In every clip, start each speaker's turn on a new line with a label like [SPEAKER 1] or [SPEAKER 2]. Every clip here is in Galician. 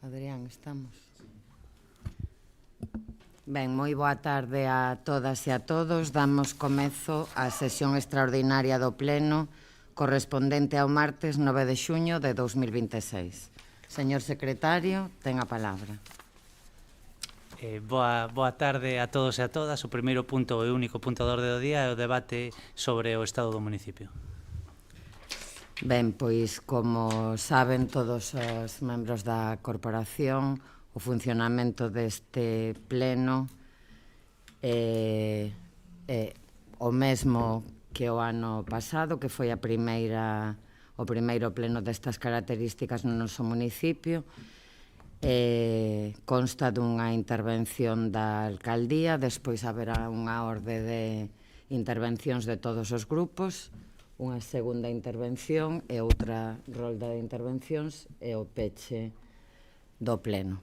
[SPEAKER 1] Adrián, estamos. Ben, moi boa tarde a todas e a todos. Damos comezo á sesión extraordinaria do Pleno correspondente ao martes 9 de xuño de 2026. Señor secretario, ten a palabra.
[SPEAKER 2] Boa tarde a todos e a todas. O primeiro punto e único punto de orde do día é o debate sobre o estado do municipio.
[SPEAKER 1] Ben, pois, como saben todos os membros da corporación, o funcionamento deste pleno é o mesmo que o ano pasado, que foi o primeiro pleno destas características no noso municipio. Consta dunha intervención da alcaldía, despois haberá unha orde de intervencións de todos os grupos, unha segunda intervención e outra rolda de intervencións e o peche do pleno.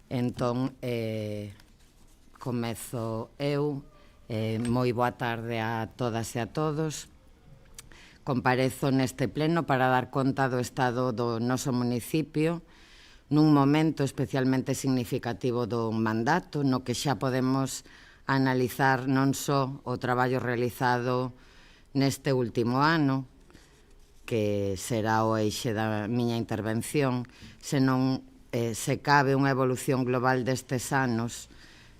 [SPEAKER 1] Entón, comezo eu. Moi boa tarde a todas e a todos. Comparezo neste pleno para dar conta do estado do noso municipio nun momento especialmente significativo do mandato, no que xa podemos analizar non só o traballo realizado neste último ano, que será o eixe da miña intervención, senón se cabe unha evolución global destes anos,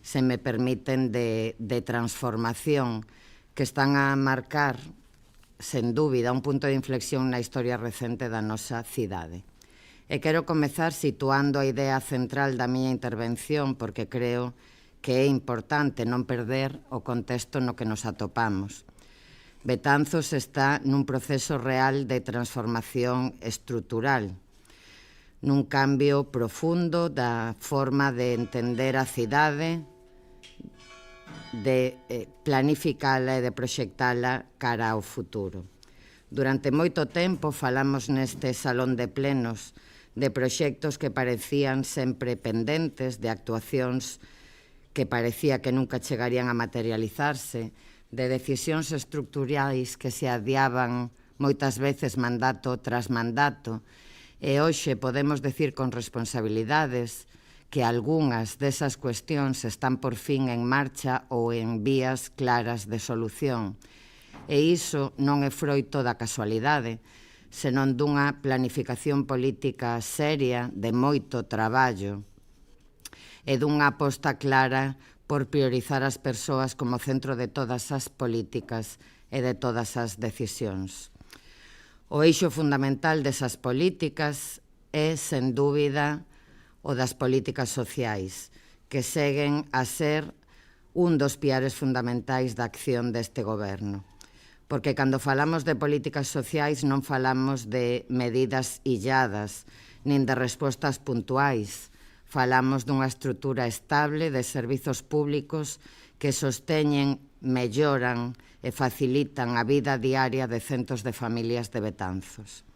[SPEAKER 1] se me permiten, de transformación, que están a marcar, sen dúbida, un punto de inflexión na historia recente da nosa cidade. E quero comezar situando a idea central da miña intervención, porque creo que é importante non perder o contexto no que nos atopamos. Betanzos está nun proceso real de transformación estrutural, nun cambio profundo da forma de entender a cidade, de planificala e de proxectala cara ao futuro. Durante moito tempo falamos neste salón de plenos de proxectos que parecían sempre pendentes, de actuacións que parecía que nunca chegarían a materializarse, de decisións estruturais que se adiaban moitas veces mandato tras mandato, e hoxe podemos decir con responsabilidades que algunhas desas cuestións están por fin en marcha ou en vías claras de solución. E iso non é froito da casualidade, senón dunha planificación política seria, de moito traballo, e dunha aposta clara por priorizar as persoas como centro de todas as políticas e de todas as decisións. O eixo fundamental desas políticas é, sen dúbida, o das políticas sociais, que seguen a ser un dos piares fundamentais da acción deste goberno. Porque cando falamos de políticas sociais non falamos de medidas illadas, nin de respostas puntuais. Falamos dunha estrutura estable de servizos públicos que sosteñen, melloran e facilitan a vida diaria de centos de familias de Betanzos.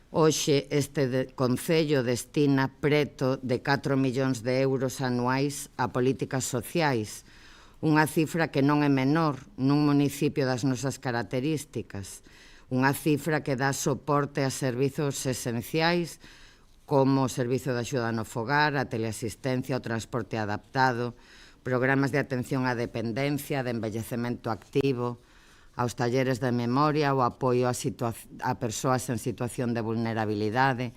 [SPEAKER 1] Hoxe, este concello destina preto de 4 millóns de euros anuais a políticas sociais, unha cifra que non é menor nun municipio das nosas características, unha cifra que dá soporte a servizos esenciais como o servizo de axuda no fogar, a teleasistencia, o transporte adaptado, programas de atención á dependencia, de envellecemento activo, aos talleres de memoria, o apoio a persoas en situación de vulnerabilidade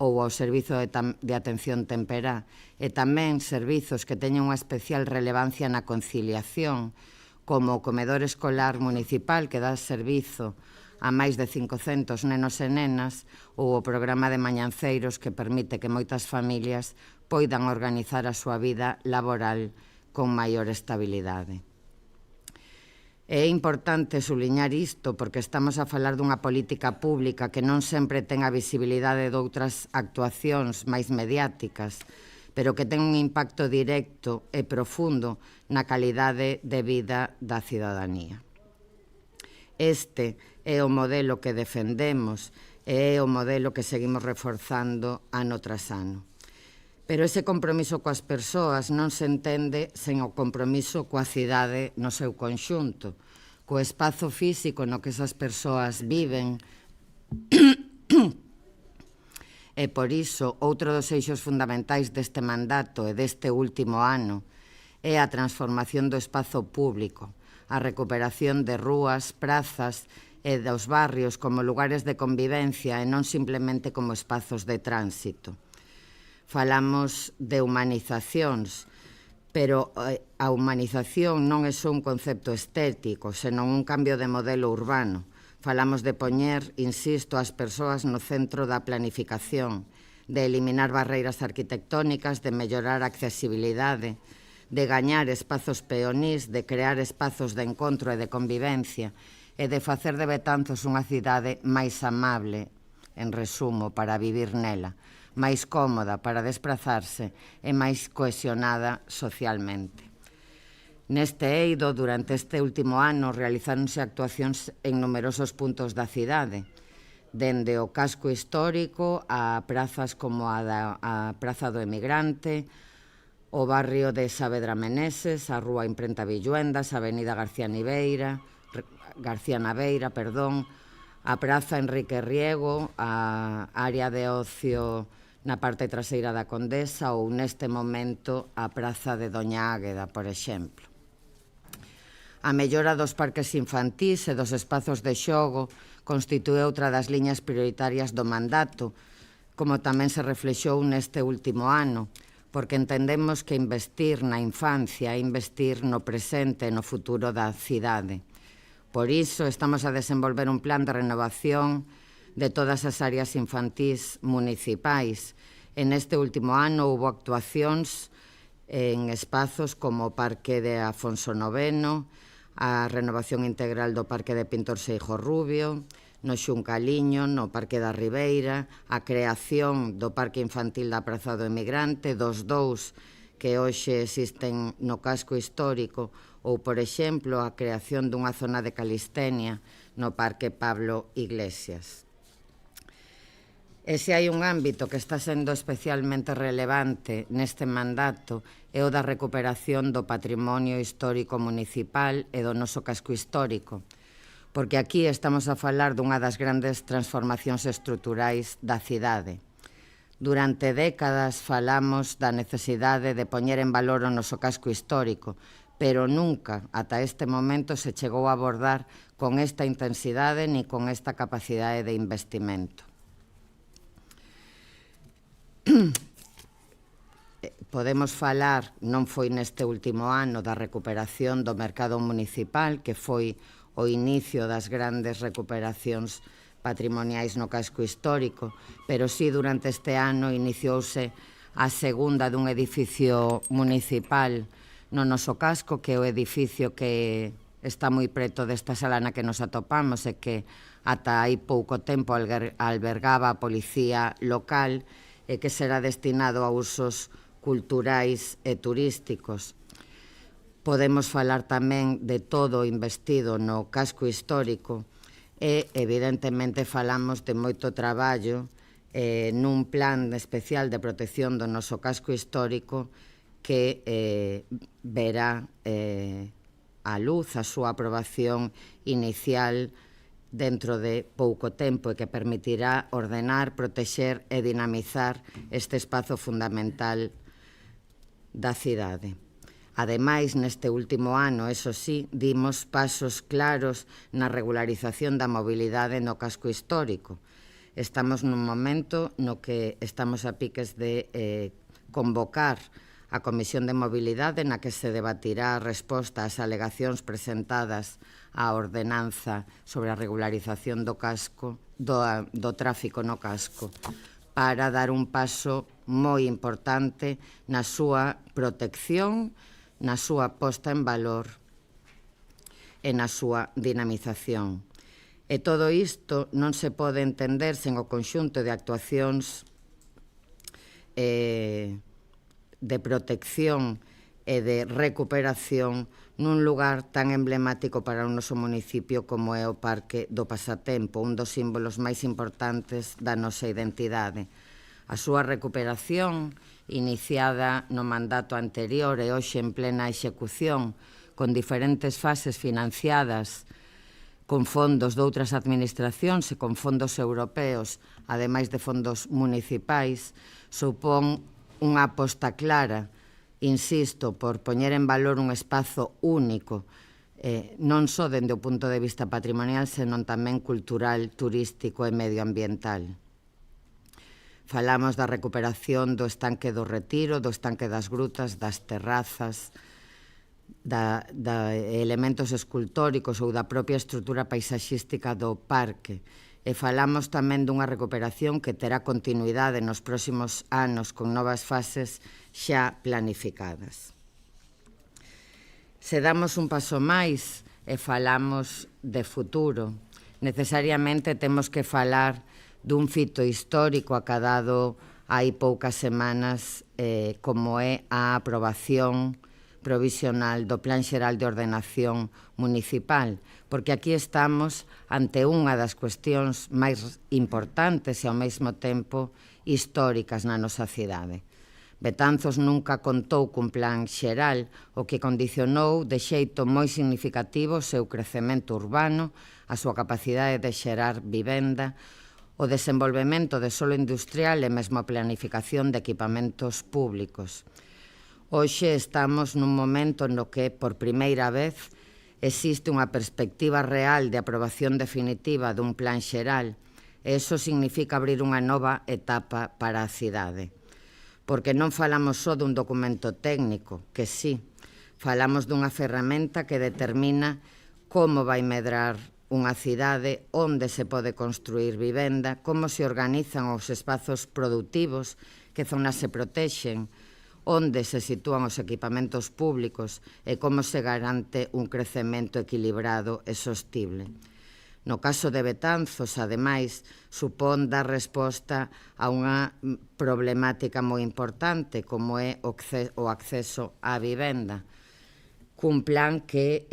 [SPEAKER 1] ou ao servizo de atención temperá, e tamén servizos que teñen unha especial relevancia na conciliación, como o comedor escolar municipal que dá servizo a máis de 500 nenos e nenas, ou o programa de mañanceiros que permite que moitas familias poidan organizar a súa vida laboral con maior estabilidade. É importante subliñar isto porque estamos a falar dunha política pública que non sempre ten a visibilidade de outras actuacións máis mediáticas, pero que ten un impacto directo e profundo na calidade de vida da cidadanía. Este é o modelo que defendemos e é o modelo que seguimos reforzando ano tras ano. Pero ese compromiso coas persoas non se entende sen o compromiso coa cidade no seu conxunto, co espazo físico no que esas persoas viven E por iso, outro dos eixos fundamentais deste mandato e deste último ano é a transformación do espazo público, a recuperación de rúas, prazas e dos barrios como lugares de convivencia e non simplemente como espazos de tránsito. Falamos de humanizacións, pero a humanización non é só un concepto estético, senón un cambio de modelo urbano. Falamos de poñer, insisto, as persoas no centro da planificación, de eliminar barreiras arquitectónicas, de mellorar a accesibilidade, de gañar espazos peonís, de crear espazos de encontro e de convivencia e de facer de Betanzos unha cidade máis amable, en resumo, para vivir nela, máis cómoda para desplazarse e máis cohesionada socialmente. Neste eido, durante este último ano, realizáronse actuacións en numerosos puntos da cidade, dende o casco histórico a prazas como a Praza do Emigrante, o barrio de Saavedra Meneses, a Rúa Imprenta Villuendas, a Avenida García Naveira, a Praza Enrique Riego, a área de ocio na parte traseira da Condesa ou neste momento a Praza de Doña Águeda, por exemplo. A mellora dos parques infantís e dos espazos de xogo constitúe outra das liñas prioritarias do mandato, como tamén se reflexou neste último ano, porque entendemos que investir na infancia é investir no presente e no futuro da cidade. Por iso, estamos a desenvolver un plan de renovación de todas as áreas infantís municipais. En este último ano houve actuacións en espazos como o Parque de Afonso IX, a renovación integral do Parque de Pintor Seijo Rubio, no Xuncaliño, no Parque da Ribeira, a creación do Parque Infantil da Praza do Emigrante, dos dous que hoxe existen no casco histórico, ou, por exemplo, a creación dunha zona de calistenia no Parque Pablo Iglesias. E se hai un ámbito que está sendo especialmente relevante neste mandato é o da recuperación do patrimonio histórico municipal e do noso casco histórico, porque aquí estamos a falar dunha das grandes transformacións estruturais da cidade. Durante décadas falamos da necesidade de poñer en valor o noso casco histórico, pero nunca, ata este momento, se chegou a abordar con esta intensidade ni con esta capacidade de investimento. Podemos falar, non foi neste último ano, da recuperación do mercado municipal, que foi o inicio das grandes recuperacións patrimoniais no casco histórico, pero sí durante este ano iniciouse a segunda dun edificio municipal no noso casco, que é o edificio que está moi preto desta sala na que nos atopamos e que ata hai pouco tempo albergaba a policía local e que será destinado a usos culturais e turísticos. Podemos falar tamén de todo o investido no casco histórico e, evidentemente, falamos de moito traballo nun plan especial de protección do noso casco histórico que verá a luz a súa aprobación inicial dentro de pouco tempo e que permitirá ordenar, protexer e dinamizar este espazo fundamental da cidade. Ademais, neste último ano, eso sí, dimos pasos claros na regularización da mobilidade no casco histórico. Estamos nun momento no que estamos a piques de convocar a Comisión de Mobilidade na que se debatirá a resposta ás alegacións presentadas á ordenanza sobre a regularización do casco, do tráfico no casco, para dar un paso moi importante na súa protección, na súa posta en valor e na súa dinamización. E todo isto non se pode entender sen o conxunto de actuacións de protección e de recuperación nun lugar tan emblemático para o noso municipio como é o Parque do Pasatempo, un dos símbolos máis importantes da nosa identidade. A súa recuperación, iniciada no mandato anterior e hoxe en plena execución, con diferentes fases financiadas con fondos de outras administracións e con fondos europeos, ademais de fondos municipais, supón unha aposta clara, insisto, por poñer en valor un espazo único, non só dende o punto de vista patrimonial, senón tamén cultural, turístico e medioambiental. Falamos da recuperación do estanque do Retiro, do estanque das grutas, das terrazas, da elementos escultóricos ou da propia estrutura paisaxística do parque. E falamos tamén dunha recuperación que terá continuidade nos próximos anos con novas fases xa planificadas. Se damos un paso máis e falamos de futuro, necesariamente temos que falar dun fito histórico acadado hai poucas semanas, como é a aprobación provisional do Plan Xeral de Ordenación Municipal, porque aquí estamos ante unha das cuestións máis importantes e ao mesmo tempo históricas na nosa cidade. Betanzos nunca contou cun plan xeral, o que condicionou de xeito moi significativo o seu crecemento urbano, a súa capacidade de xerar vivenda, o desenvolvemento de solo industrial e mesmo a planificación de equipamentos públicos. Hoxe estamos nun momento no que, por primeira vez, existe unha perspectiva real de aprobación definitiva dun plan xeral, e iso significa abrir unha nova etapa para a cidade. Porque non falamos só dun documento técnico, que sí, falamos dunha ferramenta que determina como vai medrar unha cidade, onde se pode construir vivenda, como se organizan os espazos produtivos, que zonas se protexen, onde se sitúan os equipamentos públicos e como se garante un crecemento equilibrado e sostible. No caso de Betanzos, ademais, supón dar resposta a unha problemática moi importante como é o acceso á vivenda, cun plan que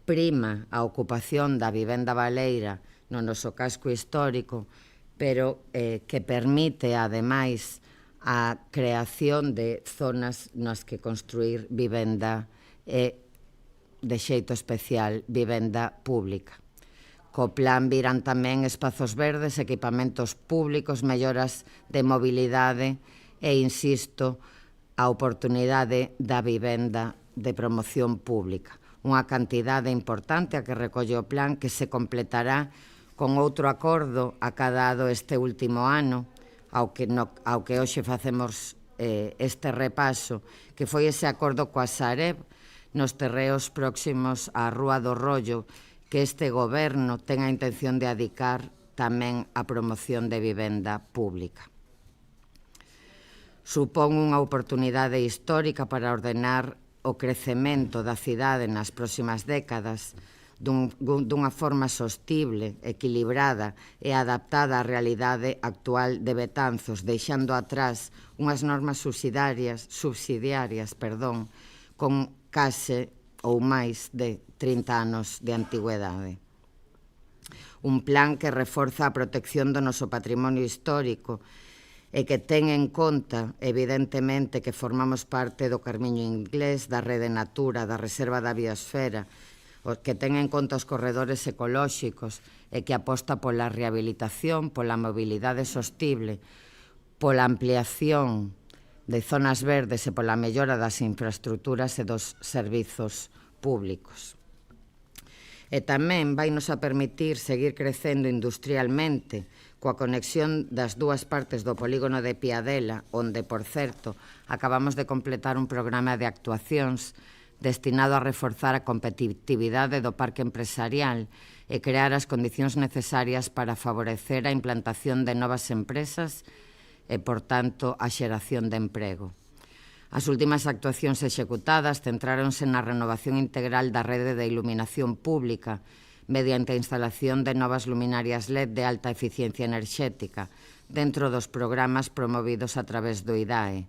[SPEAKER 1] prima a ocupación da vivenda baleira no noso casco histórico, pero que permite, ademais, a creación de zonas nas que construir vivenda e, de xeito especial, vivenda pública. Co plan virán tamén espazos verdes, equipamentos públicos, melloras de mobilidade e, insisto, a oportunidade da vivenda de promoción pública. Unha cantidade importante a que recolle o plan que se completará con outro acordo acadado este último ano, ao que hoxe facemos este repaso, que foi ese acordo coa Sareb nos terreos próximos á Rúa do Rollo, que este goberno ten a intención de adicar tamén a promoción de vivenda pública. Supón unha oportunidade histórica para ordenar o crecemento da cidade nas próximas décadas, dunha forma sostible, equilibrada e adaptada á realidade actual de Betanzos, deixando atrás unhas normas subsidiarias, con case ou máis de 30 anos de antigüedade. Un plan que reforza a protección do noso patrimonio histórico e que ten en conta, evidentemente, que formamos parte do Carmiño Inglés, da Rede Natura, da Reserva da Biosfera, que ten en conta os corredores ecolóxicos e que aposta pola rehabilitación, pola mobilidade sostible, pola ampliación de zonas verdes e pola mellora das infraestructuras e dos servizos públicos. E tamén vai nos a permitir seguir crecendo industrialmente coa conexión das dúas partes do polígono de Piadela, onde, por certo, acabamos de completar un programa de actuacións destinado a reforzar a competitividade do parque empresarial e crear as condicións necesarias para favorecer a implantación de novas empresas e, por tanto, a xeración de emprego. As últimas actuacións executadas centráronse na renovación integral da rede de iluminación pública mediante a instalación de novas luminarias LED de alta eficiencia enerxética dentro dos programas promovidos a través do IDAE.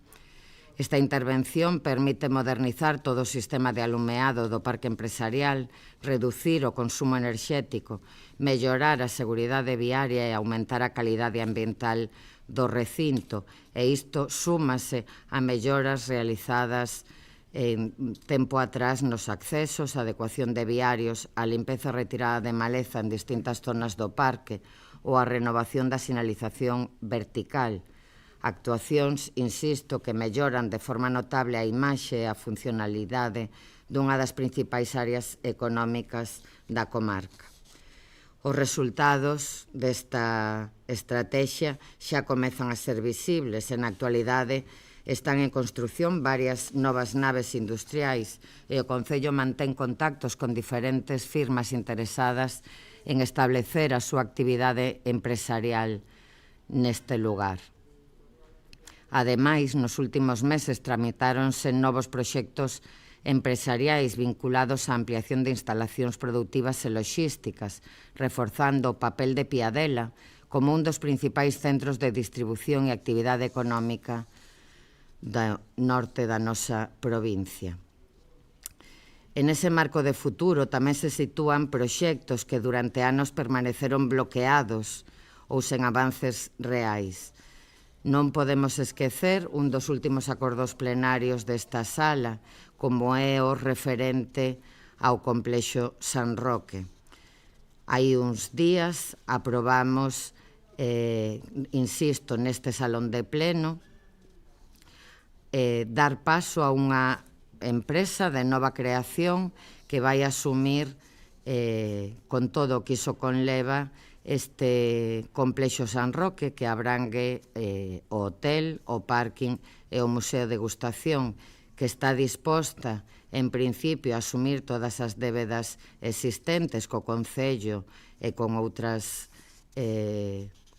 [SPEAKER 1] Esta intervención permite modernizar todo o sistema de alumeado do parque empresarial, reducir o consumo enerxético, mellorar a seguridade viaria e aumentar a calidade ambiental do recinto, e isto súmase a melloras realizadas tempo atrás nos accesos, a adecuación de viarios, a limpeza e retirada de maleza en distintas zonas do parque ou a renovación da sinalización vertical. Actuacións, insisto, que melloran de forma notable a imaxe e a funcionalidade dunha das principais áreas económicas da comarca. Os resultados desta estrategia xa comezan a ser visibles. En actualidade están en construción varias novas naves industriais e o Concello mantén contactos con diferentes firmas interesadas en establecer a súa actividade empresarial neste lugar. Ademais, nos últimos meses tramitáronse novos proxectos empresariais vinculados á ampliación de instalacións productivas e logísticas, reforzando o papel de Piadela como un dos principais centros de distribución e actividade económica do norte da nosa provincia. En ese marco de futuro tamén se sitúan proxectos que durante anos permaneceron bloqueados ou sen avances reais. Non podemos esquecer un dos últimos acordos plenarios desta sala, como é o referente ao complexo San Roque. Hai uns días aprobamos, insisto, neste salón de pleno, dar paso a unha empresa de nova creación que vai asumir con todo o que iso conleva este complexo San Roque, que abrangue o hotel, o parking e o museo de degustación, que está disposta, en principio, a asumir todas as débedas existentes co Concello e con outras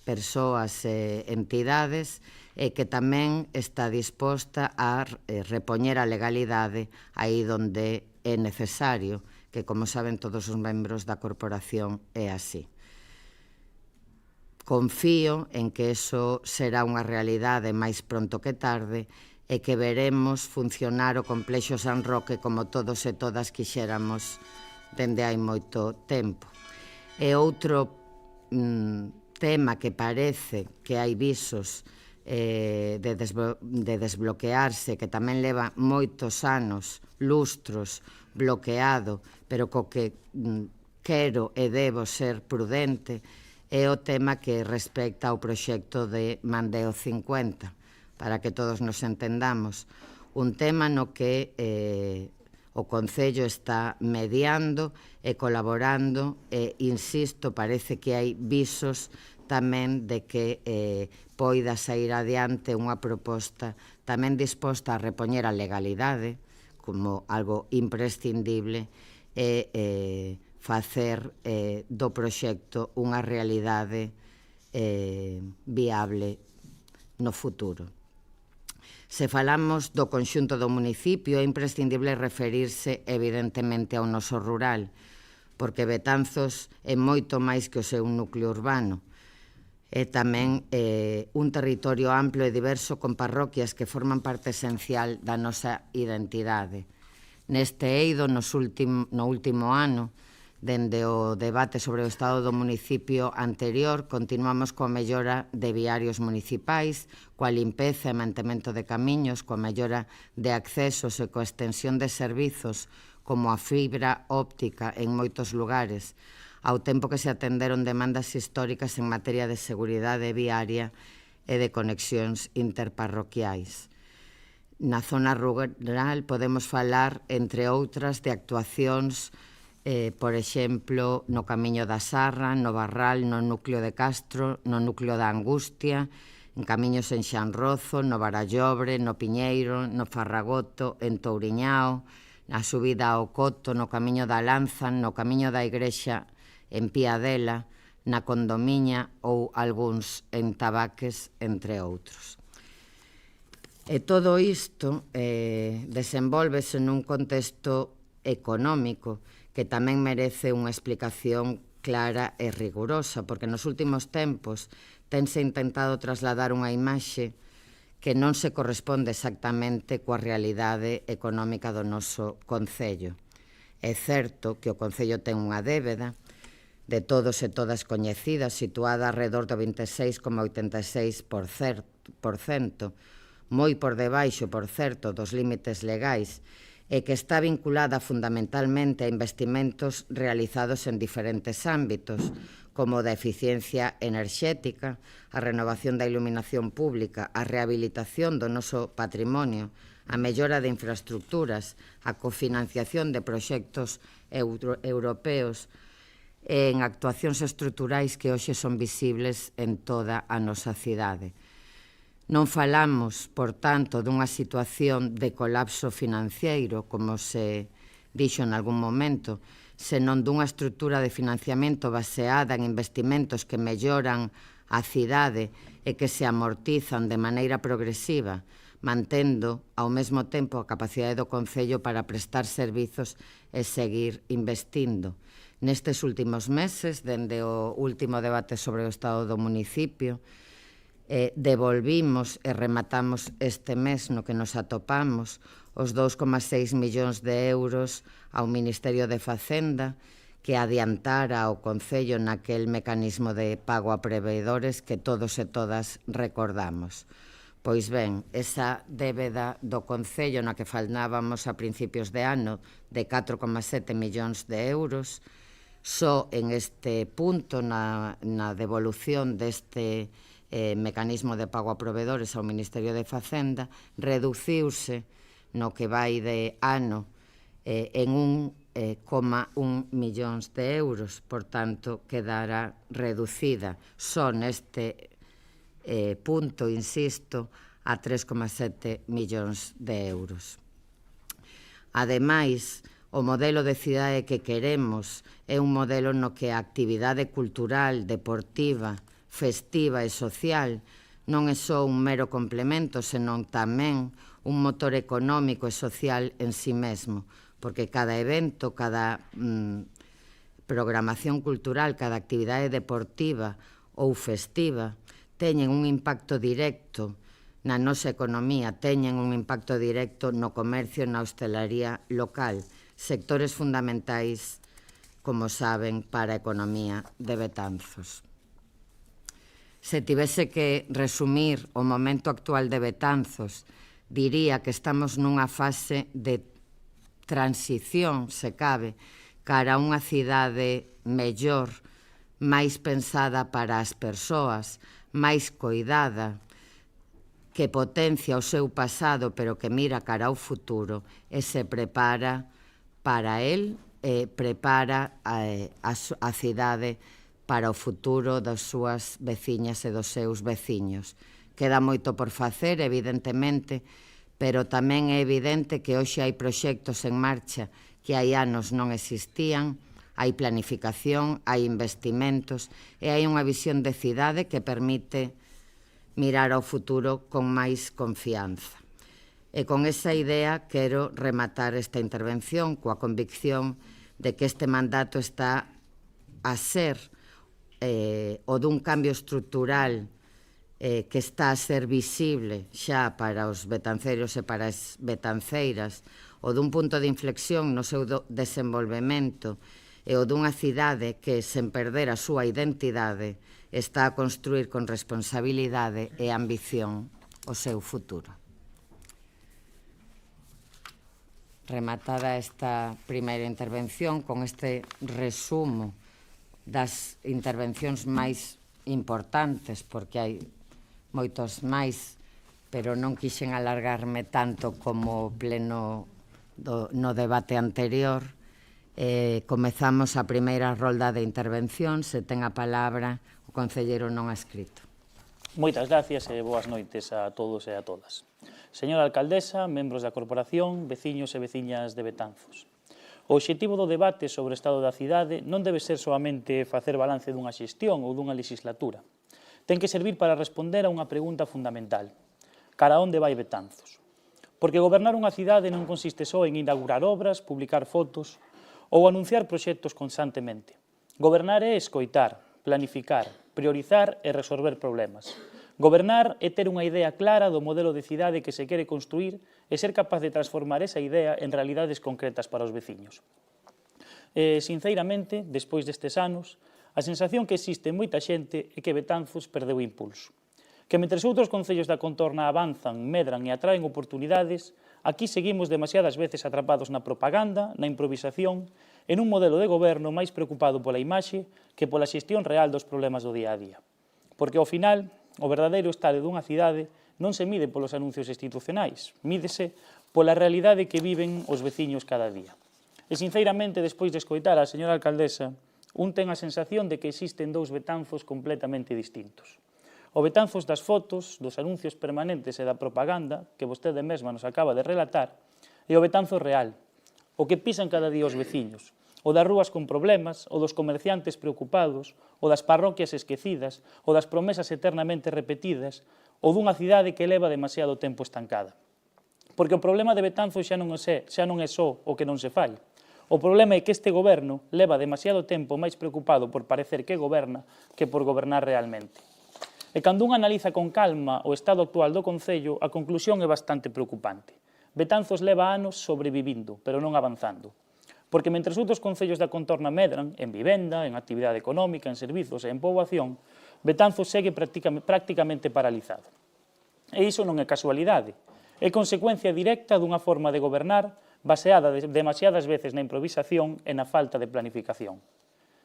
[SPEAKER 1] persoas e entidades, e que tamén está disposta a repoñer a legalidade aí onde é necesario, que, como saben todos os membros da corporación, é así. Confío en que eso será unha realidade máis pronto que tarde e que veremos funcionar o complexo San Roque como todos e todas quixéramos dende hai moito tempo. E outro tema que parece que hai visos de desbloquearse, que tamén leva moitos anos, lustros, bloqueado, pero co que quero e debo ser prudente, é o tema que respecta ao proxecto de Mandeo 50, para que todos nos entendamos. Un tema no que o Concello está mediando e colaborando e, insisto, parece que hai visos tamén de que poida sair adiante unha proposta tamén disposta a repoñer a legalidade como algo imprescindible e facer do proxecto unha realidade viable no futuro. Se falamos do conxunto do municipio, é imprescindible referirse evidentemente ao noso rural, porque Betanzos é moito máis que o seu núcleo urbano. É tamén un territorio amplo e diverso con parroquias que forman parte esencial da nosa identidade. Neste eido, no último ano, dende o debate sobre o estado do municipio anterior, continuamos coa mellora de viarios municipais, coa limpeza e mantemento de camiños, coa mellora de accesos e coa extensión de servizos como a fibra óptica en moitos lugares, ao tempo que se atenderon demandas históricas en materia de seguridade viaria e de conexións interparroquiais. Na zona rural podemos falar, entre outras, de actuacións por exemplo, no Camiño da Sarra, no Barral, no núcleo de Castro, no núcleo da Angustia, en camiños en Xanrozo, no Barallobre, no Piñeiro, no Farragoto, en Touriñao, na subida ao Coto, no Camiño da Lanza, no Camiño da Igrexa, en Piadela, na Condomiña ou algúns en Tabaques, entre outros. E todo isto desenvólvese nun contexto económico que tamén merece unha explicación clara e rigurosa, porque nos últimos tempos tense intentado trasladar unha imaxe que non se corresponde exactamente coa realidade económica do noso Concello. É certo que o Concello ten unha débeda de todos e todas coñecidas, situada alrededor do 26,86%, moi por debaixo, por certo, dos límites legais, e que está vinculada fundamentalmente a investimentos realizados en diferentes ámbitos, como da eficiencia enerxética, a renovación da iluminación pública, a rehabilitación do noso patrimonio, a mellora de infraestructuras, a cofinanciación de proxectos europeos e en actuacións estruturais que hoxe son visibles en toda a nosa cidade. Non falamos, por tanto, dunha situación de colapso financiero, como se dixo en algún momento, senón dunha estrutura de financiamento baseada en investimentos que melloran a cidade e que se amortizan de maneira progresiva, mantendo ao mesmo tempo a capacidade do Concello para prestar servizos e seguir investindo. Nestes últimos meses, dende o último debate sobre o estado do municipio, devolvimos e rematamos este mes no que nos atopamos os 2,6 millóns de euros ao Ministerio de Facenda que adiantara ao Concello naquel mecanismo de pago a proveedores que todos e todas recordamos. Pois ben, esa débeda do Concello na que falábamos a principios de ano de 4,7 millóns de euros, só en este punto, na devolución deste mecanismo de pago a proveedores ao Ministerio de Facenda, reduciuse no que vai de ano en 1,1 millóns de euros, por tanto, quedará reducida só neste punto, insisto, a 3,7 millóns de euros. Ademais, o modelo de cidade que queremos é un modelo no que a actividade cultural, deportiva, festiva e social non é só un mero complemento, senón tamén un motor económico e social en sí mesmo, porque cada evento, cada programación cultural, cada actividade deportiva ou festiva teñen un impacto directo na nosa economía, teñen un impacto directo no comercio e na hostelería local, sectores fundamentais, como saben, para a economía de Betanzos. Se tivese que resumir o momento actual de Betanzos, diría que estamos nunha fase de transición, se cabe, cara a unha cidade mellor, máis pensada para as persoas, máis coidada, que potencia o seu pasado, pero que mira cara ao futuro e se prepara para el, prepara a cidade para o futuro das súas veciñas e dos seus veciños. Queda moito por facer, evidentemente, pero tamén é evidente que hoxe hai proxectos en marcha que hai anos non existían, hai planificación, hai investimentos e hai unha visión de cidade que permite mirar ao futuro con máis confianza. E con esa idea quero rematar esta intervención coa convicción de que este mandato está a ser o dun cambio estrutural que está a ser visible xa para os betanceiros e para as betanceiras, o dun punto de inflexión no seu desenvolvemento e o dunha cidade que, sen perder a súa identidade, está a construir con responsabilidade e ambición o seu futuro. Rematada esta primeira intervención con este resumo das intervencións máis importantes, porque hai moitos máis, pero non quixen alargarme tanto como pleno no debate anterior. Comezamos a primeira rolda de intervención. Se ten a palabra o concelleiro non adscrito.
[SPEAKER 3] Moitas gracias e boas noites a todos e a todas. Señora alcaldesa, membros da corporación, veciños e veciñas de Betanzos. O obxectivo do debate sobre o estado da cidade non debe ser soamente facer balance dunha xestión ou dunha legislatura. Ten que servir para responder a unha pregunta fundamental. Cara a onde vai Betanzos? Porque gobernar unha cidade non consiste só en inaugurar obras, publicar fotos ou anunciar proxectos constantemente. Gobernar é escoitar, planificar, priorizar e resolver problemas. Gobernar é ter unha idea clara do modelo de cidade que se quere construir e ser capaz de transformar esa idea en realidades concretas para os veciños. Sinceramente, despois destes anos, a sensación que existe en moita xente é que Betanzos perdeu impulso, que mentres outros concellos da contorna avanzan, medran e atraen oportunidades, aquí seguimos demasiadas veces atrapados na propaganda, na improvisación, en un modelo de goberno máis preocupado pola imaxe que pola xestión real dos problemas do día a día. Porque, ao final, o verdadeiro estado dunha cidade non se mide polos anuncios institucionais, mídese pola realidade que viven os veciños cada día. E, sinceramente, despois de escoitar a señora alcaldesa, un ten a sensación de que existen dous Betanzos completamente distintos. O Betanzos das fotos, dos anuncios permanentes e da propaganda, que vostede mesma nos acaba de relatar, e o Betanzos real, o que pisan cada día os veciños, o das rúas con problemas, o dos comerciantes preocupados, o das parroquias esquecidas, o das promesas eternamente repetidas, ou dunha cidade que leva demasiado tempo estancada. Porque o problema de Betanzos xa non é só o que non se fai. O problema é que este goberno leva demasiado tempo máis preocupado por parecer que goberna que por gobernar realmente. E cando un analiza con calma o estado actual do Concello, a conclusión é bastante preocupante. Betanzos leva anos sobrevivindo, pero non avanzando. Porque mentres outros concellos da contorna medran, en vivenda, en actividade económica, en servizos e en poboación, Betanzos segue prácticamente paralizado. E iso non é casualidade, é consecuencia directa dunha forma de gobernar baseada demasiadas veces na improvisación e na falta de planificación.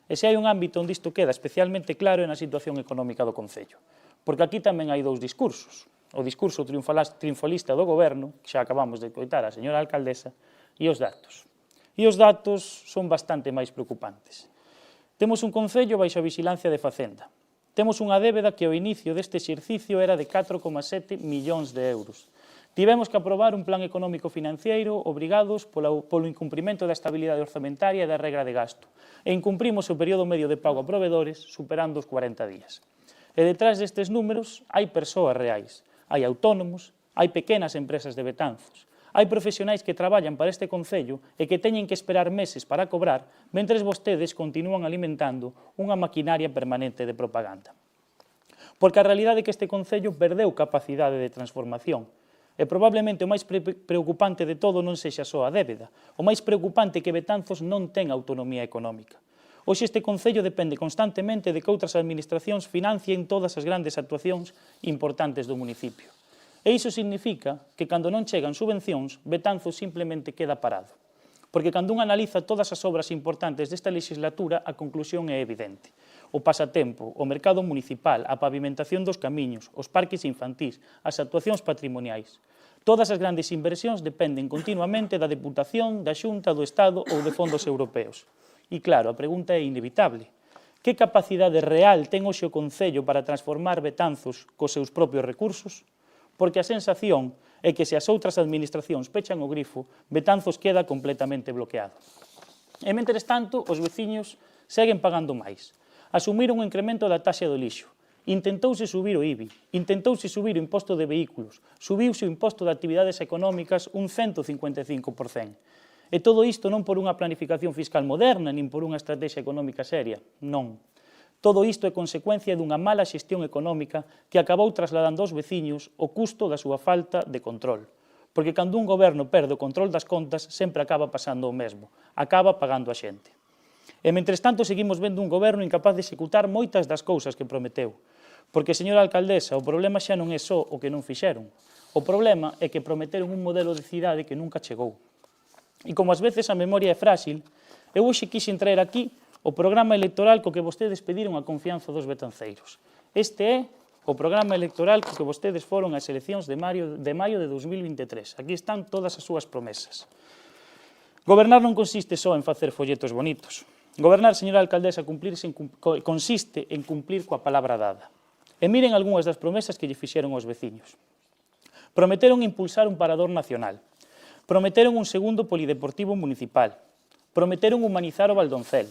[SPEAKER 3] E se hai un ámbito onde isto queda especialmente claro é na situación económica do Concello, porque aquí tamén hai dous discursos. O discurso triunfalista do goberno, que xa acabamos de coitar a señora alcaldesa, e os datos. E os datos son bastante máis preocupantes. Temos un Concello baixo a vigilancia de Facenda. Temos unha débeda que ao inicio deste exercicio era de 4,7 millóns de euros. Tivemos que aprobar un plan económico financiero obrigados polo incumprimento da estabilidade orzamentaria e da regra de gasto, e incumprimos o período medio de pago a provedores superando os 40 días. E detrás destes números hai persoas reais, hai autónomos, hai pequenas empresas de Betanzos, hai profesionais que traballan para este Concello e que teñen que esperar meses para cobrar, mentres vostedes continúan alimentando unha maquinaria permanente de propaganda. Porque a realidade é que este Concello perdeu capacidade de transformación. E probablemente o máis preocupante de todo non sexa só a débeda. O máis preocupante é que Betanzos non ten autonomía económica. Hoxe este Concello depende constantemente de que outras administracións financien todas as grandes actuacións importantes do municipio. E iso significa que cando non chegan subvencións, Betanzos simplemente queda parado. Porque cando un analiza todas as obras importantes desta legislatura, a conclusión é evidente. O pasatempo, o mercado municipal, a pavimentación dos camiños, os parques infantís, as actuacións patrimoniais. Todas as grandes inversións dependen continuamente da Deputación, da Xunta, do Estado ou de fondos europeos. E claro, a pregunta é inevitable. Que capacidade real ten hoxe o Concello para transformar Betanzos cos seus propios recursos? Porque a sensación é que se as outras administracións pechan o grifo, Betanzos queda completamente bloqueado. E, mentres tanto, os veciños seguen pagando máis. Asumiron o incremento da taxa do lixo, intentouse subir o IBI, intentouse subir o imposto de vehículos, subiuse o imposto de actividades económicas un 155%. E todo isto non por unha planificación fiscal moderna, nin por unha estrategia económica seria, non. Todo isto é consecuencia dunha mala xestión económica que acabou trasladando aos veciños o custo da súa falta de control. Porque cando un goberno perde o control das contas, sempre acaba pasando o mesmo, acaba pagando a xente. E, mentres tanto, seguimos vendo un goberno incapaz de executar moitas das cousas que prometeu. Porque, señora alcaldesa, o problema xa non é só o que non fixeron. O problema é que prometeron un modelo de cidade que nunca chegou. E como ás veces a memoria é frágil, eu hoxe quixen traer aquí o programa electoral co que vostedes pediron a confianza dos betanceiros. Este é o programa electoral co que vostedes foron ás eleccións de maio de 2023. Aquí están todas as súas promesas. Gobernar non consiste só en facer folletos bonitos. Gobernar, señora alcaldesa, consiste en cumplir coa palabra dada. E miren algunhas das promesas que lle fixeron aos veciños. Prometeron impulsar un parador nacional. Prometeron un segundo polideportivo municipal. Prometeron humanizar o Valdoncel.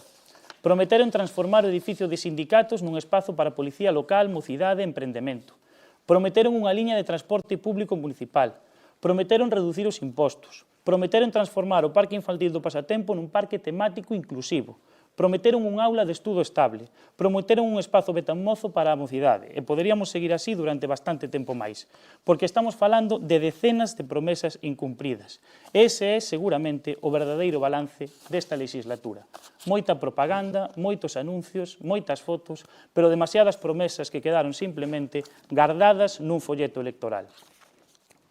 [SPEAKER 3] Prometeron transformar o edificio de sindicatos nun espazo para policía local, mocidade e emprendemento. Prometeron unha liña de transporte público municipal. Prometeron reducir os impostos. Prometeron transformar o parque infantil do Pasatempo nun parque temático inclusivo. prometeron un aula de estudo estable, prometeron un espazo betanmozo para a mocidade, e poderíamos seguir así durante bastante tempo máis, porque estamos falando de decenas de promesas incumpridas. Ese é, seguramente, o verdadeiro balance desta legislatura. Moita propaganda, moitos anuncios, moitas fotos, pero demasiadas promesas que quedaron simplemente guardadas nun folleto electoral.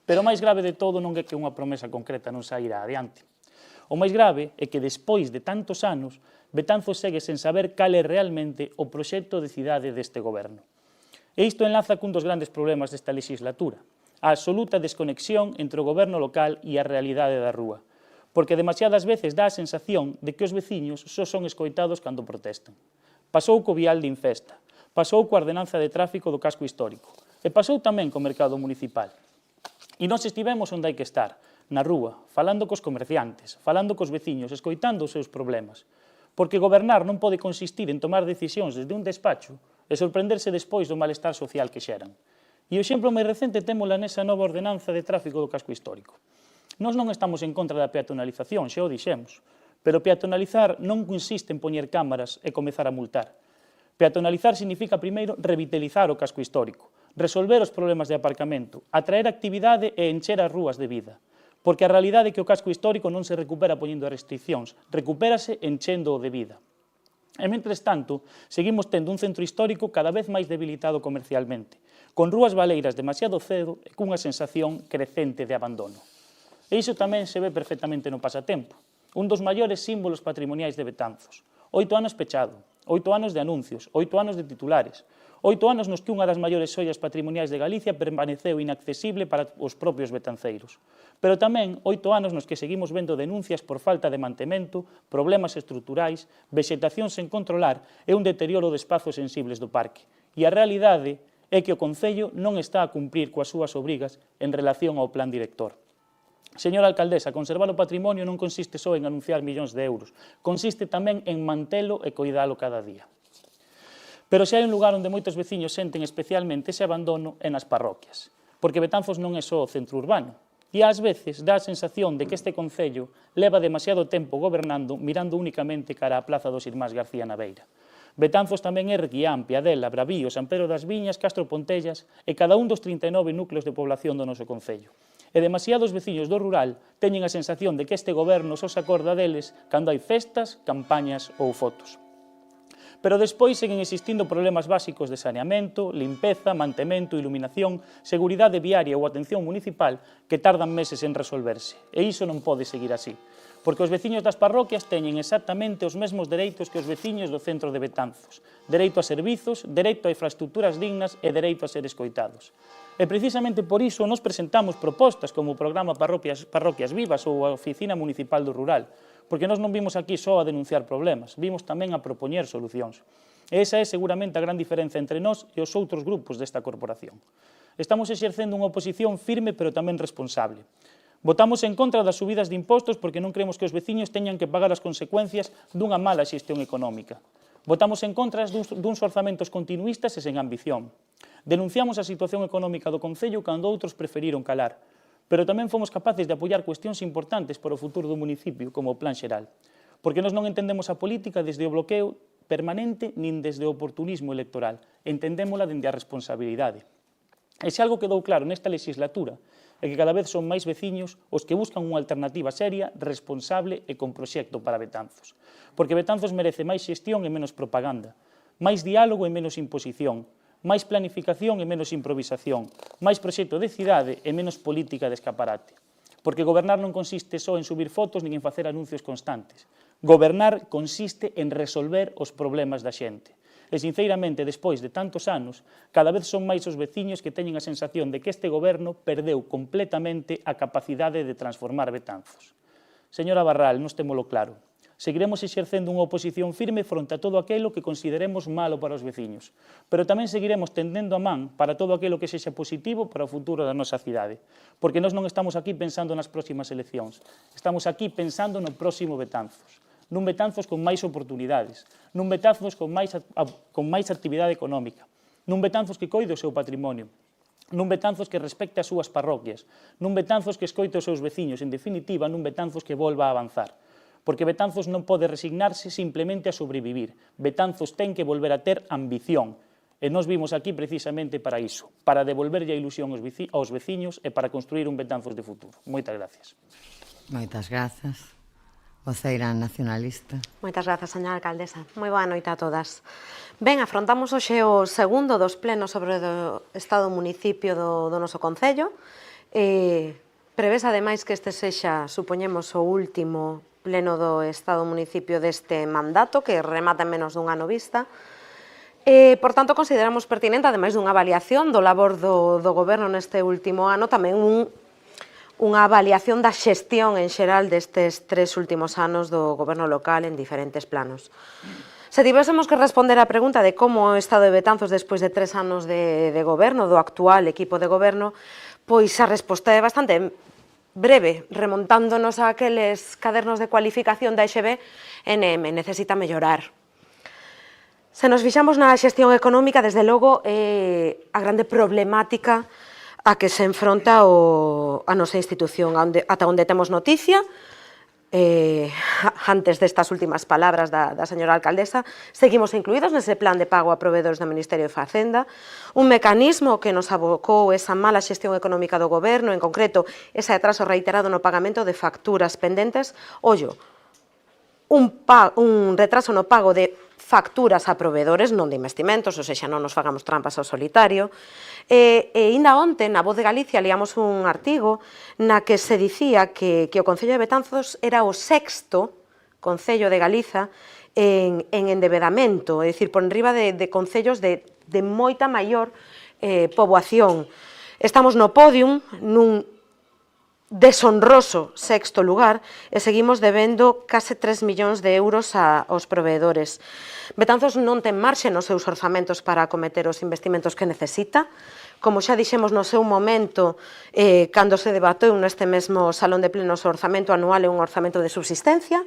[SPEAKER 3] Pero o máis grave de todo non é que unha promesa concreta non saíra adiante. O máis grave é que, despois de tantos anos, Betanzos segue sen saber cal é realmente o proxecto de cidade deste goberno. E isto enlaza cun dos grandes problemas desta legislatura, a absoluta desconexión entre o goberno local e a realidade da rúa, porque demasiadas veces dá a sensación de que os veciños só son escoitados cando protestan. Pasou co vial de Infesta, pasou coa ordenanza de tráfico do casco histórico, e pasou tamén co mercado municipal. E nós estivemos onde hai que estar, na rúa, falando cos comerciantes, falando cos veciños, escoitando os seus problemas. Porque gobernar non pode consistir en tomar decisións desde un despacho e sorprenderse despois do malestar social que xeran. E o exemplo máis recente témola nesa nova ordenanza de tráfico do casco histórico. Nós non estamos en contra da peatonalización, xa o dixemos, pero peatonalizar non consiste en poñer cámaras e comezar a multar. Peatonalizar significa, primeiro, revitalizar o casco histórico, resolver os problemas de aparcamento, atraer actividade e encher as rúas de vida. Porque a realidade é que o casco histórico non se recupera poñendo restriccións, recupérase enchendo-o de vida. E, mentres tanto, seguimos tendo un centro histórico cada vez máis debilitado comercialmente, con rúas baleiras demasiado cedo e cunha sensación crecente de abandono. E iso tamén se ve perfectamente no Pasatempo, un dos maiores símbolos patrimoniais de Betanzos. 8 anos pechado, 8 anos de anuncios, 8 anos de titulares, 8 anos nos que unha das maiores xoias patrimoniais de Galicia permaneceu inaccesible para os propios betanceiros. Pero tamén 8 anos nos que seguimos vendo denuncias por falta de mantemento, problemas estruturais, vexetación sen controlar e un deterioro de espazos sensibles do parque. E a realidade é que o Concello non está a cumprir coas súas obrigas en relación ao plan director. Señora alcaldesa, conservar o patrimonio non consiste só en anunciar millóns de euros, consiste tamén en mantelo e coidalo cada día. Pero se hai un lugar onde moitos veciños senten especialmente ese abandono é nas parroquias, porque Betanzos non é só o centro urbano, e ás veces dá a sensación de que este Concello leva demasiado tempo gobernando mirando únicamente cara á Plaza dos Irmáns García na Beira. Betanzos tamén é Requián, Piadela, Bravío, San Pedro das Viñas, Castro Pontellas e cada un dos 39 núcleos de población do noso Concello. E demasiados veciños do rural teñen a sensación de que este goberno só se acorda deles cando hai festas, campañas ou fotos. Pero despois seguen existindo problemas básicos de saneamento, limpeza, mantemento, iluminación, seguridade viaria ou atención municipal que tardan meses en resolverse. E iso non pode seguir así, porque os veciños das parroquias teñen exactamente os mesmos dereitos que os veciños do centro de Betanzos. Dereito a servizos, dereito a infraestructuras dignas e dereito a ser escoitados. E precisamente por iso nos presentamos propostas como o programa Parroquias Vivas ou a Oficina Municipal do Rural, porque nós non vimos aquí só a denunciar problemas, vimos tamén a propoñer solucións. E esa é seguramente a gran diferenza entre nós e os outros grupos desta corporación. Estamos exercendo unha oposición firme pero tamén responsable. Votamos en contra das subidas de impostos porque non creemos que os veciños teñan que pagar as consecuencias dunha mala xestión económica. Votamos en contra duns orzamentos continuistas e sen ambición. Denunciamos a situación económica do Concello cando outros preferiron calar, pero tamén fomos capaces de apoiar cuestións importantes para o futuro do municipio, como o Plan Xeral, porque nós non entendemos a política desde o bloqueo permanente nin desde o oportunismo electoral, entendémola dende a responsabilidade. E se algo quedou claro nesta legislatura é que cada vez son máis veciños os que buscan unha alternativa seria, responsable e con proxecto para Betanzos, porque Betanzos merece máis xestión e menos propaganda, máis diálogo e menos imposición, máis planificación e menos improvisación, máis proxecto de cidade e menos política de escaparate. Porque gobernar non consiste só en subir fotos nin en facer anuncios constantes. Gobernar consiste en resolver os problemas da xente. E, sinceramente, despois de tantos anos, cada vez son máis os veciños que teñen a sensación de que este goberno perdeu completamente a capacidade de transformar Betanzos. Señora Barral, nos témolo claro. Seguiremos exercendo unha oposición firme fronte a todo aquilo que consideremos malo para os veciños, pero tamén seguiremos tendendo a man para todo aquilo que sexa positivo para o futuro da nosa cidade, porque nós non estamos aquí pensando nas próximas eleccións, estamos aquí pensando no próximo Betanzos, nun Betanzos con máis oportunidades, nun Betanzos con máis actividade económica, nun Betanzos que coide o seu patrimonio, nun Betanzos que respecte as súas parroquias, nun Betanzos que escoite os seus veciños, en definitiva, nun Betanzos que volva a avanzar. porque Betanzos non pode resignarse simplemente a sobrevivir. Betanzos ten que volver a ter ambición. E nós vimos aquí precisamente para iso, para devolverlle a ilusión aos veciños e para construir un Betanzos de futuro. Moitas gracias.
[SPEAKER 1] Moitas grazas. Voceira nacionalista.
[SPEAKER 4] Moitas grazas, señora alcaldesa. Moi boa noite a todas. Ben, afrontamos hoxe o segundo dos plenos sobre o estado do municipio do noso concello. Prevés, ademais, que este sexa, supoñemos, o último pleno do estado do municipio deste mandato, que remata en menos dun ano vista. Por tanto, consideramos pertinente, ademais dunha avaliación do labor do goberno neste último ano, tamén unha avaliación da xestión en xeral destes 3 últimos anos do goberno local en diferentes planos. Se tivésemos que responder á pregunta de como o estado de Betanzos despois de 3 anos de goberno, do actual equipo de goberno, pois a resposta é bastante breve, remontándonos a aqueles cadernos de cualificación da EXB, NM, necesita mellorar. Se nos fixamos na xestión económica, desde logo, a grande problemática a que se enfronta a nosa institución, ata onde temos noticia, antes destas últimas palabras da señora alcaldesa, seguimos incluídos nese plan de pago a proveedores do Ministerio de Facenda, un mecanismo que nos abocou esa mala xestión económica do goberno, en concreto, ese atraso reiterado no pagamento de facturas pendentes, un retraso no pago de facturas a proveedores, non de investimentos, ou seja, non nos fagamos trampas ao solitario. E ainda onte, na Voz de Galicia, liamos un artigo na que se dicía que o Concello de Betanzos era o 6º Concello de Galiza en endebedamento, é dicir, por enriba de concellos de moita maior poboación. Estamos no podium, nun deshonroso 6º lugar, e seguimos debendo case 3 millóns de euros aos proveedores. Betanzos non ten marxe nos seus orzamentos para acometer os investimentos que necesita. Como xa dixemos no seu momento, cando se debateu neste mesmo salón de plenos, o orzamento anual é un orzamento de subsistencia,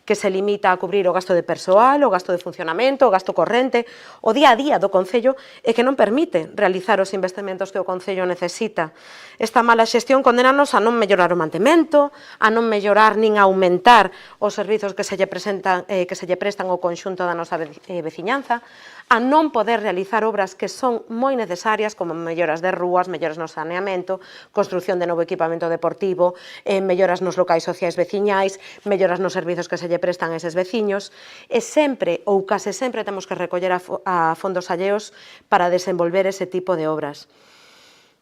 [SPEAKER 4] que se limita a cubrir o gasto de persoal, o gasto de funcionamento, o gasto corrente, o día a día do Concello, e que non permite realizar os investimentos que o Concello necesita. Esta mala xestión condenanos a non mellorar o mantemento, a non mellorar nin a aumentar os servizos que se lle prestan ao conxunto da nosa veciñanza, a non poder realizar obras que son moi necesarias, como melloras de rúas, melloras no saneamento, construción de novo equipamento deportivo, melloras nos locais sociais veciñais, melloras nos servizos que se lle prestan a eses veciños, e sempre, ou case sempre, temos que recoller a fondos alleos para desenvolver ese tipo de obras.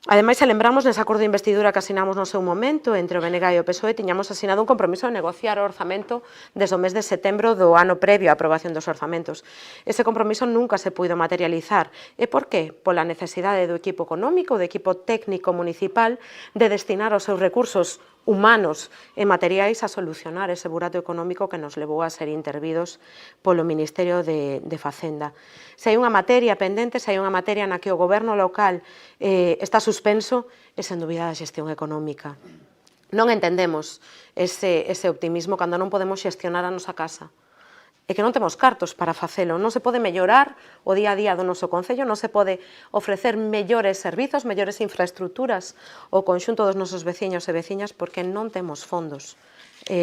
[SPEAKER 4] Ademais, se lembramos, nese acordo de investidura que asinamos no seu momento entre o BNG e o PSOE, tiñamos asinado un compromiso de negociar o orzamento desde o mes de setembro do ano previo á aprobación dos orzamentos. Ese compromiso nunca se puido materializar. E por qué? Pola necesidade do equipo económico, do equipo técnico municipal, de destinar os seus recursos humanos e materiais a solucionar ese burato económico que nos levou a ser intervidos polo Ministerio de Facenda. Se hai unha materia pendente, se hai unha materia na que o goberno local está suspenso, é sen dúbida a xestión económica. Non entendemos ese optimismo cando non podemos xestionar a nosa casa. E que non temos cartos para facelo. Non se pode mellorar o día a día do noso Concello, non se pode ofrecer mellores servizos, mellores infraestructuras ao conxunto dos nosos veciños e veciñas porque non temos fondos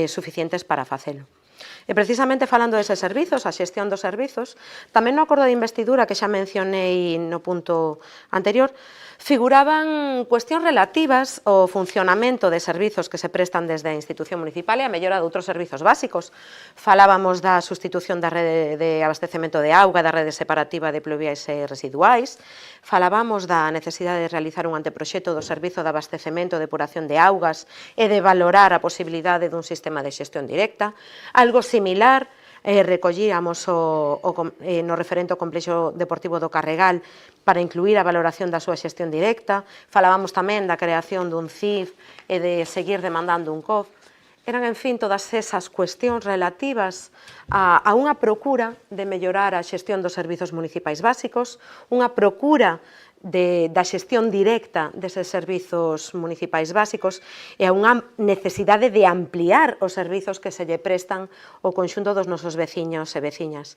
[SPEAKER 4] suficientes para facelo. E precisamente falando deses servizos, a xestión dos servizos, tamén no acordo de investidura que xa mencionei no punto anterior, figuraban cuestións relativas ao funcionamento de servizos que se prestan desde a institución municipal e a mellora de outros servizos básicos. Falábamos da sustitución da rede de abastecemento de auga, da rede separativa de pluviais e residuais, falábamos da necesidade de realizar un anteproxecto do servizo de abastecemento e depuración de augas e de valorar a posibilidade dun sistema de xestión directa. Algo similar recollíamos no referente ao complexo deportivo do Carregal para incluir a valoración da súa xestión directa. Falábamos tamén da creación dun CIF e de seguir demandando un COF. Eran, en fin, todas esas cuestións relativas a unha procura de mellorar a xestión dos servizos municipais básicos, unha procura da xestión directa deses servizos municipais básicos e a unha necesidade de ampliar os servizos que se lle prestan ao conxunto dos nosos veciños e veciñas.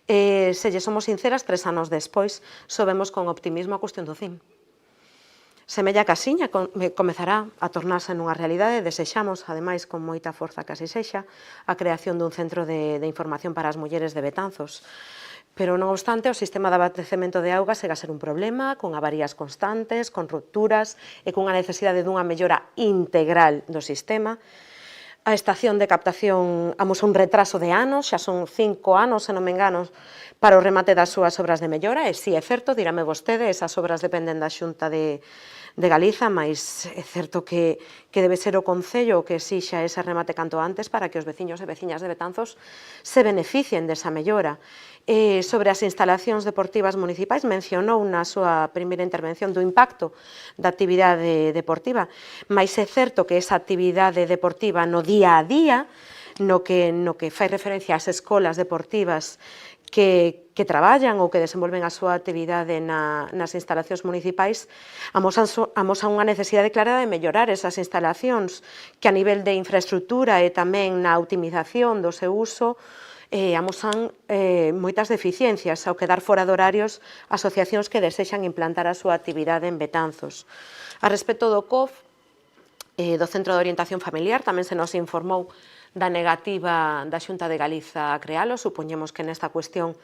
[SPEAKER 4] Se lle somos sinceras, 3 anos despois, sobemos con optimismo a cuestión do CIM. Semella que asiña comezará a tornarse nunha realidade. Desexamos, ademais, con moita forza que así sexa, a creación dun centro de información para as mulleres de Betanzos. Pero, non obstante, o sistema de abastecemento de auga segue a ser un problema, con avarías constantes, con rupturas e cunha necesidade dunha mellora integral do sistema. A estación de captación amosa un retraso de anos, xa son 5 anos, se non me engano, para o remate das súas obras de mellora, e si é certo, dirame vostede, esas obras dependen da Xunta de Galiza, mas é certo que debe ser o Concello que exixa ese remate canto antes para que os veciños e veciñas de Betanzos se beneficien desa mellora. Sobre as instalacións deportivas municipais, mencionou na súa primeira intervención do impacto da actividade deportiva, mas é certo que esa actividade deportiva no día a día, no que fai referencia ás escolas deportivas que traballan ou que desenvolven a súa actividade nas instalacións municipais, amosan unha necesidade clara de mellorar esas instalacións, que a nivel de infraestructura e tamén na optimización do seu uso amosan moitas deficiencias ao quedar fora de horarios asociacións que desexan implantar a súa actividade en Betanzos. A respecto do COF, do Centro de Orientación Familiar, tamén se nos informou da negativa da Xunta de Galiza a crealo. Supoñemos que nesta cuestión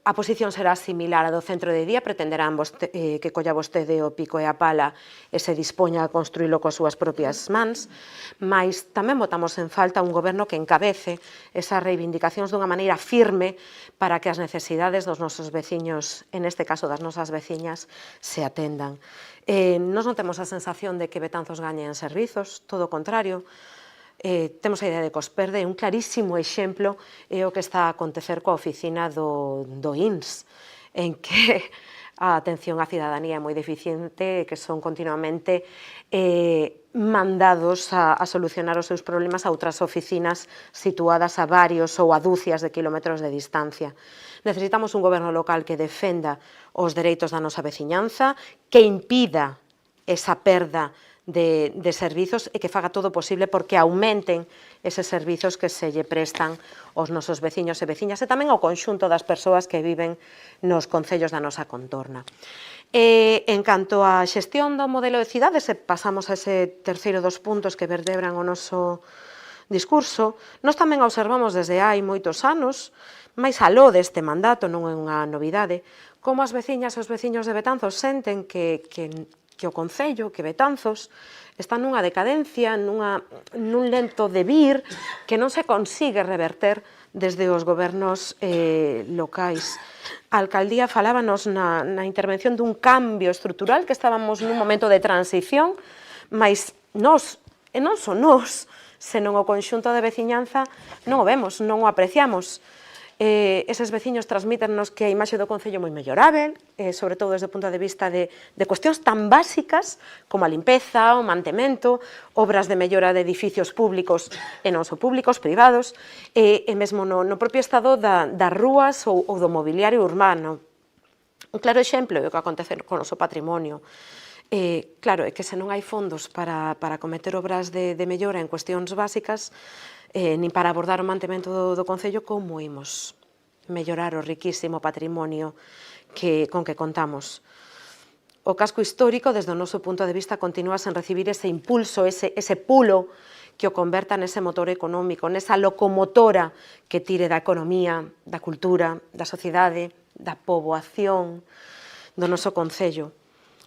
[SPEAKER 4] a posición será similar a do centro de día, pretenderán que colla vostede o pico e a pala e se dispoña a construílo coas súas propias mans, mas tamén botamos en falta un goberno que encabece esas reivindicacións dunha maneira firme para que as necesidades dos nosos veciños, en este caso das nosas veciñas, se atendan. Nos non temos a sensación de que Betanzos gañe en servizos, todo o contrario. Temos a idea de que os perde. Un clarísimo exemplo é o que está a acontecer coa oficina do INS, en que a atención á cidadanía é moi deficiente e que son continuamente mandados a solucionar os seus problemas a outras oficinas situadas a varios ou a dúcias de kilómetros de distancia. Necesitamos un goberno local que defenda os dereitos da nosa veciñanza, que impida esa perda de servizos e que faga todo posible porque aumenten eses servizos que se lle prestan aos nosos veciños e veciñas e tamén ao conxunto das persoas que viven nos concellos da nosa contorna. En canto á xestión do modelo de cidades, pasamos a ese terceiro dos puntos que vertebran o noso discurso, nós tamén observamos desde hai moitos anos, máis aló deste mandato, non é unha novidade, como as veciñas e os veciños de Betanzos senten que o Concello, que Betanzos, está nunha decadencia, nun lento devir que non se consigue reverter desde os gobernos locais. A alcaldía falábanos na intervención dun cambio estrutural, que estábamos nun momento de transición, mas nós, e non só nós, senón o conxunto de veciñanza, non o vemos, non o apreciamos. Eses veciños transmítennos que a imaxe do Concello é moi mellorável, sobre todo desde o punto de vista de cuestións tan básicas como a limpeza, o mantemento, obras de mellora de edificios públicos e non só públicos, privados, e mesmo no propio estado das rúas ou do mobiliario urbano. Un claro exemplo é o que acontece co noso patrimonio. Claro, é que se non hai fondos para cometer obras de mellora en cuestións básicas, nin para abordar o mantemento do Concello, como imos mellorar o riquísimo patrimonio con que contamos. O casco histórico, desde o noso punto de vista, continúa sen recibir ese impulso, ese pulo que o converta nese motor económico, nesa locomotora que tire da economía, da cultura, da sociedade, da poboación do noso Concello.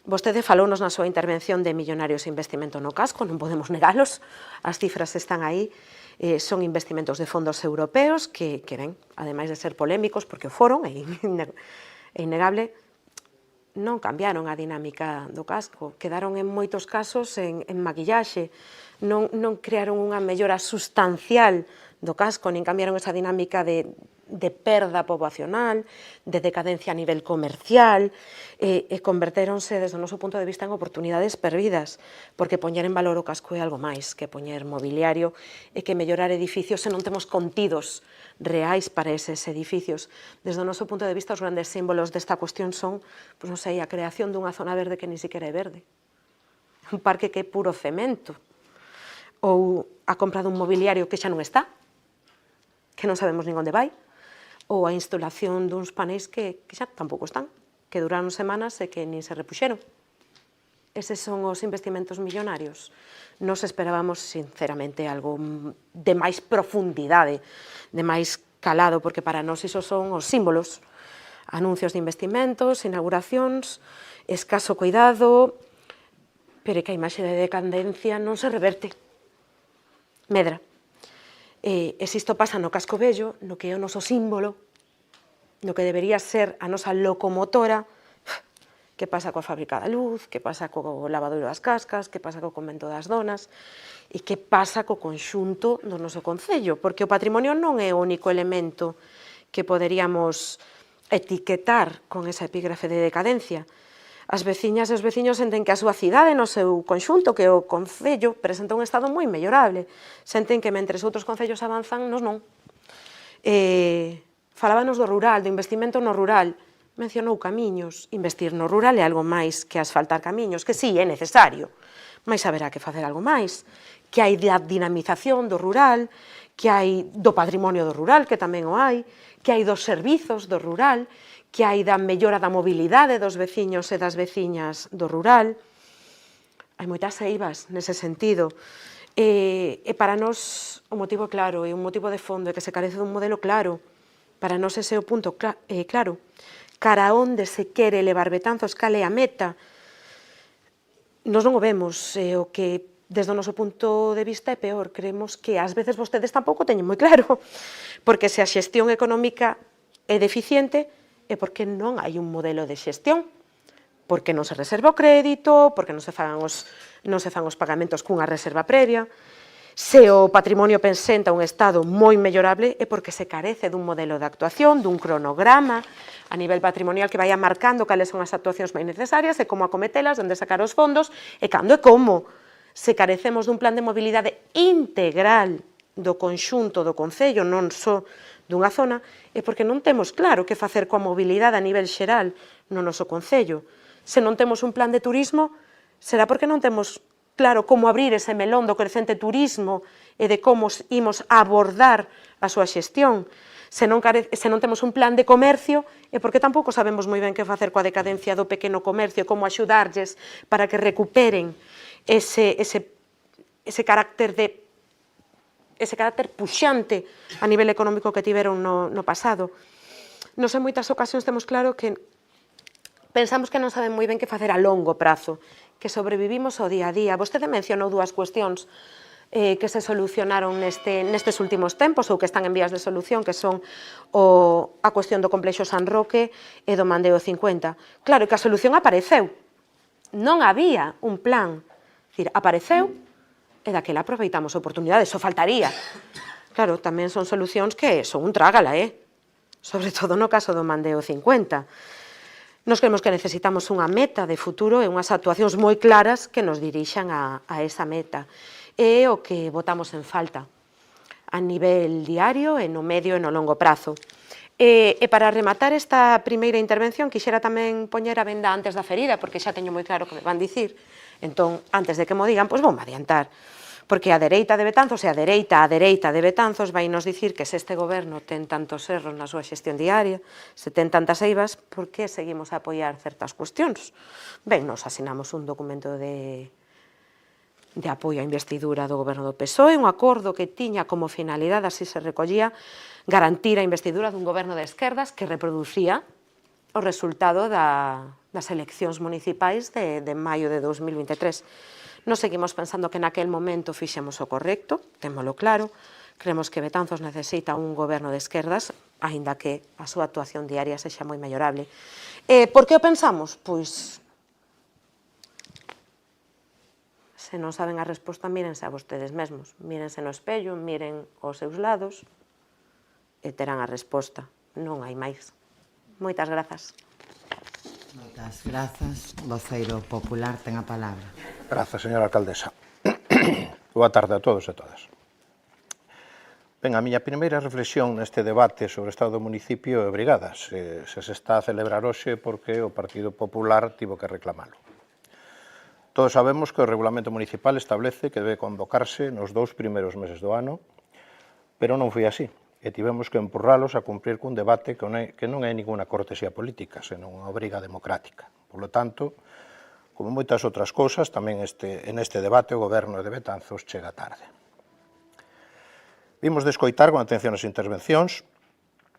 [SPEAKER 4] Vostede falounos na súa intervención de millonarios investimento no casco, non podemos negalos, as cifras están aí, son investimentos de fondos europeos que ven, ademais de ser polémicos, porque o foron, é innegable, non cambiaron a dinámica do casco, quedaron en moitos casos en maquillaxe, non crearon unha mellora sustancial do casco, nin cambiaron esa dinámica de perda poboacional, de decadencia a nivel comercial, e convertéronse, desde o noso punto de vista, en oportunidades perdidas, porque poñer en valor o casco é algo máis que poñer mobiliario e que mellorar edificios se non temos contidos reais para eses edificios. Desde o noso punto de vista, os grandes símbolos desta cuestión son, non sei, a creación dunha zona verde que ni siquiera é verde, un parque que é puro cemento, ou a compra dun mobiliario que xa non está, que non sabemos nin onde vai, ou a instalación duns paneis que xa tampouco están. que duraron semanas e que nin se repuxeron. Eses son os investimentos millonarios. Nos esperábamos, sinceramente, algo de máis profundidade, de máis calado, porque para nós iso son os símbolos. Anuncios de investimentos, inauguracións, escaso cuidado, pero é que a imaxe de decadencia non se reverte. Medra. E se isto pasa no casco vello, no que é o noso símbolo, no que debería ser a nosa locomotora, que pasa coa fábrica da luz, que pasa co lavadoiro das cascas, que pasa co convento das donas, e que pasa co conxunto do noso concello, porque o patrimonio non é o único elemento que poderíamos etiquetar con esa epígrafe de decadencia. As veciñas e os veciños senten que a súa cidade no seu conxunto, que o concello, presenta un estado moi mellorable. Senten que mentres outros concellos avanzan, nos non. Falábanos do rural, do investimento no rural. Mencionou camiños. Investir no rural é algo máis que asfaltar camiños, que sí, é necesario, mas haberá que facer algo máis. Que hai da dinamización do rural, que hai do patrimonio do rural, que tamén o hai, que hai dos servizos do rural, que hai da mellora da mobilidade dos veciños e das veciñas do rural. Hai moitas eivas nese sentido. E para nós o motivo é claro, é un motivo de fondo, é que se carece dun modelo claro. Para nós ese é o punto claro. Cara a onde se quere levar Betanzos, cal é a meta. Nos non o vemos, o que desde o noso punto de vista é peor. Creemos que ás veces vostedes tampouco teñen moi claro, porque se a xestión económica é deficiente, é porque non hai un modelo de xestión, porque non se reserva o crédito, porque non se fan os pagamentos cunha reserva previa. Se o patrimonio presenta un estado moi mellorable é porque se carece dun modelo de actuación, dun cronograma a nivel patrimonial que vaya marcando cales son as actuacións máis necesarias e como acometelas, onde sacar os fondos e cando e como. Se carecemos dun plan de mobilidade integral do conxunto do concello, non só dunha zona, é porque non temos claro que facer coa mobilidade a nivel xeral no noso concello. Se non temos un plan de turismo, será porque non temos claro como abrir ese melón do crecente turismo e de como imos abordar a súa xestión. Se non temos un plan de comercio, é porque tampouco sabemos moi ben que facer coa decadencia do pequeno comercio, como axudarlles para que recuperen ese carácter puxante a nivel económico que tiveron no pasado. Nos en moitas ocasións temos claro que pensamos que non saben moi ben que facer a longo prazo, que sobrevivimos ao día a día. Vostede mencionou dúas cuestións que se solucionaron nestes últimos tempos ou que están en vías de solución, que son a cuestión do complexo San Roque e do Mandeo 50. Claro, que a solución apareceu. Non había un plan. Apareceu e daquela aproveitamos oportunidades, só faltaría. Claro, tamén son solucións que son un trágala, sobre todo no caso do Mandeo 50. Nos creemos que necesitamos unha meta de futuro e unhas actuacións moi claras que nos dirixan a esa meta. É o que votamos en falta a nivel diario e no medio e no longo prazo. E para rematar esta primeira intervención, quixera tamén poñer a venda antes da ferida, porque xa teño moi claro que me van dicir. Entón, antes de que mo digan, pois vou adiantar. Porque a dereita de Betanzos e a dereita de Betanzos vai nos dicir que se este goberno ten tantos erros na súa xestión diaria, se ten tantas eivas, por que seguimos a apoiar certas cuestións? Ben, nos asinamos un documento de apoio á investidura do goberno do PSOE, un acordo que tiña como finalidade, así se recollía, garantir a investidura dun goberno de esquerdas que reproducía o resultado das eleccións municipais de maio de 2023. Nos seguimos pensando que naquel momento fixemos o correcto, témolo claro, creemos que Betanzos necesita un goberno de esquerdas, aínda que a súa actuación diaria sexa moi mellorable. Por que o pensamos? Pois, se non saben a resposta, mírense a vostedes mesmos, mírense no espello, miren aos seus lados e terán a resposta. Non hai máis. Moitas grazas.
[SPEAKER 1] Moitas grazas. Voceiro popular ten a palabra.
[SPEAKER 5] Grazas, señora alcaldesa. Boa tarde a todos e todas. Ben, a miña primeira reflexión neste debate sobre o estado do municipio é obrigada. Se está a celebrar hoxe porque o Partido Popular tivo que reclamalo. Todos sabemos que o Regulamento Municipal establece que debe convocarse nos 2 primeiros meses do ano, pero non foi así. e tivemos que empurralos a cumprir cun debate que non é ninguna cortesía política, senón unha obriga democrática. Por lo tanto, como moitas outras cousas, tamén en este debate o goberno de Betanzos chega tarde. Vimos de escoitar con atención as intervencións.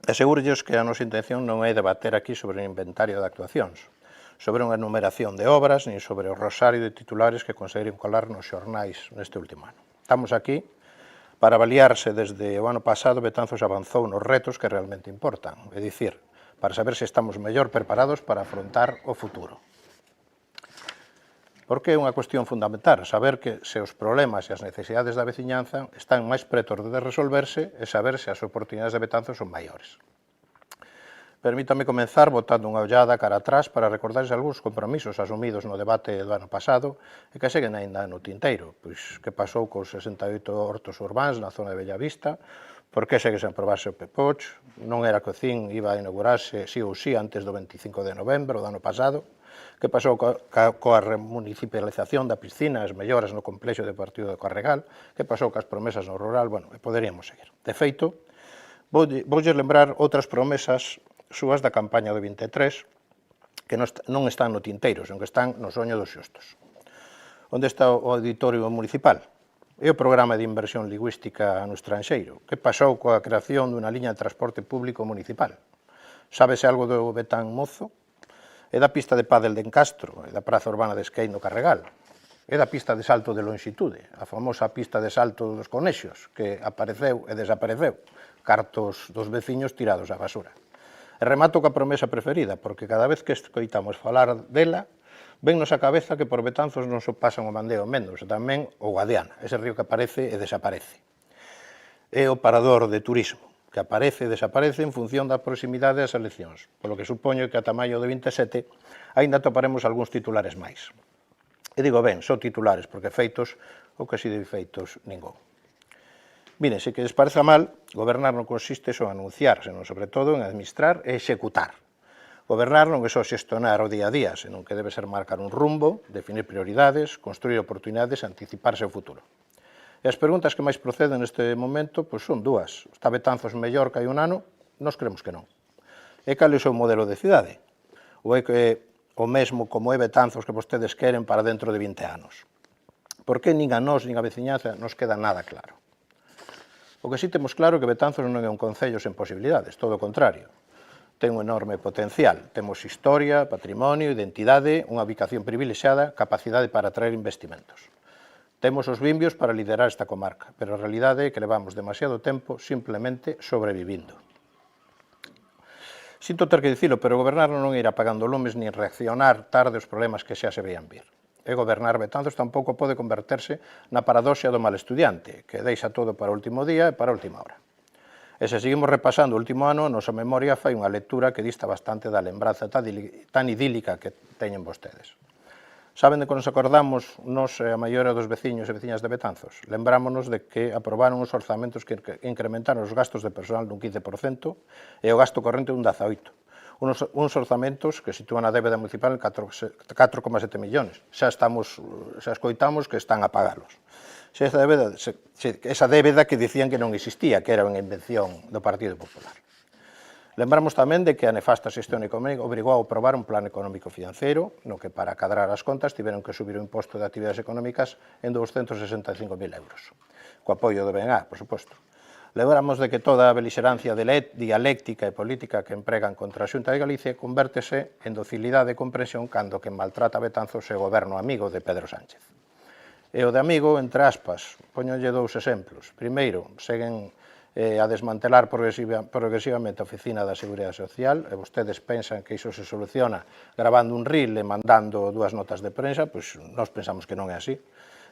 [SPEAKER 5] Asegúrolles que a nosa intención non é debater aquí sobre un inventario de actuacións, sobre unha enumeración de obras, nin sobre o rosario de titulares que conseguiron colar nos xornais neste último ano. Estamos aquí para avaliarse desde o ano pasado Betanzos avanzou nos retos que realmente importan, é dicir, para saber se estamos mellor preparados para afrontar o futuro. Porque é unha cuestión fundamental saber que se os problemas e as necesidades da veciñanza están máis preto de resolverse e saber se as oportunidades de Betanzos son maiores. Permítame comenzar botando unha ollada cara atrás para recordarles algúns compromisos asumidos no debate do ano pasado e que seguen aínda no tinteiro, pois que pasou cos 68 hortos urbáns na zona de Bellavista, por que segue sen aprobarse o Pepoch, non era que o CIN iba a inaugurarse sí ou sí antes do 25 de novembro do ano pasado, que pasou coa remunicipalización da piscina, as melloras no complexo deportivo de Carregal, que pasou coas promesas no rural, bueno, poderíamos seguir. De feito, voulle lembrar outras promesas súas da campaña do 23, que non están no tinteiro, senón que están no soño dos xustos. Onde está o auditorio municipal? E o programa de inversión lingüística no estranxeiro? Que pasou coa creación dunha liña de transporte público municipal? Sábese algo do Betán Mozo? E da pista de pádel de Encastro, e da praza urbana de Esquei no Carregal, e da pista de salto de longitude, a famosa pista de salto dos Conexos, que apareceu e desapareceu, cartos dos veciños tirados á basura. E remato coa promesa preferida, porque cada vez que escoitamos falar dela, vennos a cabeza que por Betanzos non só pasan o Mandeo Mendos, tamén o Guadiana, ese río que aparece e desaparece. É o parador de turismo, que aparece e desaparece en función da proximidade das eleccións, polo que supoño que ata maio de 27 aínda toparemos algúns titulares máis. E digo ben, só titulares, porque feitos, ou casi de feitos, ningún. Miren, se que les pareza mal, gobernar non consiste só en anunciar, senón sobre todo en administrar e executar. Gobernar non é só xestionar o día a día, senón que debe ser marcar un rumbo, definir prioridades, construir oportunidades e anticiparse ao futuro. E as preguntas que máis proceden neste momento pois son dúas. Está Betanzos mellor que hai un ano? Nós creemos que non. E cal é o seu modelo de cidade? Ou é que o mesmo como é Betanzos que vostedes queren para dentro de 20 anos? Por que nin a nós, nin a veciñanza nos queda nada claro? O que sí temos claro é que Betanzos non é un concello sen posibilidades, todo o contrario. Ten un enorme potencial. Temos historia, patrimonio, identidade, unha ubicación privilexiada, capacidade para atraer investimentos. Temos os vimbios para liderar esta comarca, pero a realidade é que levamos demasiado tempo simplemente sobrevivindo. Sinto ter que dicilo, pero gobernar non ir apagando lumes nin reaccionar tarde aos problemas que xa se veían vir. E gobernar Betanzos tampouco pode converterse na paradoxa do mal estudiante, que deixa todo para o último día e para a última hora. E se seguimos repasando o último ano, a nosa memoria fai unha lectura que dista bastante da lembranza tan idílica que teñen vostedes. Saben de que nos acordamos nos a maioria dos veciños e veciñas de Betanzos? Lembrámonos de que aprobaron os orzamentos que incrementaron os gastos de personal dun 15% e o gasto corrente dun 18%. Uns orzamentos que sitúan a débeda municipal en 4,7 millóns. Xa escoitamos que están a pagalos. Esa débeda que dicían que non existía, que era unha invención do Partido Popular. Lembramos tamén de que a nefasta xestión económica obrigou a aprobar un plan económico financiero no que para cadrar as contas tiveron que subir o imposto de actividades económicas en 265.000 euros, co apoio do BNA, por suposto. Lembramos de que toda a belixerancia dialéctica e política que empregan contra a Xunta de Galicia convértese en docilidade e comprensión cando que maltrata Betanzos e o goberno amigo de Pedro Sánchez. E o de amigo, entre aspas, poñolle dous exemplos. Primeiro, seguen a desmantelar progresivamente a Oficina da Seguridade Social, e vostedes pensan que iso se soluciona gravando un reel e mandando dúas notas de prensa, pois nós pensamos que non é así.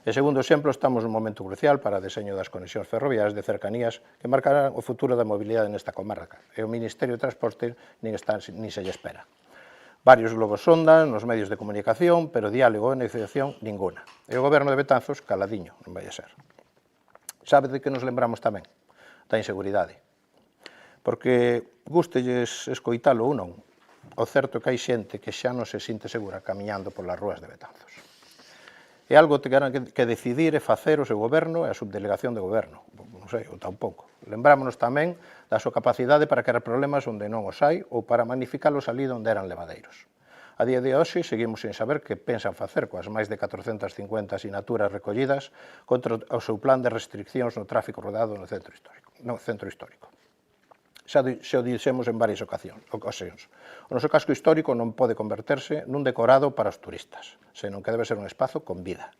[SPEAKER 5] E segundo exemplo, estamos nun momento crucial para o deseño das conexións ferroviarias de cercanías que marcarán o futuro da mobilidade nesta comarca, e o Ministerio de Transporte nin se lle espera. Varios globos sonda nos medios de comunicación, pero diálogo e negociación ninguna. E o goberno de Betanzos caladiño, non vai a ser. Sabe de que nos lembramos tamén? Da inseguridade. Porque gústelles escoitalo ou non, o certo é que hai xente que xa non se sinte segura camiñando polas rúas de Betanzos. É algo que terán que decidir e facer o seu goberno e a subdelegación de goberno. Non sei, ou tampouco. Lembrámonos tamén da súa capacidade para crear problemas onde non os hai ou para magnificalos ali onde eran levadeiros. A día de hoxe seguimos sen saber que pensan facer coas máis de 450 asinaturas recollidas contra o seu plan de restriccións no tráfico rodado no centro histórico. Xa o dixemos en varias ocasións. O noso casco histórico non pode converterse nun decorado para os turistas, senón que debe ser un espazo con vida,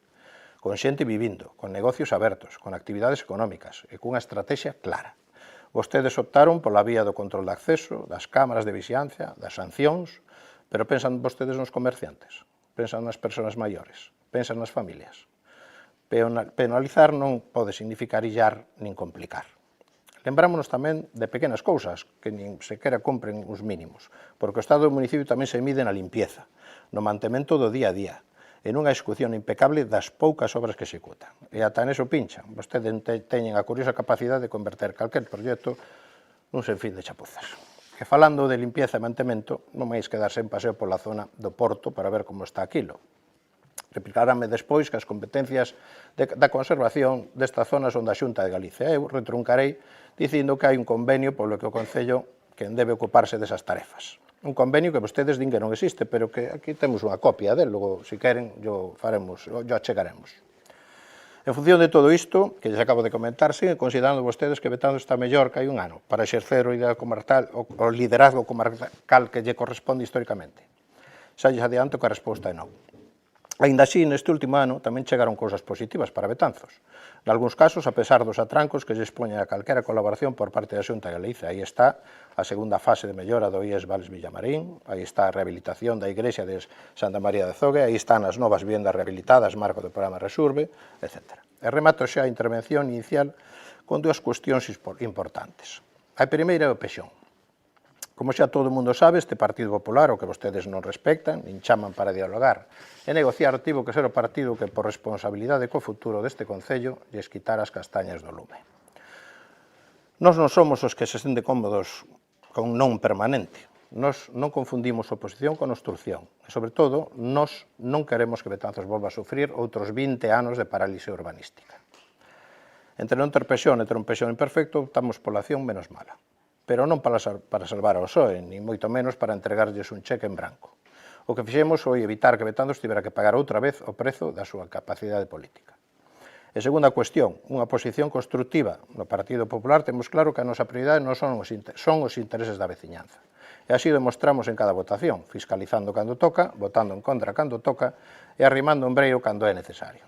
[SPEAKER 5] con xente vivindo, con negocios abertos, con actividades económicas e cunha estrategia clara. Vostedes optaron pola vía do control de acceso, das cámaras de vixiancia, das sancións, pero pensan vostedes nos comerciantes, pensan nas persoas maiores, pensan nas familias. Penalizar non pode significar illar nin complicar. Lembrámonos tamén de pequenas cousas que nin sequera cumpren os mínimos, porque o Estado do municipio tamén se mide na limpieza, no mantemento do día a día, e nunha execución impecable das poucas obras que executan. E ata neso pinchan. Vostedes teñen a curiosa capacidade de converter calquer proxecto nun sinfín de chapuzas. E falando de limpieza e mantemento, non máis que darse en paseo pola zona do Porto para ver como está aquilo. Replicarame despois que as competencias da conservación destas zonas son da Xunta de Galicia. Eu retruncarei dicindo que hai un convenio polo que o Concello quen debe ocuparse desas tarefas. Un convenio que vostedes din que non existe, pero que aquí temos unha copia del, logo, se queren, yo achegaremos. En función de todo isto, que lles acabo de comentar, siguen considerando vostedes que Betanzos está mellor que hai un ano para exercer o liderazgo comarcal que lle corresponde históricamente. Xa lles adianto que a resposta é non. Aínda así, neste último ano tamén chegaron cousas positivas para Betanzos. Nalgúns casos, a pesar dos atrancos que lles poñen a calquera colaboración por parte da Xunta de Galicia. Aí está a segunda fase de mellora do IES Vales Villamarín, aí está a rehabilitación da igrexa de Santa María de Zogue, aí están as novas vivendas rehabilitadas, marco do programa Resurbe, etc. E remato xa a intervención inicial con dúas cuestións importantes. A primeira é o pexón. Como xa todo o mundo sabe, este Partido Popular, o que vostedes non respectan, nin chaman para dialogar e negociar, tivo que ser o partido que, por responsabilidade co futuro deste Concello, lles quitar as castañas do lume. Nós non somos os que se senten cómodos con non permanente. Nós non confundimos oposición con obstrucción. E, sobre todo, nós non queremos que Betanzos volva a sufrir outros 20 anos de parálise urbanística. Entre non ter pexón e ter un pexón imperfecto, optamos pola acción menos mala. Pero non para salvar ao PSOE, nin moito menos para entregarlles un cheque en branco. O que fixemos foi evitar que Betanzos tivera que pagar outra vez o prezo da súa capacidade política. E segunda cuestión, unha posición constructiva. No Partido Popular temos claro que a nosa prioridade non son os intereses da veciñanza. E así demostramos en cada votación, fiscalizando cando toca, votando en contra cando toca e arrimando o ombreiro cando é necesario.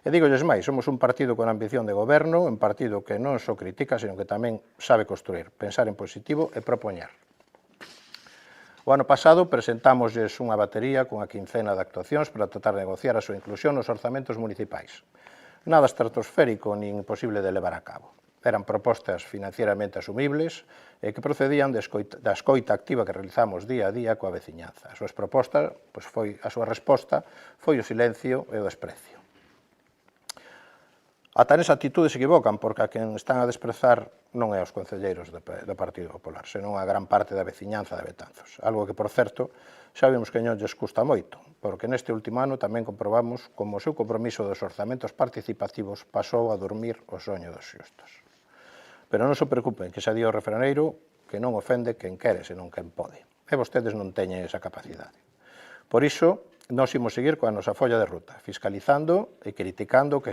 [SPEAKER 5] E dígolles máis, somos un partido con ambición de goberno, un partido que non só critica, senón que tamén sabe construir, pensar en positivo e propoñer. O ano pasado presentámoslles unha batería cunha quincena de actuacións para tratar de negociar a súa inclusión nos orzamentos municipais. Nada estratosférico nin imposible de levar a cabo. Eran propostas financieramente asumibles e que procedían da escoita activa que realizamos día a día coa veciñanza. A súa resposta foi o silencio e o desprecio. Ata nesa actitude se equivocan, porque a quen están a desprezar non é os concelleiros do Partido Popular, senón a gran parte da veciñanza de Betanzos. Algo que, por certo, xa vimos que non lles custa moito, porque neste último ano tamén comprobamos como o seu compromiso dos orzamentos participativos pasou a dormir o soño dos xustos. Pero non se preocupen, que xa di o refraneiro que non ofende quen quere, senón quen pode. E vostedes non teñen esa capacidade. Por iso, nós imos seguir coa nosa folla de ruta, fiscalizando e criticando o que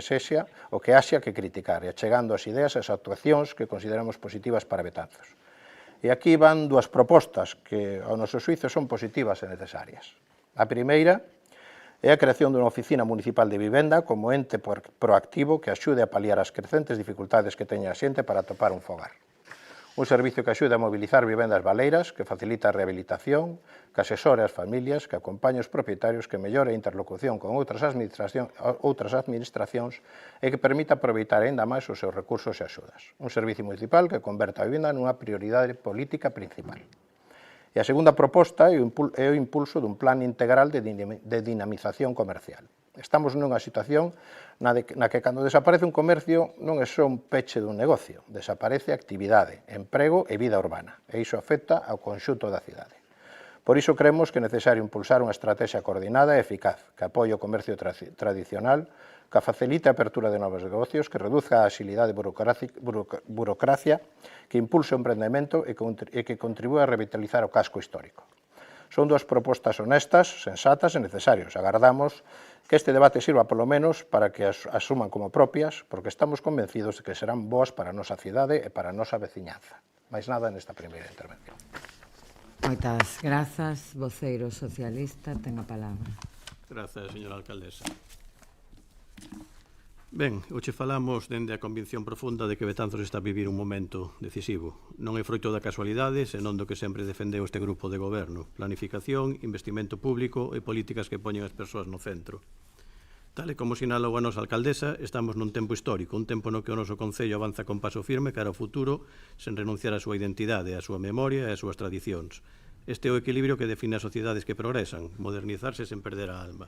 [SPEAKER 5] haxa que criticar e achegando as ideas e as actuacións que consideramos positivas para Betanzos. E aquí van dúas propostas que, ao noso xuízo, son positivas e necesarias. A primeira é a creación dunha oficina municipal de vivenda como ente proactivo que axude a paliar as crecentes dificultades que teña a xente para atopar un fogar. Un servicio que axude a mobilizar vivendas baleiras, que facilita a rehabilitación, que asesore as familias, que acompañe os propietarios, que mellore a interlocución con outras administracións e que permita aproveitar aínda máis os seus recursos e axudas. Un servicio municipal que converta a vivenda nunha prioridade política principal. E a segunda proposta é o impulso dun plan integral de dinamización comercial. Estamos nunha situación na que cando desaparece un comercio non é só un peche dun negocio, desaparece actividade, emprego e vida urbana, e iso afecta ao conxunto da cidade. Por iso creemos que é necesario impulsar unha estrategia coordinada e eficaz que apoie o comercio tradicional que facilite a apertura de novos negocios, que reduzca a axilidade burocracia, que impulse o emprendemento e que contribúe a revitalizar o casco histórico. Son dúas propostas honestas, sensatas e necesarias. Agardamos que este debate sirva polo menos para que as asuman como propias, porque estamos convencidos de que serán boas para a nosa cidade e para a nosa veciñanza. Mais nada nesta primeira intervención.
[SPEAKER 1] Moitas grazas, voceiro socialista, ten a palabra.
[SPEAKER 6] Grazas, señora alcaldesa. Ben, hoxe falamos dende a convicción profunda de que Betanzos está a vivir un momento decisivo. Non é froito da casualidade, senón do que sempre defendeu este grupo de goberno. Planificación, investimento público e políticas que poñen as persoas no centro. Tal e como sinalou a nosa alcaldesa, estamos nun tempo histórico, un tempo no que o noso Concello avanza con paso firme cara ao futuro, sen renunciar á súa identidade, á súa memoria e ás súas tradicións. Este é o equilibrio que define as sociedades que progresan, modernizarse sen perder a alma.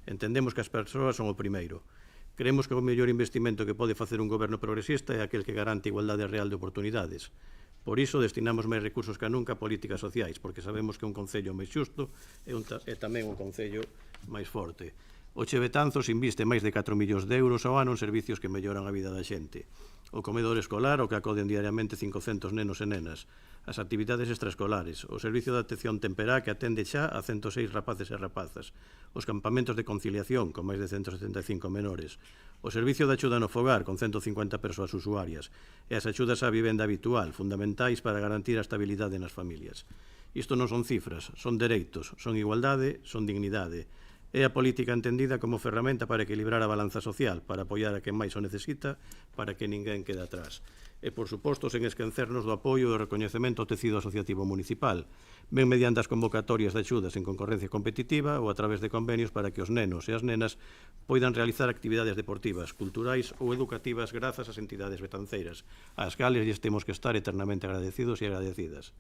[SPEAKER 6] Entendemos que as persoas son o primeiro. Creemos que o mellor investimento que pode facer un goberno progresista é aquel que garante igualdade real de oportunidades. Por iso destinamos máis recursos que nunca a políticas sociais, porque sabemos que un concello máis xusto é tamén un concello máis forte. Oche Betanzos inviste máis de 4 millóns de euros ao ano en servicios que melloran a vida da xente. O comedor escolar, o que acoden diariamente 500 nenos e nenas. As actividades extraescolares, o servicio de atención temperá que atende xa a 106 rapaces e rapazas, os campamentos de conciliación con máis de 175 menores, o servicio de axuda no fogar con 150 persoas usuarias e as axudas á vivenda habitual, fundamentais para garantir a estabilidade nas familias. Isto non son cifras, son dereitos, son igualdade, son dignidade. É a política entendida como ferramenta para equilibrar a balanza social, para apoiar a quen máis o necesita, para que ninguén quede atrás. E, por suposto, sen esquecernos do apoio e do recoñecemento ao tecido asociativo municipal, ben mediante as convocatorias de axudas en concorrencia competitiva ou a través de convenios para que os nenos e as nenas poidan realizar actividades deportivas, culturais ou educativas grazas ás entidades betanceiras, ás cales lles temos que estar eternamente agradecidos e agradecidas.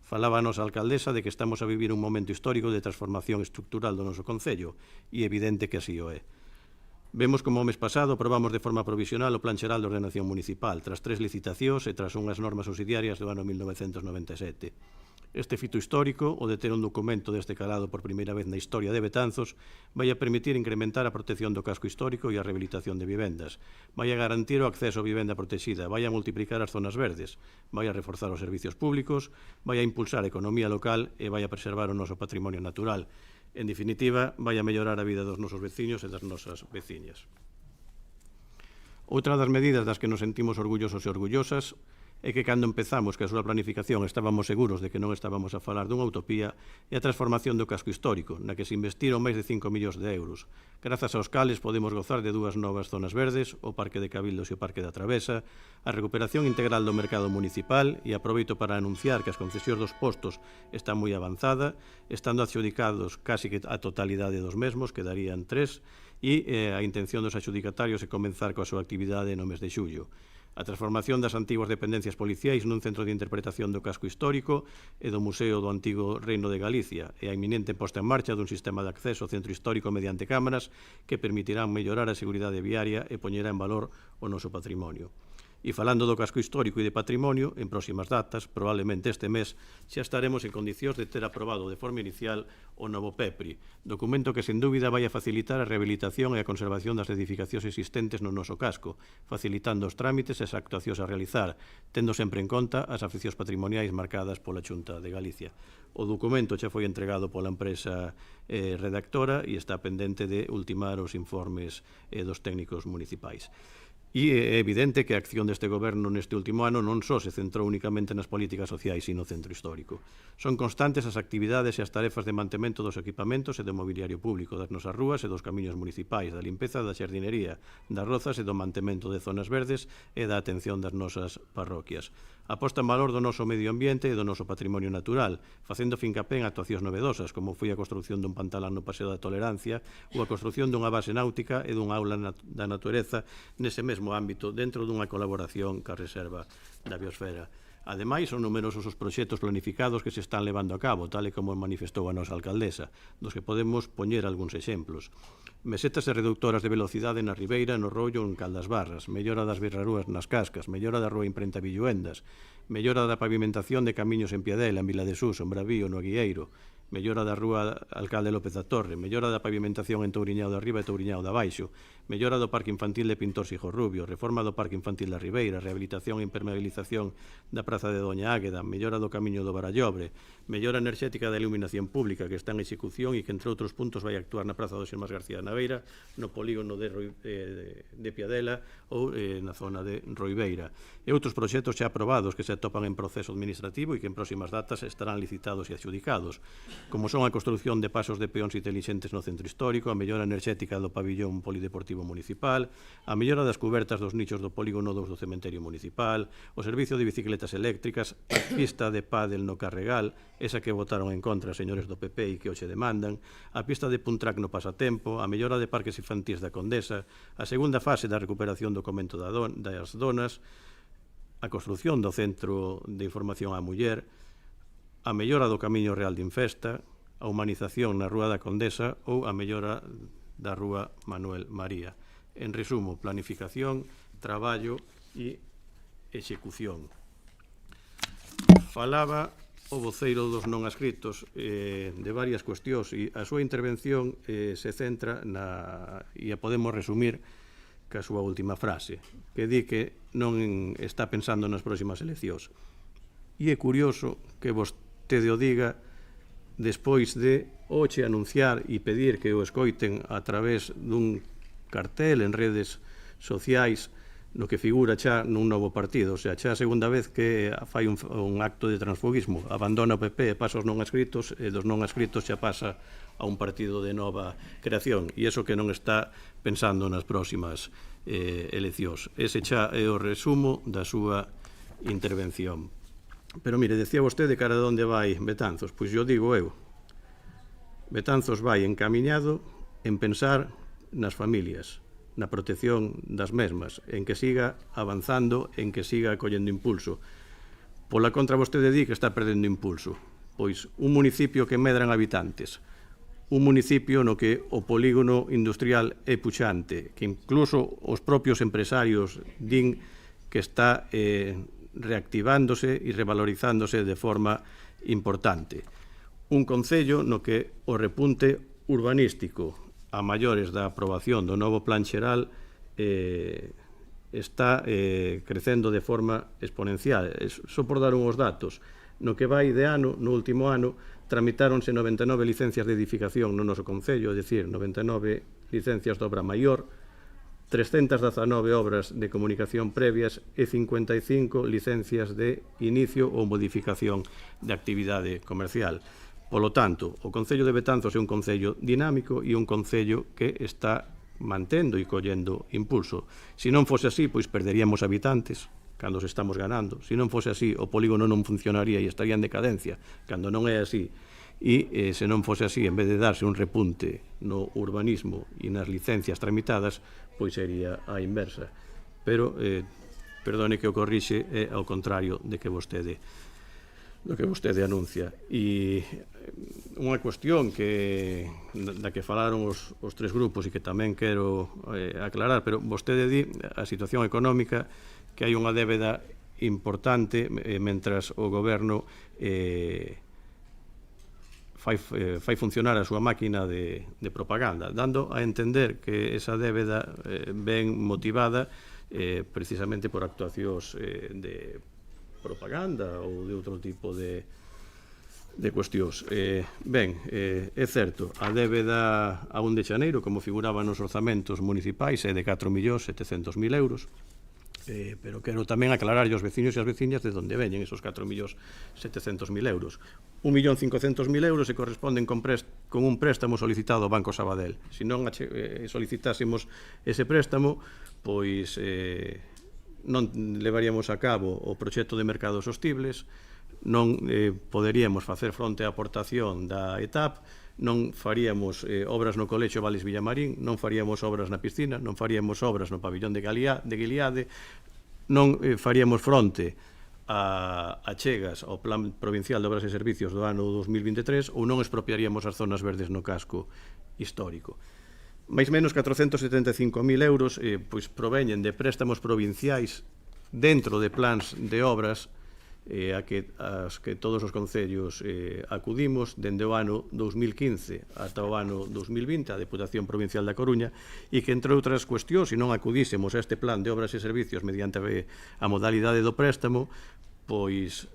[SPEAKER 6] Falaba a nosa alcaldesa de que estamos a vivir un momento histórico de transformación estructural do noso concello e é evidente que así o é. Vemos como o mes pasado aprobamos de forma provisional o Plan Xeral de Ordenación Municipal, tras 3 licitacións e tras unhas normas subsidiarias do ano 1997. Este fito histórico, o de ter un documento deste calado por primeira vez na historia de Betanzos, vai a permitir incrementar a protección do casco histórico e a rehabilitación de vivendas, vai a garantir o acceso a vivenda protexida, vai a multiplicar as zonas verdes, vai a reforzar os servicios públicos, vai a impulsar a economía local e vai a preservar o noso patrimonio natural. En definitiva, vai a mellorar a vida dos nosos veciños e das nosas veciñas. Outra das medidas das que nos sentimos orgullosos e orgullosas é que cando empezamos que a súa planificación estábamos seguros de que non estábamos a falar dunha utopía e a transformación do casco histórico, na que se investiron máis de 5 millóns de euros. Grazas aos cales podemos gozar de 2 novas zonas verdes, o Parque de Cabildos e o Parque da Travesa, a recuperación integral do mercado municipal e aproveito para anunciar que as concesións dos postos están moi avanzada, estando adxudicados casi que a totalidade dos mesmos, quedarían 3, e a intención dos adxudicatarios é comenzar coa súa actividade no mes de xullo. A transformación das antiguas dependencias policiais nun centro de interpretación do casco histórico e do Museo do Antigo Reino de Galicia e a inminente posta en marcha dun sistema de acceso ao centro histórico mediante cámaras que permitirán mellorar a seguridade viaria e poñerá en valor o noso patrimonio. E falando do casco histórico e de patrimonio, en próximas datas, probablemente este mes, xa estaremos en condicións de ter aprobado de forma inicial o novo PEPRI, documento que sen dúbida vai a facilitar a rehabilitación e a conservación das edificacións existentes no noso casco, facilitando os trámites e as actuacións a realizar, tendo sempre en conta as afeccións patrimoniais marcadas pola Xunta de Galicia. O documento xa foi entregado pola empresa redactora e está pendente de ultimar os informes dos técnicos municipais. E é evidente que a acción deste goberno neste último ano non só se centrou únicamente nas políticas sociais e no centro histórico. Son constantes as actividades e as tarefas de mantemento dos equipamentos e do mobiliario público das nosas rúas e dos camiños municipais, da limpeza da xardinería, das rozas e do mantemento de zonas verdes e da atención das nosas parroquias. Aposta en valor do noso medio ambiente e do noso patrimonio natural, facendo fincapé en actuacións novedosas, como foi a construción dun pantalán no Paseo da Tolerancia ou a construción dunha base náutica e dunha aula da natureza nese mesmo ámbito dentro dunha colaboración ca Reserva da Biosfera. Ademais, son numerosos os proxectos planificados que se están levando a cabo, tal e como manifestou a nosa alcaldesa, dos que podemos poñer algúns exemplos. Mesetas e reductoras de velocidade na Ribeira, no Rollo, en Caldas Barras, mellora das birrarúas nas Cascas, mellora da rúa Imprenta Villuendas, mellora da pavimentación de camiños en Piadela, en Vila de Sus, en Bravío, no Aguieiro, mellora da rúa Alcalde López da Torre, mellora da pavimentación en Touriñao de Arriba e Touriñao de Abaixo, mellora do Parque Infantil de Pintor Sijorrubio, reforma do Parque Infantil da Ribeira, rehabilitación e impermeabilización da Praza de Doña Águeda, mellora do Camiño do Barallobre, mellora enerxética da iluminación pública que está en execución e que, entre outros puntos, vai actuar na Praza do Xermás García de Naveira, no polígono de Piadela ou na zona de Roibeira. E outros proxectos xa aprobados que se atopan en proceso administrativo e que en próximas datas estarán licitados e adxudicados, como son a construción de pasos de peóns intelixentes no centro histórico, a mellora enerxética do pabillón polideportivo municipal, a mellora das cubertas dos nichos do polígono 2 do cementerio municipal, o servicio de bicicletas eléctricas, a pista de pádel no Carregal, esa que votaron en contra señores do PP e que hoxe demandan, a pista de Puntrac no Pasatempo, a mellora de parques infantís da Condesa, a segunda fase da recuperación do convento das Donas, a construción do Centro de Información á Muller, a mellora do Camiño Real de Infesta, a humanización na Rúa da Condesa ou a mellora da Rúa Manuel María. En resumo, planificación, traballo e execución. Falaba o voceiro dos non adscritos de varias cuestións e a súa intervención se centra e a podemos resumir ca súa última frase, que di que non está pensando nas próximas eleccións. E é curioso que vostede o diga despois de hoxe anunciar e pedir que o escoiten a través dun cartel en redes sociais no que figura xa nun novo partido, o sea, xa a segunda vez que fai un acto de transfugismo, abandona o PP e pasa aos non adscritos, e dos non adscritos xa pasa a un partido de nova creación, e iso que non está pensando nas próximas eleccións. Ese xa é o resumo da súa intervención. Pero mire, decía vostede cara de onde vai Betanzos, pois yo digo eu, Betanzos vai encamiñado en pensar nas familias, na protección das mesmas, en que siga avanzando, en que siga collendo impulso. Pola contra vostede di que está perdendo impulso. Pois un municipio que medran habitantes, un municipio no que o polígono industrial é puxante, que incluso os propios empresarios din que está reactivándose e revalorizándose de forma importante. Un concello no que o repunte urbanístico a maiores da aprobación do novo plan xeral está crecendo de forma exponencial. Só por dar uns datos, no que vai de ano, no último ano, tramitáronse 99 licencias de edificación no noso concello, é dicir, 99 licencias de obra maior, 319 obras de comunicación previas e 55 licencias de inicio ou modificación de actividade comercial. Polo tanto, o Concello de Betanzos é un concello dinámico e un concello que está mantendo e collendo impulso. Se non fose así, pois perderíamos habitantes cando se estamos ganando. Se non fose así, o polígono non funcionaría e estaría en decadencia, cando non é así. E se non fose así, en vez de darse un repunte no urbanismo e nas licencias tramitadas, pois sería a inversa. Pero, perdone que o corrixe, é ao contrario de que vostede anuncia. E unha cuestión da que falaron os tres grupos e que tamén quero aclarar, pero vostede di a situación económica, que hai unha débeda importante mentras o goberno fai funcionar a súa máquina de propaganda, dando a entender que esa débeda ven motivada precisamente por actuacións de propaganda ou de outro tipo de cuestións. Ben, é certo, a débeda a 1 de xaneiro, como figuraba nos orzamentos municipais, é de 4.700.000 euros, pero quero tamén aclarar aos veciños e as veciñas de onde veñen esos 4.700.000 euros. 1.500.000 euros se corresponden con un préstamo solicitado ao Banco Sabadell. Se non solicitásemos ese préstamo, pois non levaríamos a cabo o proxecto de mercados sostibles, non poderíamos facer fronte á aportación da ETAP, non faríamos obras no Colexio Vales Villamarín, non faríamos obras na piscina, non faríamos obras no pabillón de Guiliade, non faríamos fronte a chegas ao Plan Provincial de Obras e Servicios do ano 2023 ou non expropiaríamos as zonas verdes no casco histórico. Mais menos 475.000 euros pois proveñen de préstamos provinciais dentro de plans de obras as que todos os concellos acudimos dende o ano 2015 ata o ano 2020 a Deputación Provincial da Coruña, e que, entre outras cuestións, se non acudísemos a este plan de obras e servicios mediante a modalidade do préstamo, pois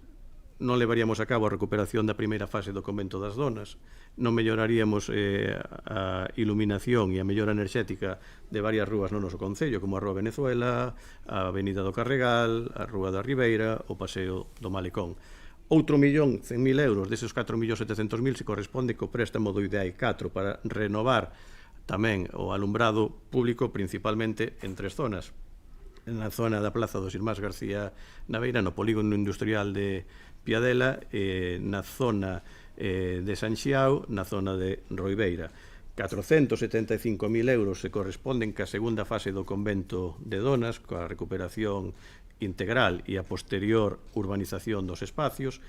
[SPEAKER 6] non levaríamos a cabo a recuperación da primeira fase do Convento das Donas, non melloraríamos a iluminación e a mellora enerxética de varias rúas no noso concello, como a Rúa Venezuela, a Avenida do Carregal, a Rúa da Ribeira, o Paseo do Malecón. Outro 1.100.000 euros deses 4.700.000 se corresponde co préstamo do IDEAI 4 para renovar tamén o alumbrado público, principalmente en 3 zonas. Na zona da Plaza dos Irmáns García Naveira, no polígono industrial de Piadela, na zona de San Xiao, na zona de Roibeira. 475.000 euros se corresponden ca segunda fase do convento de Donas, coa recuperación integral e a posterior urbanización dos espacios,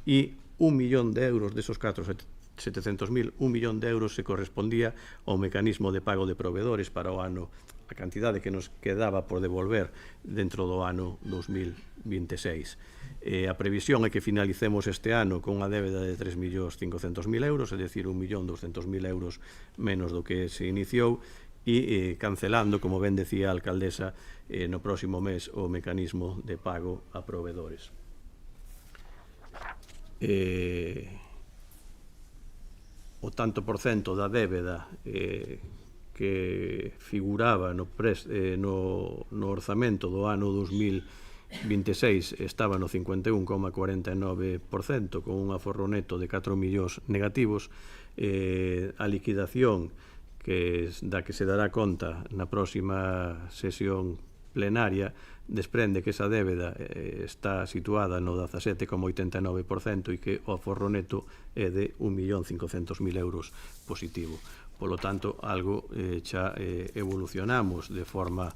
[SPEAKER 6] e 1 millón de euros desos 700.000, 1 millón de euros se correspondía ao mecanismo de pago de proveedores para o ano, a cantidade que nos quedaba por devolver dentro do ano 2026. A previsión é que finalicemos este ano con unha débeda de 3.500.000 euros, é dicir, 1.200.000 euros menos do que se iniciou, e cancelando, como ben decía a alcaldesa, no próximo mes o mecanismo de pago a proveedores. O tanto por cento da débeda que figuraba no orzamento do ano 2026 estaba no 51,49%, con un aforro neto de 4 millóns negativos. A liquidación da que se dará conta na próxima sesión plenaria desprende que esa débeda está situada no 17,89% e que o aforro neto é de 1.500.000 euros positivo. Polo tanto, algo xa evolucionamos de forma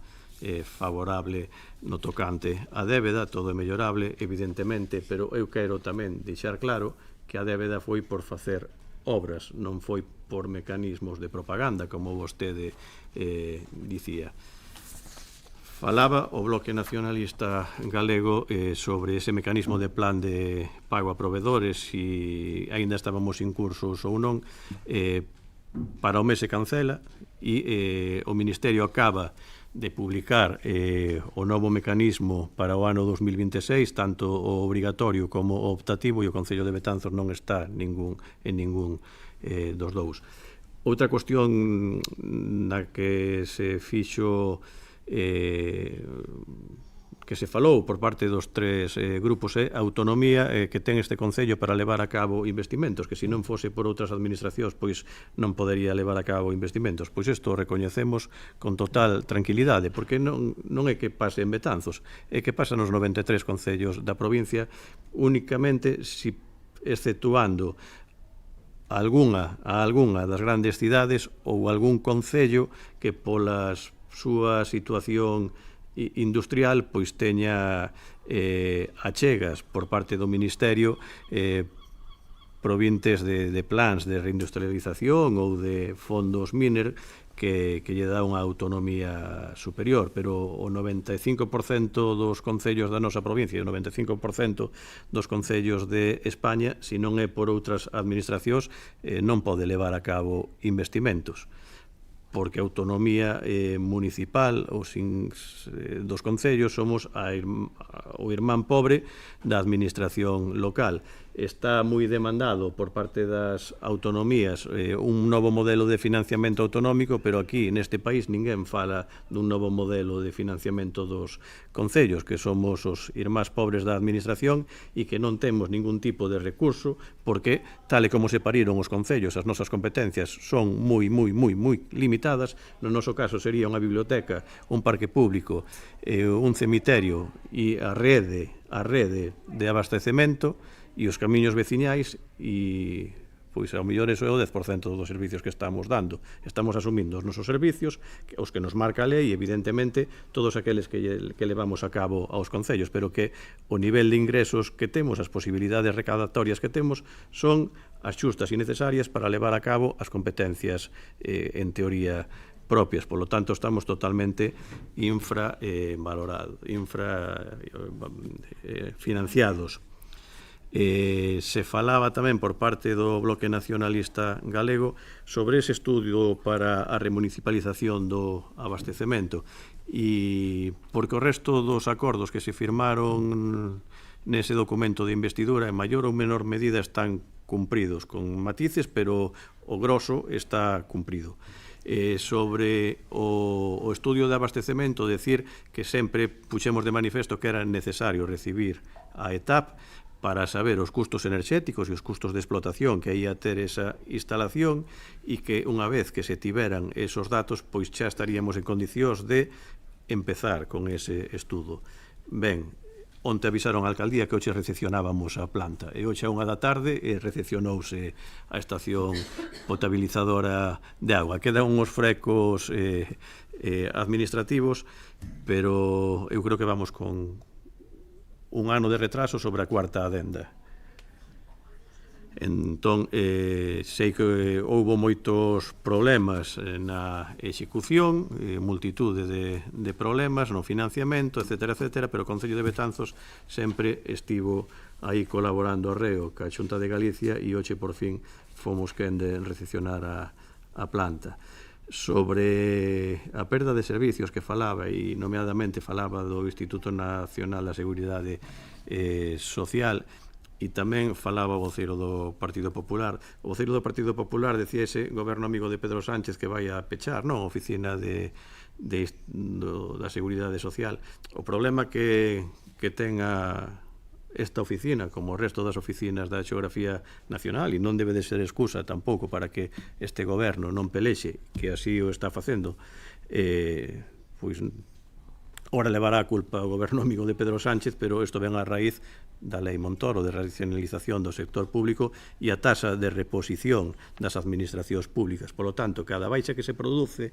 [SPEAKER 6] favorable no tocante a débeda. Todo é mellorable, evidentemente, pero eu quero tamén deixar claro que a débeda foi por facer obras, non foi por mecanismos de propaganda, como vostede dicía. Falaba o Bloque Nacionalista Galego sobre ese mecanismo de plan de pago a proveedores, e aínda estábamos incursos ou non. Para o mes se cancela e o Ministerio acaba de publicar o novo mecanismo para o ano 2026, tanto o obrigatorio como o optativo, e o Concello de Betanzos non está en ningún dos dous. Outra cuestión na que se fixo que se falou por parte dos tres grupos é a autonomía que ten este Concello para levar a cabo investimentos, que se non fose por outras administracións pois non podería levar a cabo investimentos. Pois isto o recoñecemos con total tranquilidade, porque non é que pase en Betanzos, é que pasa nos 93 concellos da provincia, únicamente exceptuando a algunha das grandes cidades ou algún concello que pola súa situación industrial pois teña achegas por parte do Ministerio provintes de plans de reindustrialización ou de fondos MINER que lle dá unha autonomía superior, pero o 95% dos concellos da nosa provincia e o 95% dos concellos de España, se non é por outras administracións, non pode levar a cabo investimentos, porque a autonomía municipal dos concellos somos o irmán pobre da administración local. Está moi demandado por parte das autonomías un novo modelo de financiamento autonómico, pero aquí neste país ninguén fala dun novo modelo de financiamento dos concellos, que somos os irmáns pobres da administración e que non temos ningún tipo de recurso, porque tal e como se pariron os concellos, as nosas competencias son moi limitadas. No noso caso sería unha biblioteca, un parque público, un cemiterio e a rede de abastecemento e os camiños veciñais, e pois ao mellor eso é o 10% dos servicios que estamos dando. Estamos asumindo os nosos servicios, os que nos marca a lei, e evidentemente todos aqueles que levamos a cabo aos concellos, pero que o nivel de ingresos que temos, as posibilidades recaudatorias que temos, son as xustas e necesarias para levar a cabo as competencias en teoría propias, polo tanto estamos totalmente financiados. Se falaba tamén por parte do Bloque Nacionalista Galego sobre ese estudio para a remunicipalización do abastecemento, e porque o resto dos acordos que se firmaron nese documento de investidura en maior ou menor medida están cumpridos, con matices, pero o grosso está cumprido. Sobre o estudio de abastecemento, decir que sempre puxemos de manifesto que era necesario recibir a ETAP para saber os custos enerxéticos e os custos de explotación que ia ter esa instalación, e que unha vez que se tiveran esos datos, pois xa estaríamos en condicións de empezar con ese estudo. Ben, onte avisaron a alcaldía que hoxe recepcionábamos a planta, e hoxe a 1 da tarde recepcionouse a estación potabilizadora de agua. Quedan uns frecos administrativos, pero eu creo que vamos con un ano de retraso sobre a cuarta adenda. Entón, sei que houbo moitos problemas na execución, multitude de problemas no financiamento, etcétera, etcétera, pero o Concello de Betanzos sempre estivo aí colaborando arreo ca Xunta de Galicia, e hoxe por fin fomos quen de recepcionar a planta. Sobre a perda de servicios que falaba, e nomeadamente falaba do Instituto Nacional da Seguridade Social, e tamén falaba o voceiro do Partido Popular. O voceiro do Partido Popular decía ese goberno amigo de Pedro Sánchez que vai a pechar, non, a oficina da Seguridade Social. O problema que ten esta oficina, como o resto das oficinas da xeografía nacional, e non debe de ser excusa tampouco para que este goberno non pelexe, que así o está facendo, pois ora levará a culpa o goberno amigo de Pedro Sánchez, pero isto ven a raíz da Lei Montoro de racionalización do sector público e a taxa de reposición das administracións públicas. Por lo tanto, cada baixa que se produce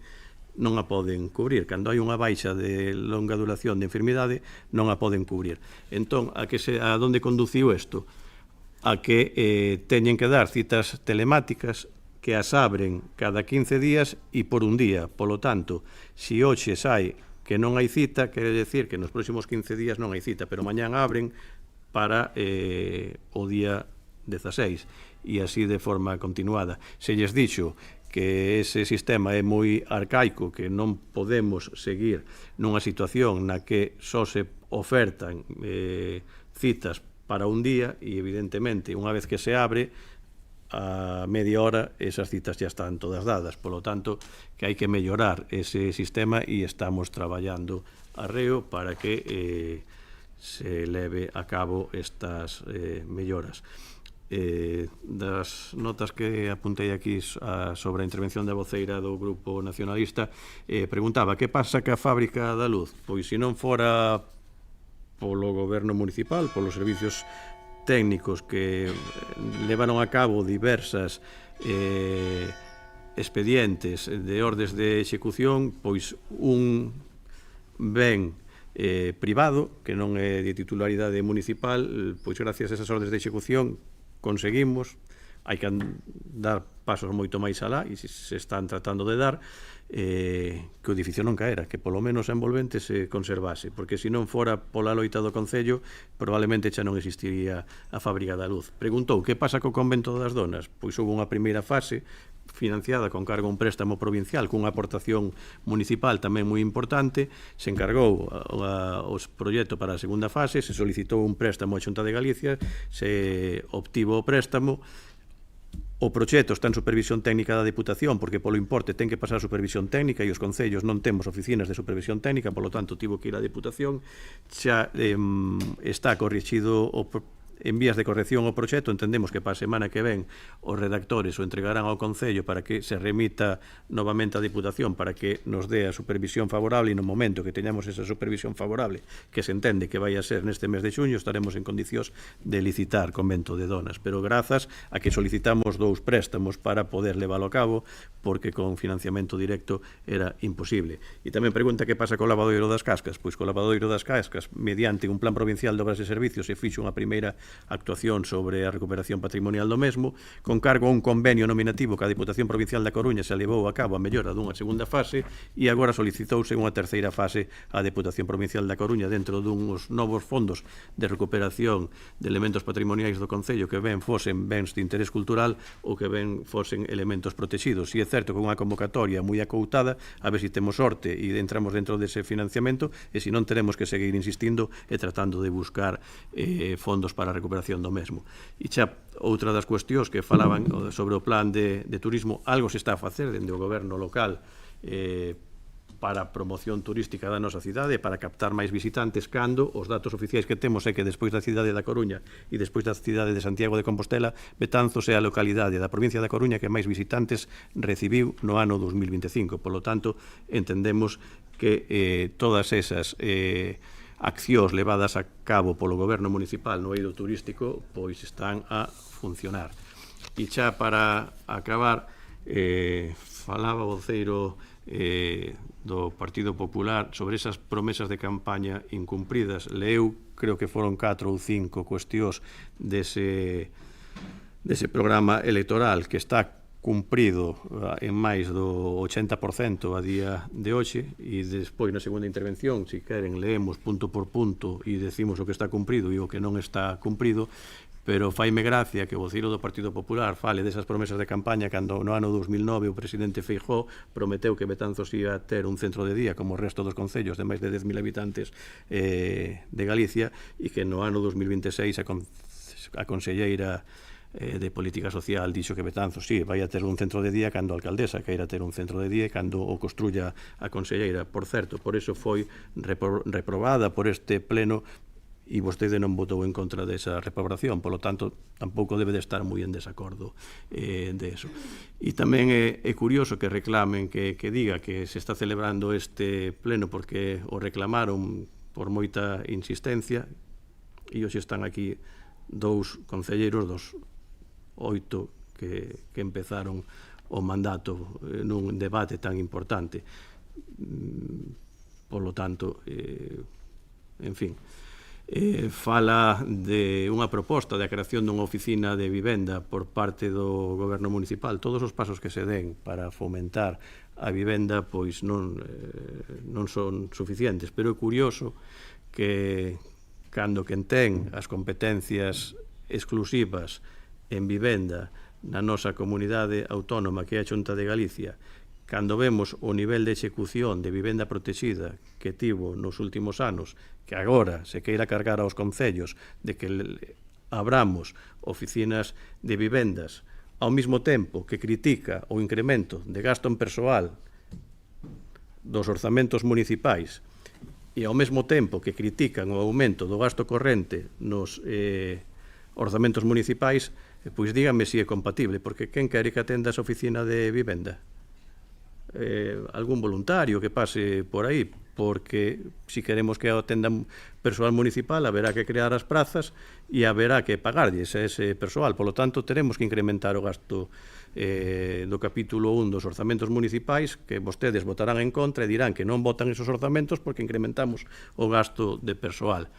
[SPEAKER 6] non a poden cubrir. Cando hai unha baixa de longa duración de enfermidade, non a poden cubrir. Entón, a donde conduciu isto? A que teñen que dar citas telemáticas que as abren cada 15 días e por un día. Por lo tanto, se hoxe sai que non hai cita, quere decir que nos próximos 15 días non hai cita, pero mañán abren para o día 16, e así de forma continuada. Se lles dixo que ese sistema é moi arcaico, que non podemos seguir nunha situación na que só se ofertan citas para un día, e evidentemente unha vez que se abre a media hora esas citas ya están todas dadas, polo tanto que hai que mellorar ese sistema, e estamos traballando arreo para que se leve a cabo estas melloras. Das notas que apuntei aquí sobre a intervención da voceira do Grupo Nacionalista, preguntaba que pasa ca fábrica da luz. Pois se non fora polo goberno municipal, polos servicios técnicos que levaron a cabo diversas expedientes de ordes de execución, pois un ben privado, que non é de titularidade municipal, pois gracias a esas ordes de execución conseguimos, hai que dar pasos moito máis alá, e se están tratando de dar, que o edificio non caera, que polo menos a envolvente se conservase, porque se non fora pola loita do Concello, probablemente xa non existiría a fábrica da luz. Preguntou, que pasa co convento das donas? Pois houve unha primeira fase financiada con cargo a un préstamo provincial cunha aportación municipal tamén moi importante, se encargou os proxectos para a segunda fase, se solicitou un préstamo a Xunta de Galicia, se obtivo o préstamo. O proxecto está en supervisión técnica da Deputación, porque polo importe ten que pasar a supervisión técnica, e os concellos non temos oficinas de supervisión técnica, polo tanto tivo que ir á Deputación. Xa está corrixido en vías de corrección o proxecto. Entendemos que para a semana que ven os redactores o entregarán ao Concello para que se remita novamente á Deputación para que nos dé a supervisión favorable, e no momento que teñamos esa supervisión favorable, que se entende que vai a ser neste mes de xuño, estaremos en condicións de licitar convento de donas, pero grazas a que solicitamos 2 préstamos para poder leválo a cabo, porque con financiamento directo era imposible. E tamén pregunta que pasa co lavadoiro das cascas. Pois co lavadoiro das cascas, mediante un plan provincial de obras e servicios, se fixo unha primeira actuación sobre a recuperación patrimonial do mesmo, con cargo a un convenio nominativo que a Diputación Provincial da Coruña se levou a cabo a mellora dunha segunda fase e agora solicitouse unha terceira fase á Diputación Provincial da Coruña dentro dunhos novos fondos de recuperación de elementos patrimoniais do Concello que ben fosen bens de interés cultural ou que ben fosen elementos protegidos. E é certo que unha convocatoria moi acoutada, a ver se temos sorte e entramos dentro dese financiamento e se non teremos que seguir insistindo e tratando de buscar fondos para a recuperación do mesmo. E xa outra das cuestións que falaban sobre o plan de turismo, algo se está a facer dende o goberno local para a promoción turística da nosa cidade, para captar máis visitantes, cando os datos oficiais que temos é que despois da cidade da Coruña e despois da cidade de Santiago de Compostela, Betanzos é a localidade da provincia da Coruña que máis visitantes recibiu no ano 2025. Por lo tanto, entendemos que todas esas accións levadas a cabo polo goberno municipal no eido turístico pois están a funcionar. E xa para acabar, falaba o voceiro do Partido Popular sobre esas promesas de campaña incumpridas. Leu, creo que foron 4 ou 5 cuestións dese programa electoral que está cumprido en máis do 80% a día de hoxe, e despois na segunda intervención, se queren, leemos punto por punto e decimos o que está cumprido e o que non está cumprido. Pero faime gracia que o voceiro do Partido Popular fale desas promesas de campaña cando no ano 2009 o presidente Feijóo prometeu que Betanzos ia ter un centro de día como o resto dos concellos de máis de 10.000 habitantes de Galicia, e que no ano 2026 a conselleira de Política Social dixo que Betanzos sí, vai a ter un centro de día cando a alcaldesa queira ter un centro de día e cando o construya a conselleira. Por certo, por eso foi reprobada por este pleno e vostede non votou en contra desa reprobación, polo tanto, tampouco debe de estar moi en desacordo de eso. E tamén é curioso que reclamen, que diga que se está celebrando este pleno porque o reclamaron por moita insistencia, e hoxe están aquí 2 concelleiros dos 8 que empezaron o mandato nun debate tan importante. Por lo tanto, en fin, fala de unha proposta de creación dunha oficina de vivenda por parte do goberno municipal. Todos os pasos que se den para fomentar a vivenda pois non son suficientes, pero é curioso que cando quen ten as competencias exclusivas en vivenda na nosa comunidade autónoma que é a Xunta de Galicia, cando vemos o nivel de execución de vivenda protexida que tivo nos últimos anos, que agora se queira cargar aos concellos de que abramos oficinas de vivendas, ao mesmo tempo que critica o incremento de gasto en persoal dos orzamentos municipais e ao mesmo tempo que critican o aumento do gasto corrente nos orzamentos municipais, pois dígame se é compatible, porque quen quere que atenda esa oficina de vivenda? Algún voluntario que pase por aí, porque se queremos que atendan persoal municipal haberá que crear as prazas e haberá que pagarlles a ese persoal. Por lo tanto, teremos que incrementar o gasto do capítulo 1 dos orzamentos municipais, que vostedes votarán en contra e dirán que non votan esos orzamentos porque incrementamos o gasto de persoal.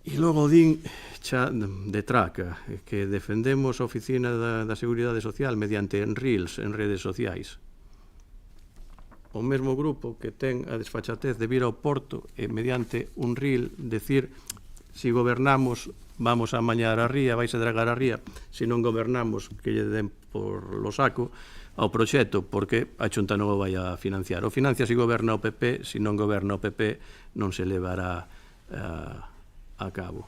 [SPEAKER 6] E logo din xa de traca que defendemos a Oficina da Seguridade Social mediante reels en redes sociais. O mesmo grupo que ten a desfachatez de vir ao Porto e mediante un reel decir si gobernamos vamos a mañar a ría, vais a dragar a ría, se non gobernamos que lle den por lo saco ao proxecto porque a Xunta non o vai a financiar. O financia se goberna o PP, se non goberna o PP non se levará a cabo.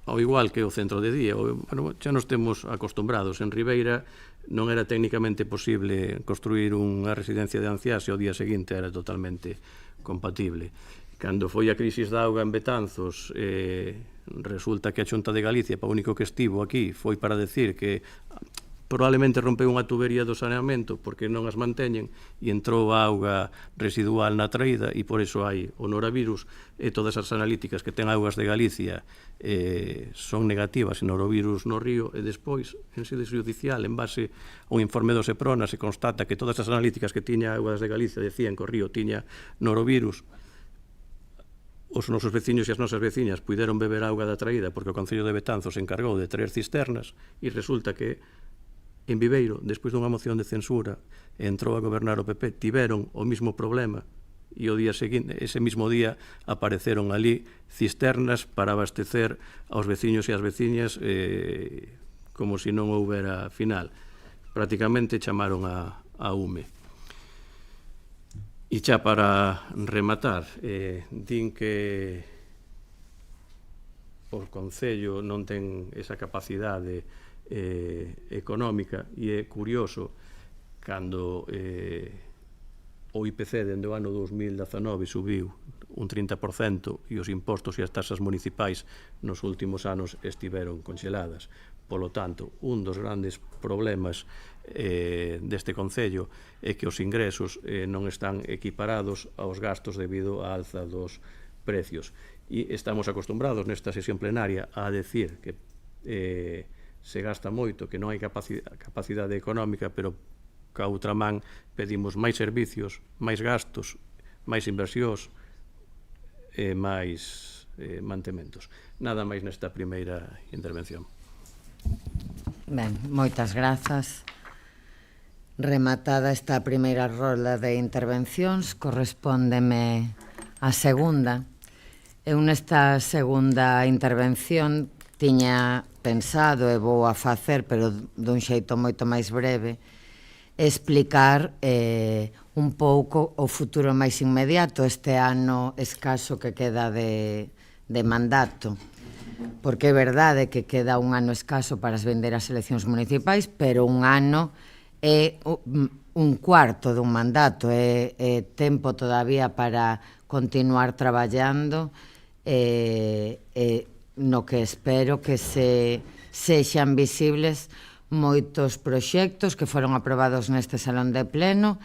[SPEAKER 6] Ao igual que o centro de día, bueno, xa nos temos acostumbrados. En Ribeira non era técnicamente posible construir unha residencia de anciás e ao día seguinte era totalmente compatible. Cando foi a crisis da auga en Betanzos, resulta que a Xunta de Galicia, para o único que estivo aquí, foi para decir que probablemente rompeu unha tubería do saneamento porque non as manteñen e entrou a auga residual na traída e por iso hai o norovirus e todas as analíticas que ten Augas de Galicia son negativas en norovirus no río e despois, en sede judicial, en base ao informe do Seprona, se constata que todas as analíticas que tiña Augas de Galicia decían que o río tiña norovirus. os nosos veciños e as nosas veciñas puideron beber auga da traída porque o Concello de Betanzos se encargou de traer cisternas e resulta que en Viveiro, despois dunha moción de censura, entrou a gobernar o PP, tiveron o mismo problema e o día seguinte, ese mismo día apareceron ali cisternas para abastecer aos veciños e as veciñas como se non houbera final. Prácticamente chamaron a UME. E xa para rematar, din que o Concello non ten esa capacidade económica e é curioso cando o IPC dende o ano 2019 subiu un 30% e os impostos e as taxas municipais nos últimos anos estiveron conxeladas. Polo tanto, un dos grandes problemas deste Concello é que os ingresos non están equiparados aos gastos debido á alza dos precios. E estamos acostumbrados nesta sesión plenaria a decir que se gasta moito, que non hai capacidade económica, pero ca outra man pedimos máis servicios, máis gastos, máis inversións e máis mantementos. Nada máis nesta primeira intervención.
[SPEAKER 1] Ben, moitas grazas. Rematada esta primeira rolda de intervencións, correspóndeme a segunda. Eu nesta segunda intervención tiña pensado, e vou a facer, pero dun xeito moito máis breve, explicar un pouco o futuro máis inmediato, este ano escaso que queda de mandato. Porque é verdade que queda un ano escaso para as vindeiras eleccións municipais, pero un ano é un cuarto dun mandato, é tempo todavía para continuar traballando no que espero que sexan visibles moitos proxectos que foron aprobados neste salón de pleno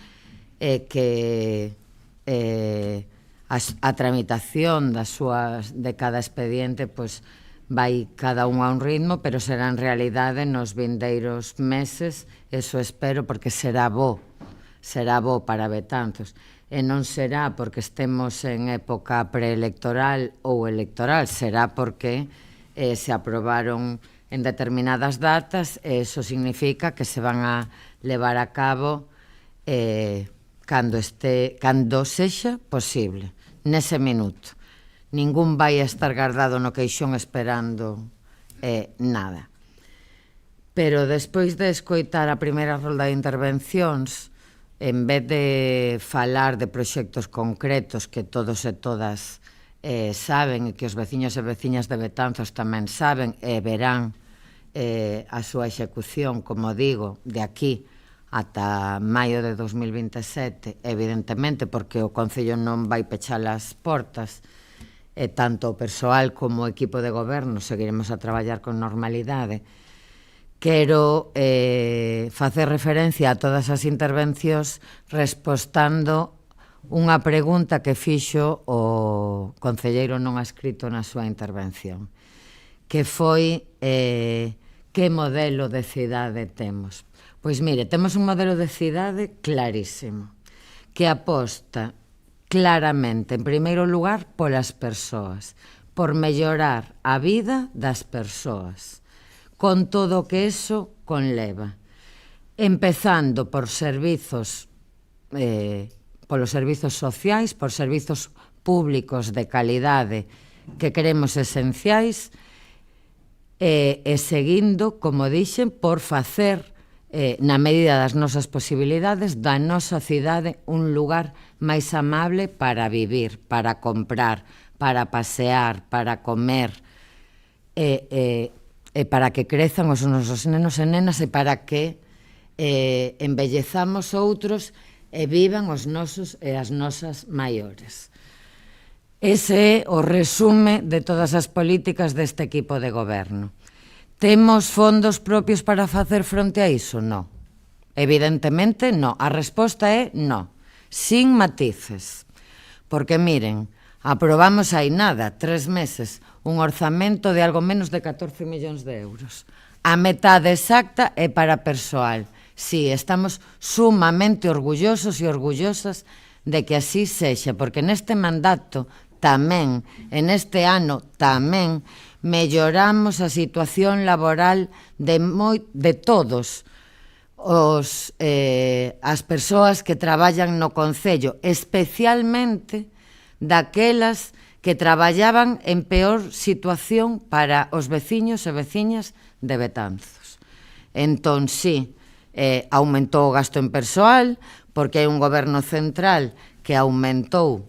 [SPEAKER 1] e que a tramitación de cada expediente vai cada un a un ritmo, pero será en realidade nos vindeiros meses, eso espero, porque será bo para Betanzos. E non será porque estemos en época preelectoral ou electoral, será porque se aprobaron en determinadas datas e eso significa que se van a levar a cabo cando sexa posible, nese minuto. Ningún vai a estar guardado no queixón esperando nada. Pero despois de escoitar a primeira rolda de intervencións, en vez de falar de proxectos concretos que todos e todas saben e que os veciños e veciñas de Betanzos tamén saben e verán a súa execución, como digo, de aquí ata maio de 2027, evidentemente, porque o Concello non vai pechar as portas, e tanto o persoal como o equipo de goberno seguiremos a traballar con normalidade. Quero facer referencia a todas as intervencións respostando unha pregunta que fixo o concelleiro non adscrito na súa intervención, que foi que modelo de cidade temos. Pois mire, temos un modelo de cidade clarísimo, que aposta claramente, en primeiro lugar, polas persoas, por mellorar a vida das persoas, con todo o que eso conleva, empezando por servizos, polos servizos sociais, por servizos públicos de calidade que creemos esenciais, e seguindo, como dixen, por facer na medida das nosas posibilidades, da nosa cidade un lugar máis amable para vivir, para comprar, para pasear, para comer, e para que crezan os nosos nenos e nenas e para que embellezamos outros e vivan os nosos e as nosas maiores. Ese é o resume de todas as políticas deste equipo de goberno. Temos fondos propios para facer fronte a iso? No. Evidentemente, no. A resposta é no. Sin matices. Porque, miren, aprobamos hai nada, 3 meses, un orzamento de algo menos de 14 millóns de euros. A metade exacta é para persoal. Sí, estamos sumamente orgullosos e orgullosas de que así sexa, porque neste mandato tamén, en este ano tamén, melloramos a situación laboral de todos as persoas que traballan no Concello, especialmente daquelas que traballaban en peor situación para os veciños e veciñas de Betanzos. Entón, sí, aumentou o gasto en persoal, porque hai un goberno central que aumentou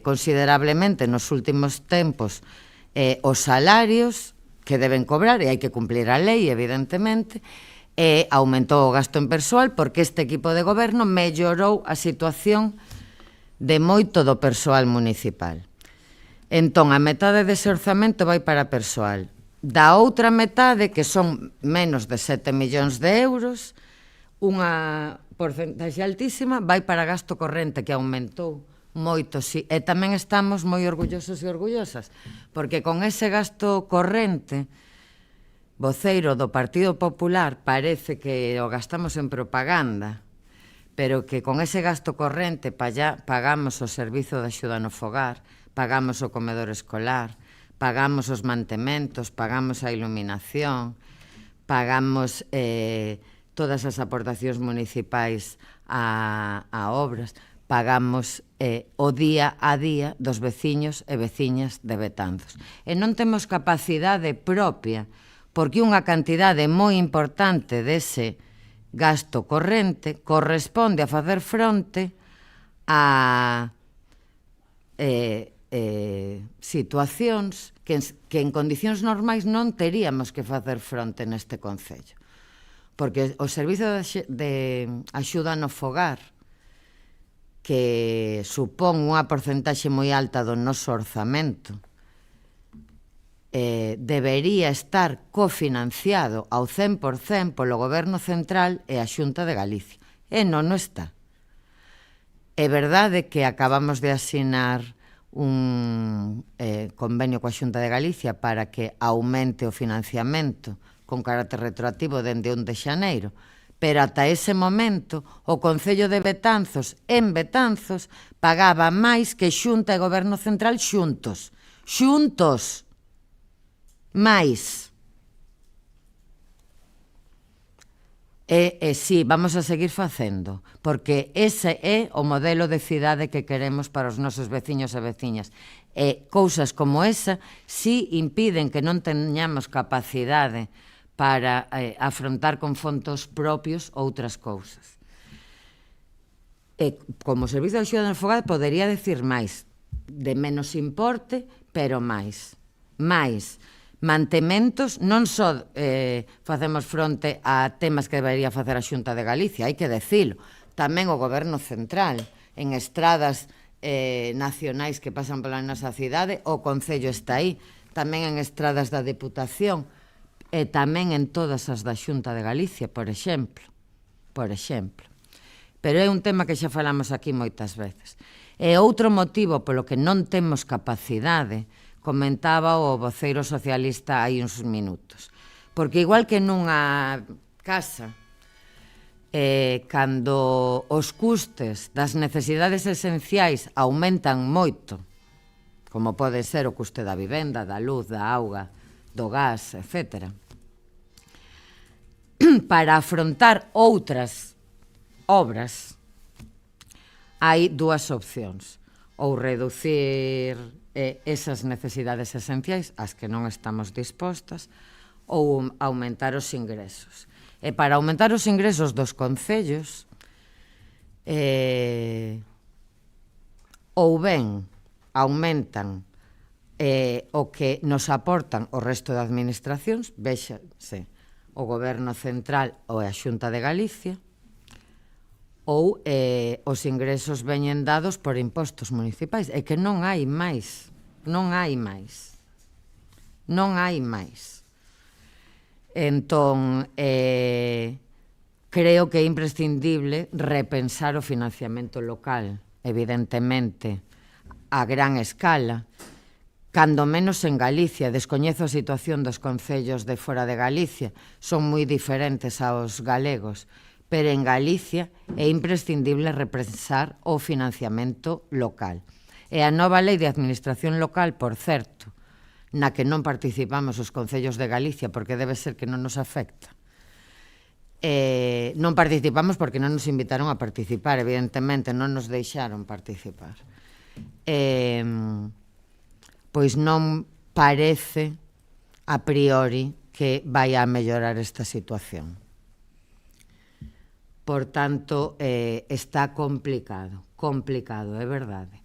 [SPEAKER 1] considerablemente nos últimos tempos os salarios que deben cobrar, e hai que cumplir a lei, evidentemente, e aumentou o gasto en persoal porque este equipo de goberno mellorou a situación de moito do persoal municipal. Entón, a metade dese orzamento vai para persoal. Da outra metade, que son menos de 7 millóns de euros, unha porcentaxe altísima vai para gasto corrente, que aumentou moito, sí. E tamén estamos moi orgullosos e orgullosas, porque con ese gasto corrente, voceiro do Partido Popular parece que o gastamos en propaganda, pero que con ese gasto corrente pagamos o servizo de axuda no fogar, pagamos o comedor escolar, pagamos os mantementos, pagamos a iluminación, pagamos todas as aportacións municipais a obras, pagamos o día a día dos veciños e veciñas de Betanzos. E non temos capacidade propia, porque unha cantidade moi importante dese gasto corrente corresponde a facer fronte a situacións que en condicións normais non teríamos que facer fronte neste Concello. Porque o servizo de axuda no fogar, que supón unha porcentaxe moi alta do noso orzamento, debería estar cofinanciado ao 100% polo Goberno Central e a Xunta de Galicia. E non está. É verdade que acabamos de asinar un convenio coa Xunta de Galicia para que aumente o financiamento con carácter retroactivo dende 1 de xaneiro, pero ata ese momento o Concello de Betanzos en Betanzos pagaba máis que Xunta e Goberno Central xuntos. Xuntos! Máis. Sí, vamos a seguir facendo, porque ese é o modelo de cidade que queremos para os nosos veciños e veciñas. E cousas como esa si impiden que non teñamos capacidade para afrontar con fondos propios outras cousas. E como servizo de axuda no fogar podería decir máis, de menos importe, pero máis. Máis. Mantementos, non só facemos fronte a temas que debería facer a Xunta de Galicia, hai que decilo, tamén o Goberno Central, en estradas nacionais que pasan pola nosa cidade, o Concello está aí, tamén en estradas da Deputación, e tamén en todas as da Xunta de Galicia, por exemplo. Pero é un tema que xa falamos aquí moitas veces. E outro motivo polo que non temos capacidade, comentaba o voceiro socialista hai uns minutos. Porque igual que nunha casa, cando os custes das necesidades esenciais aumentan moito, como pode ser o custe da vivenda, da luz, da auga, do gas, etc., para afrontar outras obras, hai dúas opcións. Ou reducir esas necesidades esenciais, as que non estamos dispostas, ou aumentar os ingresos. E para aumentar os ingresos dos concellos, ou ben aumentan o que nos aportan o resto de administracións, véxase o Goberno Central ou a Xunta de Galicia, ou os ingresos veñen dados por impostos municipais. É que non hai máis. Non hai máis. Non hai máis. Entón, creo que é imprescindible repensar o financiamento local, evidentemente, a gran escala, cando menos en Galicia. Descoñezo a situación dos concellos de fora de Galicia, son moi diferentes aos galegos, pero en Galicia é imprescindible repensar o financiamento local. E a nova lei de administración local, por certo, na que non participamos os concellos de Galicia, porque debe ser que non nos afecta. Non participamos porque non nos invitaron a participar, evidentemente, non nos deixaron participar. Pois non parece, a priori, que vai a mellorar esta situación. Por tanto, está complicado, é verdade.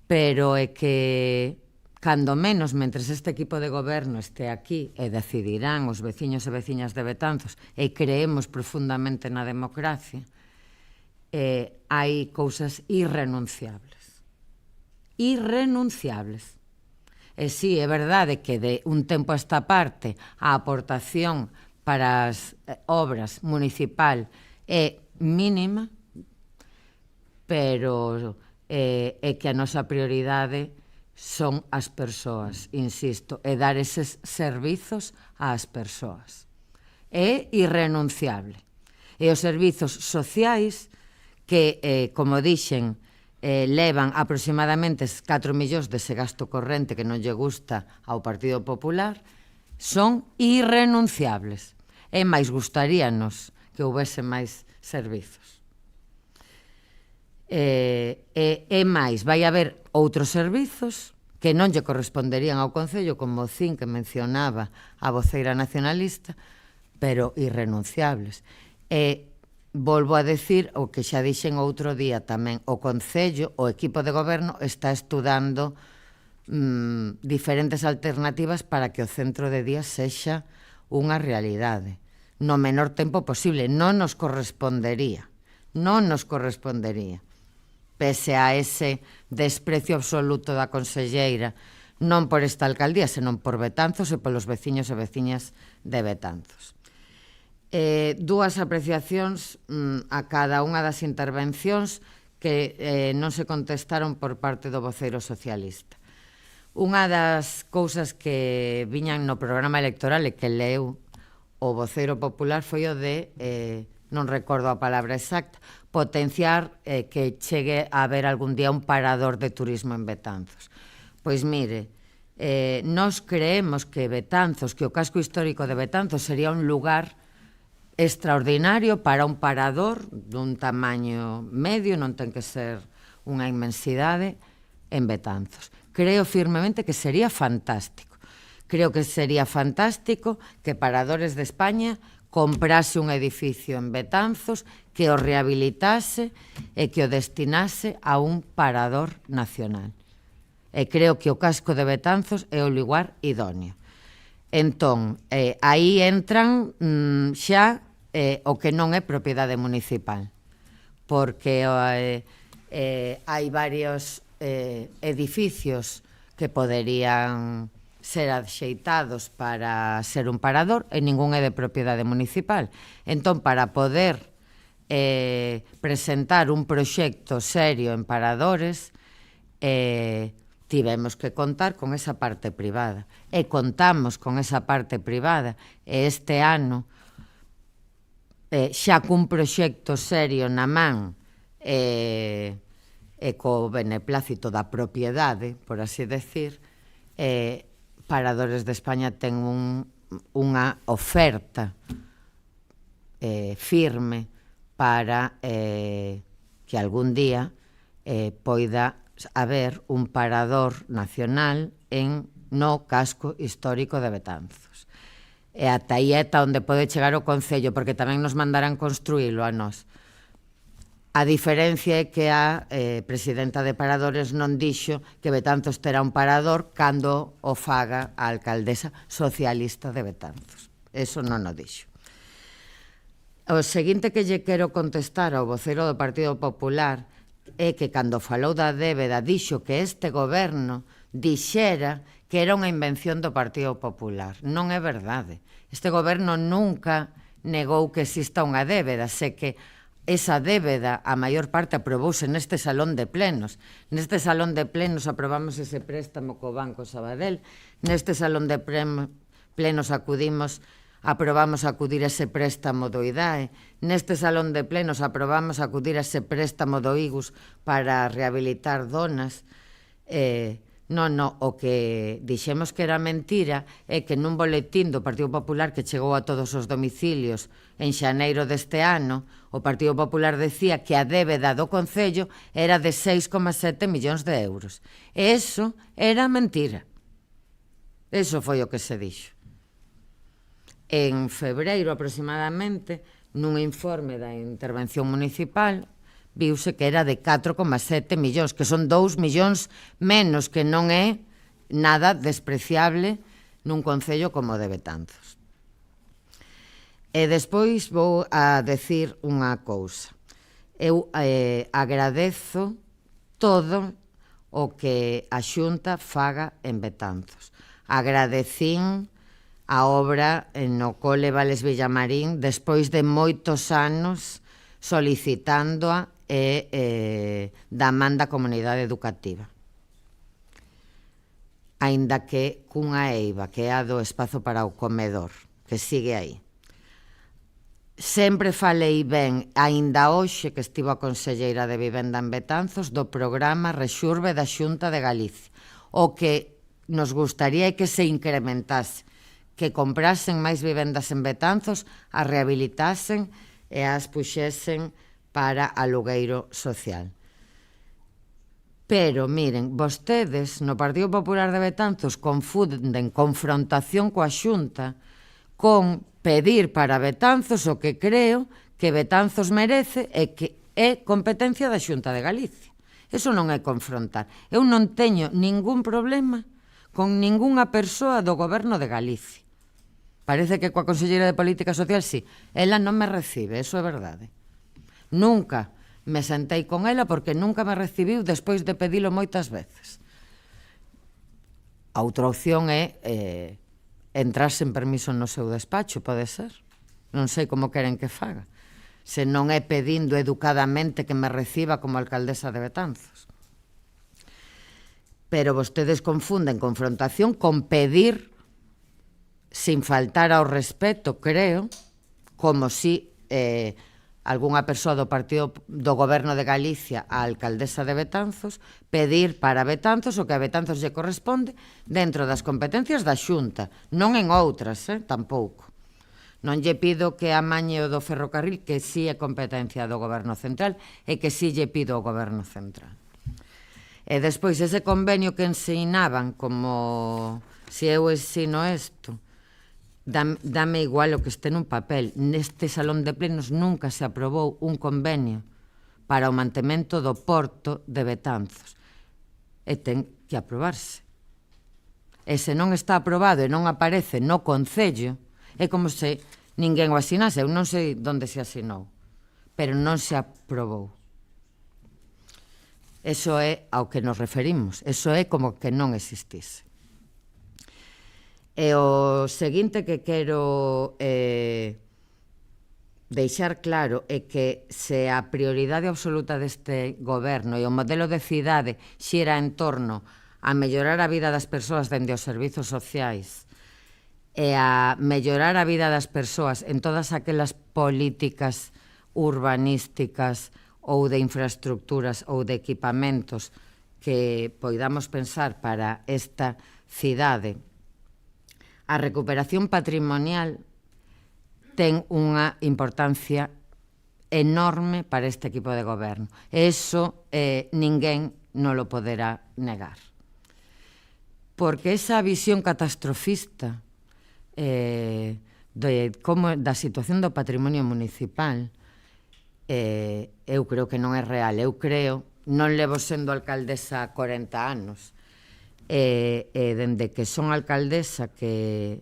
[SPEAKER 1] Pero é que, cando menos, mentres este equipo de goberno este aquí e decidirán os veciños e veciñas de Betanzos e creemos profundamente na democracia, hai cousas irrenunciables. Irrenunciables. E sí, é verdade que de un tempo a esta parte a aportación para as obras municipal é mínima, pero é que a nosa prioridade son as persoas, insisto, e dar eses servizos ás persoas. É irrenunciable. E os servizos sociais que, como dixen, levan aproximadamente 4 millóns dese gasto corrente que non lle gusta ao Partido Popular, son irrenunciables. E máis gustaríanos que houvese máis servizos. E máis, vai haber outros servizos que non lle corresponderían ao Concello, como o CIN que mencionaba a voceira nacionalista, pero irrenunciables. E volvo a decir o que xa dixen outro día tamén, o Concello, o equipo de goberno está estudando diferentes alternativas para que o centro de día sexa unha realidade no menor tempo posible. Non nos correspondería, pese a ese desprecio absoluto da conselleira, non por esta alcaldía, senón por Betanzos e polos veciños e veciñas de Betanzos. Dúas apreciacións a cada unha das intervencións que non se contestaron por parte do voceiro socialista. Unha das cousas que viñan no programa electoral e que leu o voceiro popular foi o de, non recordo a palabra exacta, potenciar que chegue a haber algún día un parador de turismo en Betanzos. Pois mire, nós creemos que Betanzos, que o casco histórico de Betanzos sería un lugar extraordinario para un parador dun tamaño medio, non ten que ser unha inmensidade, en Betanzos. Creo firmemente que sería fantástico. Creo que sería fantástico que Paradores de España comprase un edificio en Betanzos, que o rehabilitase e que o destinase a un parador nacional. E creo que o casco de Betanzos é o lugar idóneo. Entón, aí entran xa o que non é propiedade municipal, porque hai varios edificios que poderían ser axeitados para ser un parador e ningún é de propiedade municipal. Entón, para poder presentar un proxecto serio en paradores, tivemos que contar con esa parte privada. E contamos con esa parte privada. E este ano, xa cun proxecto serio na man e co beneplácito da propiedade, por así decir, Paradores de España ten unha oferta firme para que algún día poida haber un parador nacional no casco histórico de Betanzos. E ata aí é onde pode chegar o Concello, porque tamén nos mandarán construílo a nós. A diferencia é que a presidenta de Paradores non dixo que Betanzos terá un parador cando o faga a alcaldesa socialista de Betanzos. Eso non o dixo. O seguinte que lle quero contestar ao vocero do Partido Popular é que cando falou da débeda dixo que este goberno dixera que era unha invención do Partido Popular. Non é verdade. Este goberno nunca negou que exista unha débeda, sé que esa débeda, a maior parte, aprobouse neste salón de plenos. Neste salón de plenos aprobamos ese préstamo co Banco Sabadell. Neste salón de plenos aprobamos acudir a ese préstamo do IDAE. Neste salón de plenos aprobamos acudir a ese préstamo do IGUS para rehabilitar zonas. Non, o que dixemos que era mentira é que nun boletín do Partido Popular que chegou a todos os domicilios en xaneiro deste ano, o Partido Popular decía que a débeda do Concello era de 6,7 millóns de euros. E eso era mentira. Eso foi o que se dixo. En febreiro aproximadamente, nun informe da intervención municipal, viuse que era de 4,7 millóns, que son 2 millóns menos, que non é nada despreciable nun concello como de Betanzos. E despois vou a decir unha cousa. Eu agradezo todo o que a Xunta faga en Betanzos. Agradecín a obra no Cole Vales Villamarín despois de moitos anos solicitándoa e da man da comunidade educativa. Aínda que cunha eiva que é a do espazo para o comedor, que sigue aí. Sempre falei ben, aínda hoxe que estivo a conselleira de Vivenda en Betanzos, do programa Rexurbe da Xunta de Galicia. O que nos gustaría é que se incrementase, que comprasen máis vivendas en Betanzos, as rehabilitasen e as puxesen para alugueiro social. Pero, miren, vostedes no Partido Popular de Betanzos confunden confrontación coa Xunta con pedir para Betanzos o que creo que Betanzos merece e que é competencia da Xunta de Galicia. Eso non é confrontar. Eu non teño ningún problema con ningunha persoa do Goberno de Galicia. Parece que coa Conselleira de Política Social, sí. Ela non me recibe, eso é verdade. Nunca me sentei con ela porque nunca me recibiu despois de pedilo moitas veces. A outra opción é entrar sen permiso no seu despacho, pode ser. Non sei como queren que faga. Se non é pedindo educadamente que me reciba como alcaldesa de Betanzos. Pero vostedes confunden confrontación con pedir, sin faltar ao respeto, creo, como si algunha persoa do partido do Goberno de Galicia a alcaldesa de Betanzos pedir para Betanzos o que a Betanzos lle corresponde dentro das competencias da Xunta, non en outras, tampouco. Non lle pido que amañe o do ferrocarril, que si é competencia do Goberno Central e que si lle pido ao Goberno Central. E despois ese convenio que ensinaban como se eu ensino isto, dame igual o que este nun papel. Neste salón de plenos nunca se aprobou un convenio para o mantemento do porto de Betanzos. E ten que aprobarse. E se non está aprobado e non aparece no Concello, é como se ninguén o asinase. Eu non sei onde se asinou, pero non se aprobou. Eso é ao que nos referimos. Eso é como que non existise. E o seguinte que quero deixar claro é que se a prioridade absoluta deste goberno e o modelo de cidade xira en torno a mellorar a vida das persoas dende os servizos sociais e a mellorar a vida das persoas en todas aquelas políticas urbanísticas ou de infraestructuras ou de equipamentos que poidamos pensar para esta cidade, a recuperación patrimonial ten unha importancia enorme para este equipo de goberno. Eso ninguén non lo poderá negar. Porque esa visión catastrofista da situación do patrimonio municipal eu creo que non é real. Eu creo, non levo sendo alcaldesa 40 anos, dende que son alcaldesa, que,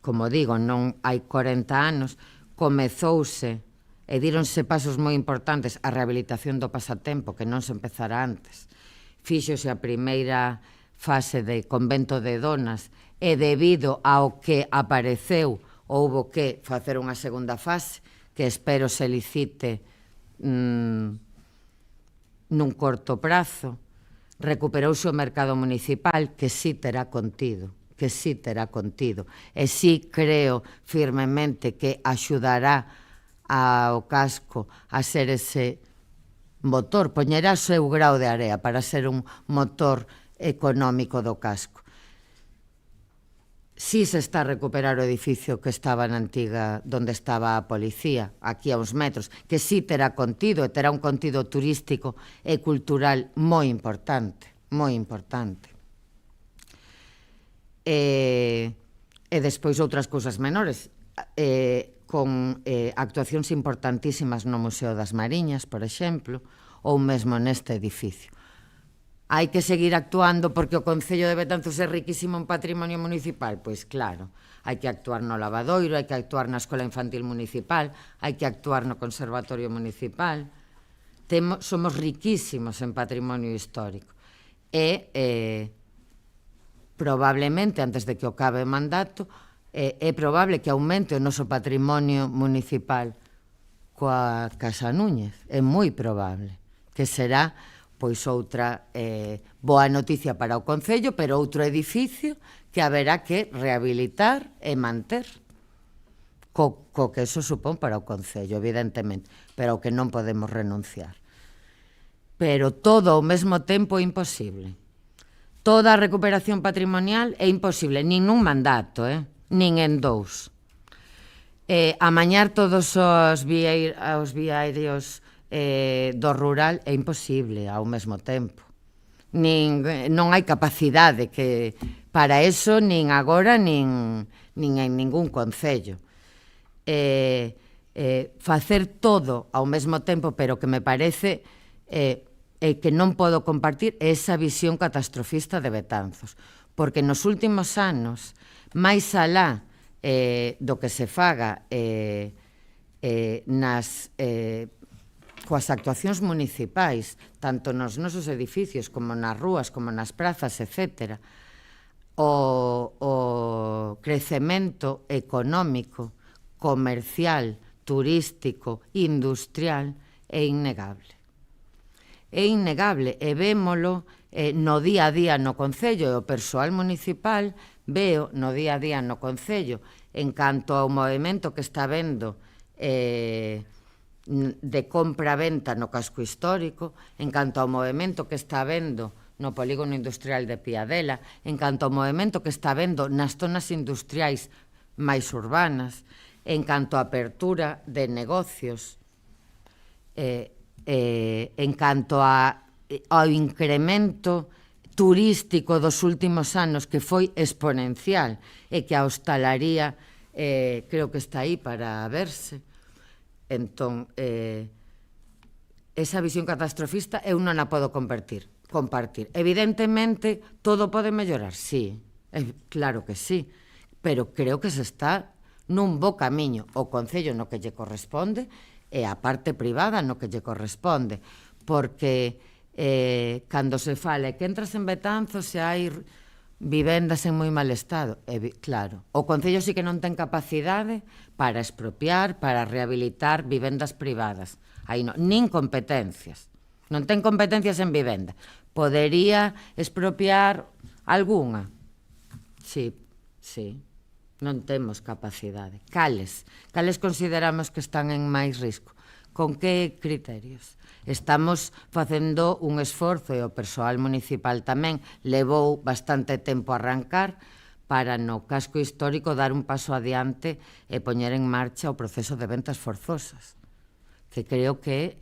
[SPEAKER 1] como digo, non hai 40 anos, comezouse e díronse pasos moi importantes a rehabilitación do pasatempo, que non se empezara antes. Fíxose a primeira fase de convento de donas e debido ao que apareceu houbo que facer unha segunda fase que espero se licite nun corto prazo. Recuperouse o mercado municipal, que sí terá contido, e sí creo firmemente que axudará ao casco a ser ese motor, poñerá o seu grao de area para ser un motor económico do casco. Si se está a recuperar o edificio que estaba na antiga, onde estaba a policía, aquí a uns metros, que si terá contido, e terá un contido turístico e cultural moi importante, moi importante. E despois outras cousas menores, con actuacións importantísimas no Museo das Mariñas, por exemplo, ou mesmo neste edificio. Hai que seguir actuando porque o Concello de Betanzos é riquísimo en patrimonio municipal? Pois claro, hai que actuar no lavadoiro, hai que actuar na Escola Infantil Municipal, hai que actuar no Conservatorio Municipal. Somos riquísimos en patrimonio histórico. E probablemente, antes de que acabe o mandato, é probable que aumente o noso patrimonio municipal coa Casa Núñez. É moi probable que será pois outra boa noticia para o Concello, pero outro edificio que haberá que rehabilitar e manter, co que eso supón para o Concello, evidentemente, pero ao que non podemos renunciar. Pero todo ao mesmo tempo é imposible. Toda a recuperación patrimonial é imposible, nin nun mandato, nin en dous. Amañar todos os viarios do rural é imposible ao mesmo tempo. Non hai capacidade que para eso, nin agora, nin en ningún concello. Facer todo ao mesmo tempo, pero que me parece que non podo compartir esa visión catastrofista de Betanzos. Porque nos últimos anos, máis alá do que se faga coas actuacións municipais, tanto nos nosos edificios como nas rúas, como nas prazas, etc., o crecemento económico, comercial, turístico, industrial é innegable. É innegable e vémolo no día a día no Concello, e o persoal municipal veo no día a día no Concello en canto ao movimento que está vendo de compra-venta no casco histórico, en canto ao movimento que está vendo no polígono industrial de Piadela, en canto ao movimento que está vendo nas zonas industriais máis urbanas, en canto á apertura de negocios, en canto ao incremento turístico dos últimos anos que foi exponencial e que a hostalaría creo que está aí para verse. Entón, esa visión catastrofista eu non a podo compartir. Evidentemente, todo pode mellorar, sí, claro que sí, pero creo que se está nun bo camiño. O Concello no que lle corresponde e a parte privada no que lle corresponde, porque cando se fala que entras en Betanzos e hai vivendas en moi mal estado, claro, o Concello sí que non ten capacidade para expropiar, para rehabilitar vivendas privadas. Aí non, nin competencias. Non ten competencias en vivenda. Podería expropiar algunha? Sí. Non temos capacidade. Cales consideramos que están en máis risco? Con que criterios? Estamos facendo un esforzo e o persoal municipal tamén levou bastante tempo a arrancar para no casco histórico dar un paso adiante e poñer en marcha o proceso de ventas forzosas, que creo que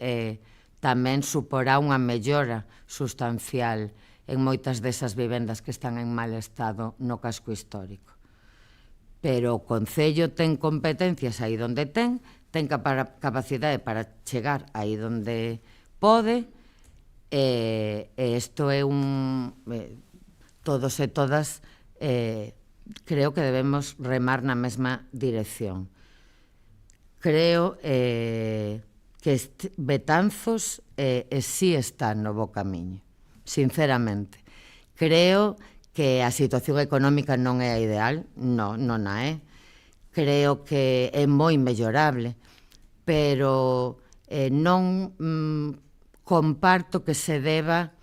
[SPEAKER 1] tamén suporá unha mellora sustancial en moitas desas vivendas que están en mal estado no casco histórico. Pero o Concello ten competencias aí onde ten capacidade para chegar aí onde pode, e isto é todos e todas creo que debemos remar na mesma dirección. Creo que Betanzos sí está no bo camiño, sinceramente. Creo que a situación económica non é a ideal, non a é. Creo que é moi mellorable, pero non comparto que se deba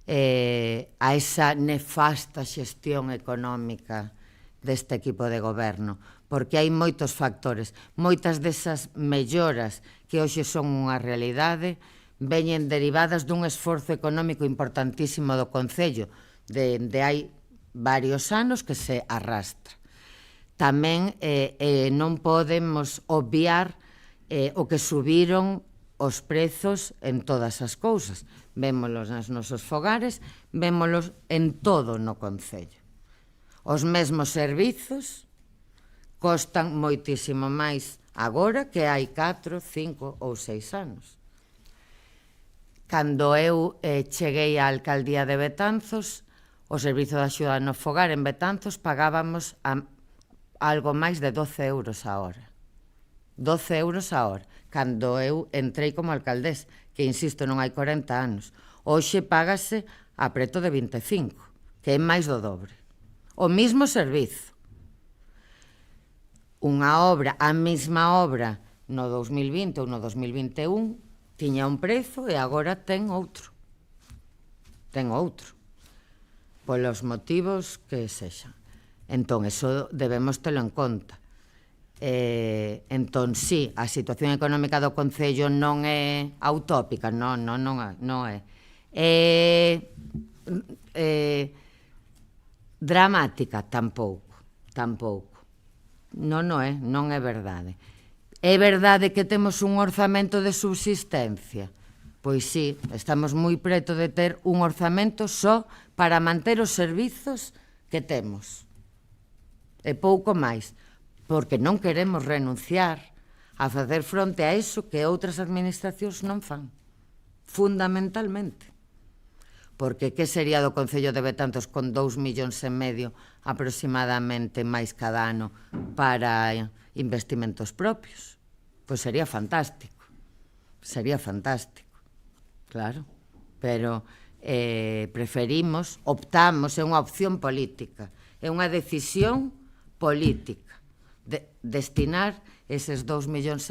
[SPEAKER 1] a esa nefasta xestión económica deste equipo de goberno, porque hai moitos factores. Moitas desas melloras que hoxe son unha realidade veñen derivadas dun esforzo económico importantísimo do Concello, de hai varios anos que se arrastra. Tamén non podemos obviar o que subiron os prezos en todas as cousas. Vémolos nos nosos fogares, vémolos en todo no Concello. Os mesmos servizos costan moitísimo máis agora que hai 4, 5 ou 6 anos. Cando eu cheguei á alcaldía de Betanzos, o servizo de axuda no fogar en Betanzos pagábamos algo máis de 12 euros a hora. 12 euros a hora, cando eu entrei como alcaldés, que, insisto, non hai 40 anos. Hoxe págase a preto de 25, que é máis do dobre. O mismo servizo. Unha obra, a mesma obra, no 2020 ou no 2021, tiña un prezo e agora ten outro. Ten outro. Polos motivos que sexan. Entón, eso debemos telo en conta. Entón, sí, a situación económica do Concello non é utópica, non é. Dramática, tampouco. Non é verdade. É verdade que temos un orzamento de subsistencia? Pois sí, estamos moi preto de ter un orzamento só para manter os servizos que temos. E pouco máis, porque non queremos renunciar a facer fronte a iso que outras administracións non fan, fundamentalmente. Porque que sería do Concello de Betanzos con 2,5 millóns aproximadamente máis cada ano para investimentos propios? Pois sería fantástico, claro, pero preferimos, optamos, é unha opción política, é unha decisión política, destinar eses 2,5 millóns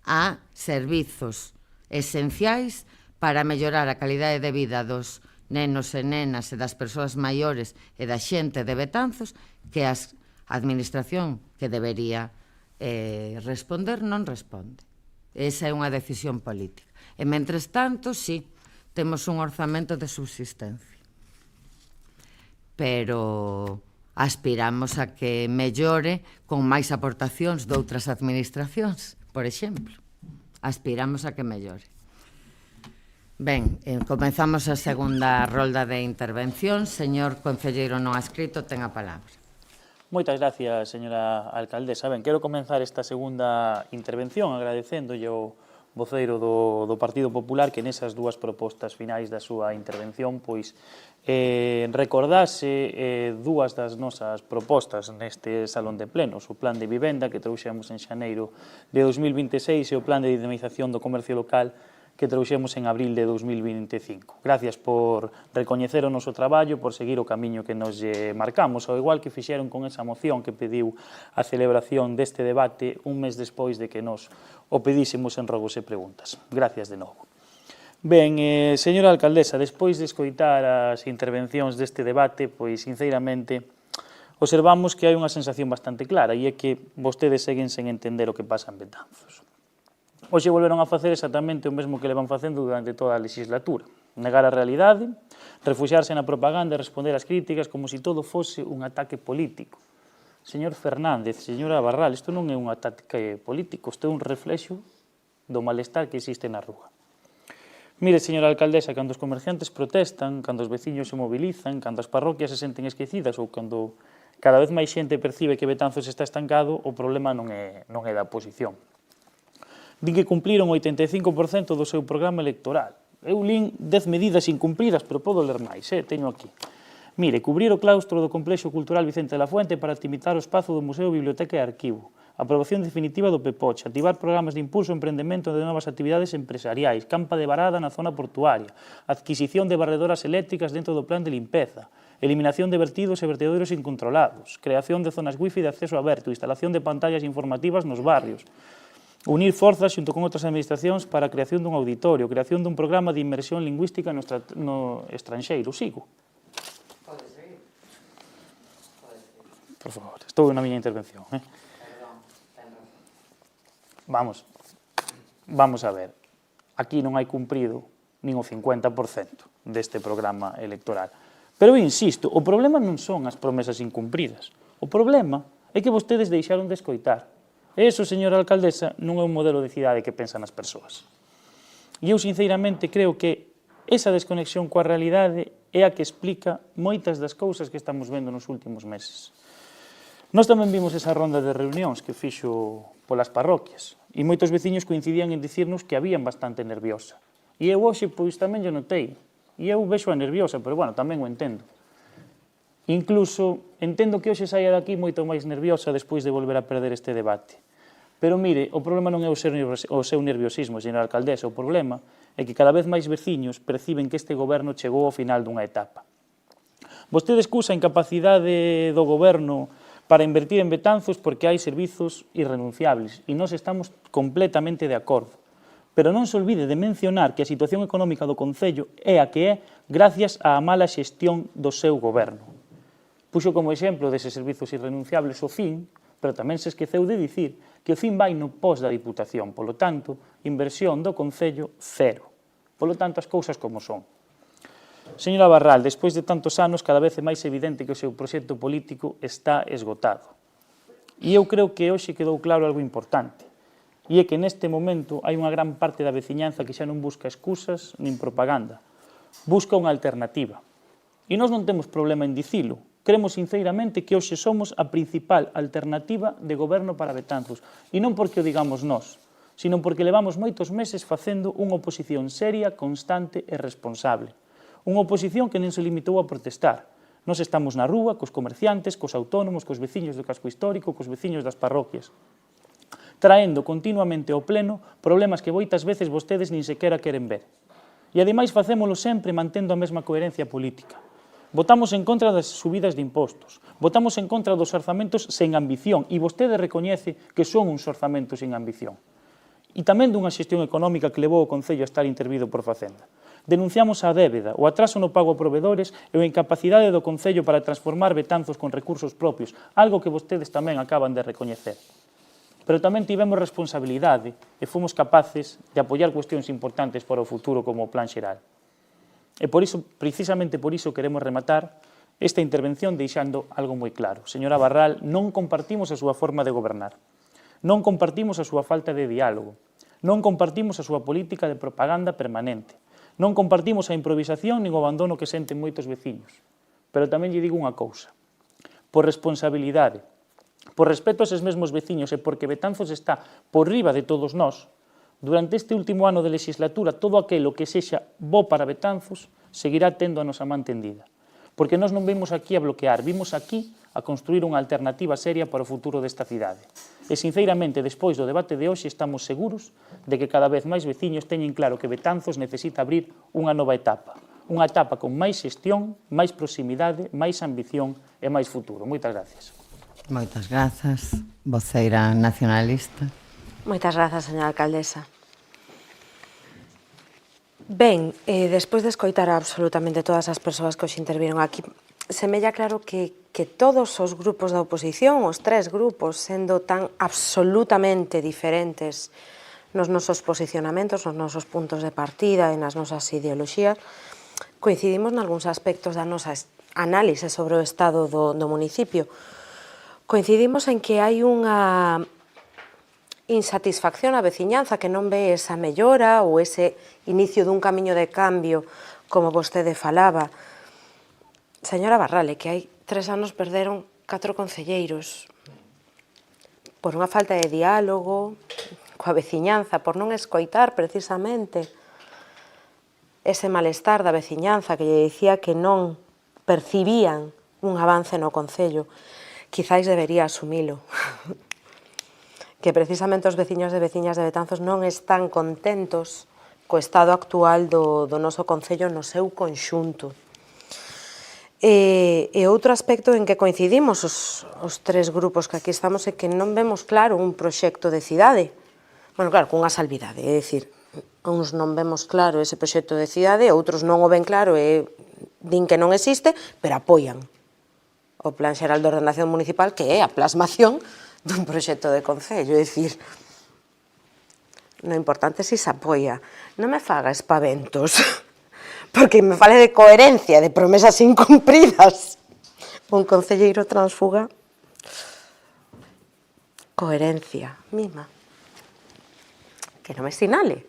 [SPEAKER 1] a servizos esenciais para mellorar a calidade de vida dos nenos e nenas e das persoas maiores e da xente de Betanzos, que a administración que debería responder non responde. Esa é unha decisión política. E, mentres tanto, sí, temos un orzamento de subsistencia. Pero aspiramos a que mellore con máis aportacións de outras administracións, por exemplo. Aspiramos a que mellore. Ben, comezamos a segunda rolda de intervención. Señor concelleiro non adscrito, ten a palabra.
[SPEAKER 3] Moitas gracias, señora alcaldesa. Ben, quero comenzar esta segunda intervención agradecéndolle ao voceiro do Partido Popular que nesas dúas propostas finais da súa intervención pois recordase dúas das nosas propostas neste salón de plenos, o plan de vivenda que trouxemos en xaneiro de 2026 e o plan de dinamización do comercio local que trouxemos en abril de 2025. Gracias por recoñecer o noso traballo, por seguir o camiño que nos marcamos, ao igual que fixeron con esa moción que pediu a celebración deste debate un mes despois de que nos o pedísemos en rogos e preguntas. Gracias de novo. Ben, señora alcaldesa, despois de escoitar as intervencións deste debate, pois, sinceramente, observamos que hai unha sensación bastante clara e é que vostedes seguen sen entender o que pasa en Betanzos. Hoxe volveron a facer exactamente o mesmo que levan facendo durante toda a legislatura. Negar a realidade, refuxiarse na propaganda e responder ás críticas como se todo fose un ataque político. Señor Fernández, señora Barral, isto non é un ataque político, isto é un reflexo do malestar que existe na rúa. Mire, señora alcaldesa, cando os comerciantes protestan, cando os veciños se mobilizan, cando as parroquias se senten esquecidas ou cando cada vez máis xente percibe que Betanzos está estancado, o problema non é da oposición. Din que cumpliron o 85% do seu programa electoral. Eu lín 10 medidas incumplidas, pero podo ler máis, teño aquí. Mire, cubrir o claustro do Complexo Cultural Vicente de la Fuente para optimizar o espazo do Museo, Biblioteca e Arquivo. Aprobación definitiva do PEPOCH, activar programas de impulso e emprendemento de novas actividades empresariais, campa de varada na zona portuaria, adquisición de barredoras eléctricas dentro do plan de limpeza, eliminación de vertidos e vertedoiros incontrolados, creación de zonas wifi de acceso aberto, instalación de pantallas informativas nos barrios, unir forzas xunto con outras administracións para a creación dun auditorio, creación dun programa de inmersión lingüística no estranxeiro. Sigo.
[SPEAKER 1] Pode seguir.
[SPEAKER 3] Por favor, estou na miña intervención. Vamos a ver. aquí non hai cumprido nin o 50% deste programa electoral. Pero eu insisto, o problema non son as promesas incumpridas. O problema é que vostedes deixaron de escoitar. E iso, señora alcaldesa, non é un modelo de cidade que pensa nas persoas. E eu, sinceramente, creo que esa desconexión coa realidade é a que explica moitas das cousas que estamos vendo nos últimos meses. Nós tamén vimos esa ronda de reunións que fixo polas parroquias e moitos veciños coincidían en dicirnos que habían bastante nerviosa. E eu hoxe, pois, tamén yo notei. E eu vexo a nerviosa, pero, bueno, tamén o entendo. Incluso, entendo que hoxe saia daqui moito máis nerviosa despois de volver a perder este debate. Pero, mire, o problema non é o seu nerviosismo, señora alcaldesa, o problema é que cada vez máis veciños perciben que este goberno chegou ao final dunha etapa. Vostede excusa a incapacidade do goberno para invertir en Betanzos porque hai servizos irrenunciables e nós estamos completamente de acordo. Pero non se olvide de mencionar que a situación económica do Concello é a que é gracias á mala xestión do seu goberno. Puxo como exemplo deses servizos irrenunciables o FIN, pero tamén se esqueceu de dicir que o FIN vai no pos da Diputación, polo tanto, inversión do Concello cero. Polo tanto, as cousas como son. Señora Barral, despois de tantos anos, cada vez é máis evidente que o seu proxecto político está esgotado. E eu creo que hoxe quedou claro algo importante. E é que neste momento hai unha gran parte da veciñanza que xa non busca excusas nin propaganda. Busca unha alternativa. E nós non temos problema en dicilo. Cremos sinceramente que hoxe somos a principal alternativa de goberno para Betanzos. E non porque o digamos nós, sino porque levamos moitos meses facendo unha oposición seria, constante e responsable. Unha oposición que non se limitou a protestar. Nós estamos na rúa, cos comerciantes, cos autónomos, cos veciños do casco histórico, cos veciños das parroquias, traendo continuamente ao pleno problemas que moitas veces vostedes nin sequera queren ver. E ademais facémolo sempre mantendo a mesma coherencia política. Votamos en contra das subidas de impostos, votamos en contra dos orzamentos sen ambición, e vostede recoñece que son uns orzamentos sen ambición. E tamén dunha xestión económica que levou o Concello a estar intervido por Facenda. Denunciamos a débeda, o atraso no pago a provedores e a incapacidade do Concello para transformar Betanzos con recursos propios, algo que vostedes tamén acaban de recoñecer. Pero tamén tivemos responsabilidade e fomos capaces de apoiar cuestións importantes para o futuro como o Plan Xeral. E por iso, precisamente por iso, queremos rematar esta intervención deixando algo moi claro. Señora Barral, non compartimos a súa forma de gobernar. Non compartimos a súa falta de diálogo. Non compartimos a súa política de propaganda permanente. Non compartimos a improvisación nin o abandono que senten moitos veciños. Pero tamén lle digo unha cousa. Por responsabilidade, por respeto a eses mesmos veciños e porque Betanzos está por riba de todos nós, durante este último ano de legislatura, todo aquilo que sexa bo para Betanzos seguirá tendo a nosa man tendida. Porque nós non vimos aquí a bloquear, vimos aquí a construir unha alternativa seria para o futuro desta cidade. E, sinceramente, despois do debate de hoxe, estamos seguros de que cada vez máis veciños teñen claro que Betanzos necesita abrir unha nova etapa. Unha etapa con máis xestión, máis proximidade, máis ambición e máis futuro. Moitas gracias.
[SPEAKER 1] Moitas grazas, voceira nacionalista.
[SPEAKER 4] Moitas grazas, señora alcaldesa. Ben, despois de escoitar a absolutamente todas as persoas que hoxe interviron aquí, semella claro que todos os grupos da oposición, os tres grupos, sendo tan absolutamente diferentes nos nosos posicionamentos, nos nosos puntos de partida e nas nosas ideoloxías, coincidimos nalgúns aspectos da nosa análise sobre o estado do municipio. Coincidimos en que hai unha insatisfacción a veciñanza que non ve esa mellora ou ese inicio dun camiño de cambio como vostede falaba. Señora Barrale, que hai 3 anos perderon 4 concelleiros por unha falta de diálogo coa veciñanza, por non escoitar precisamente ese malestar da veciñanza que lle dicía que non percibían un avance no Concello. Quizáis debería asumilo. Que precisamente os veciños e veciñas de Betanzos non están contentos co estado actual do noso Concello no seu conxunto. E outro aspecto en que coincidimos os tres grupos que aquí estamos é que non vemos claro un proxecto de cidade. Bueno, claro, cunha salvidade, é dicir, uns non vemos claro ese proxecto de cidade, outros non o ven claro e din que non existe, pero apoian o Plan Xeral de Ordenación Municipal, que é a plasmación dun proxecto de Concello, é dicir, No importante si se apoia. Non me faga espaventos, porque me fale de coherencia, de promesas incumpridas. Un concelleiro transfuga. Coherencia, mima. Que non me sinale.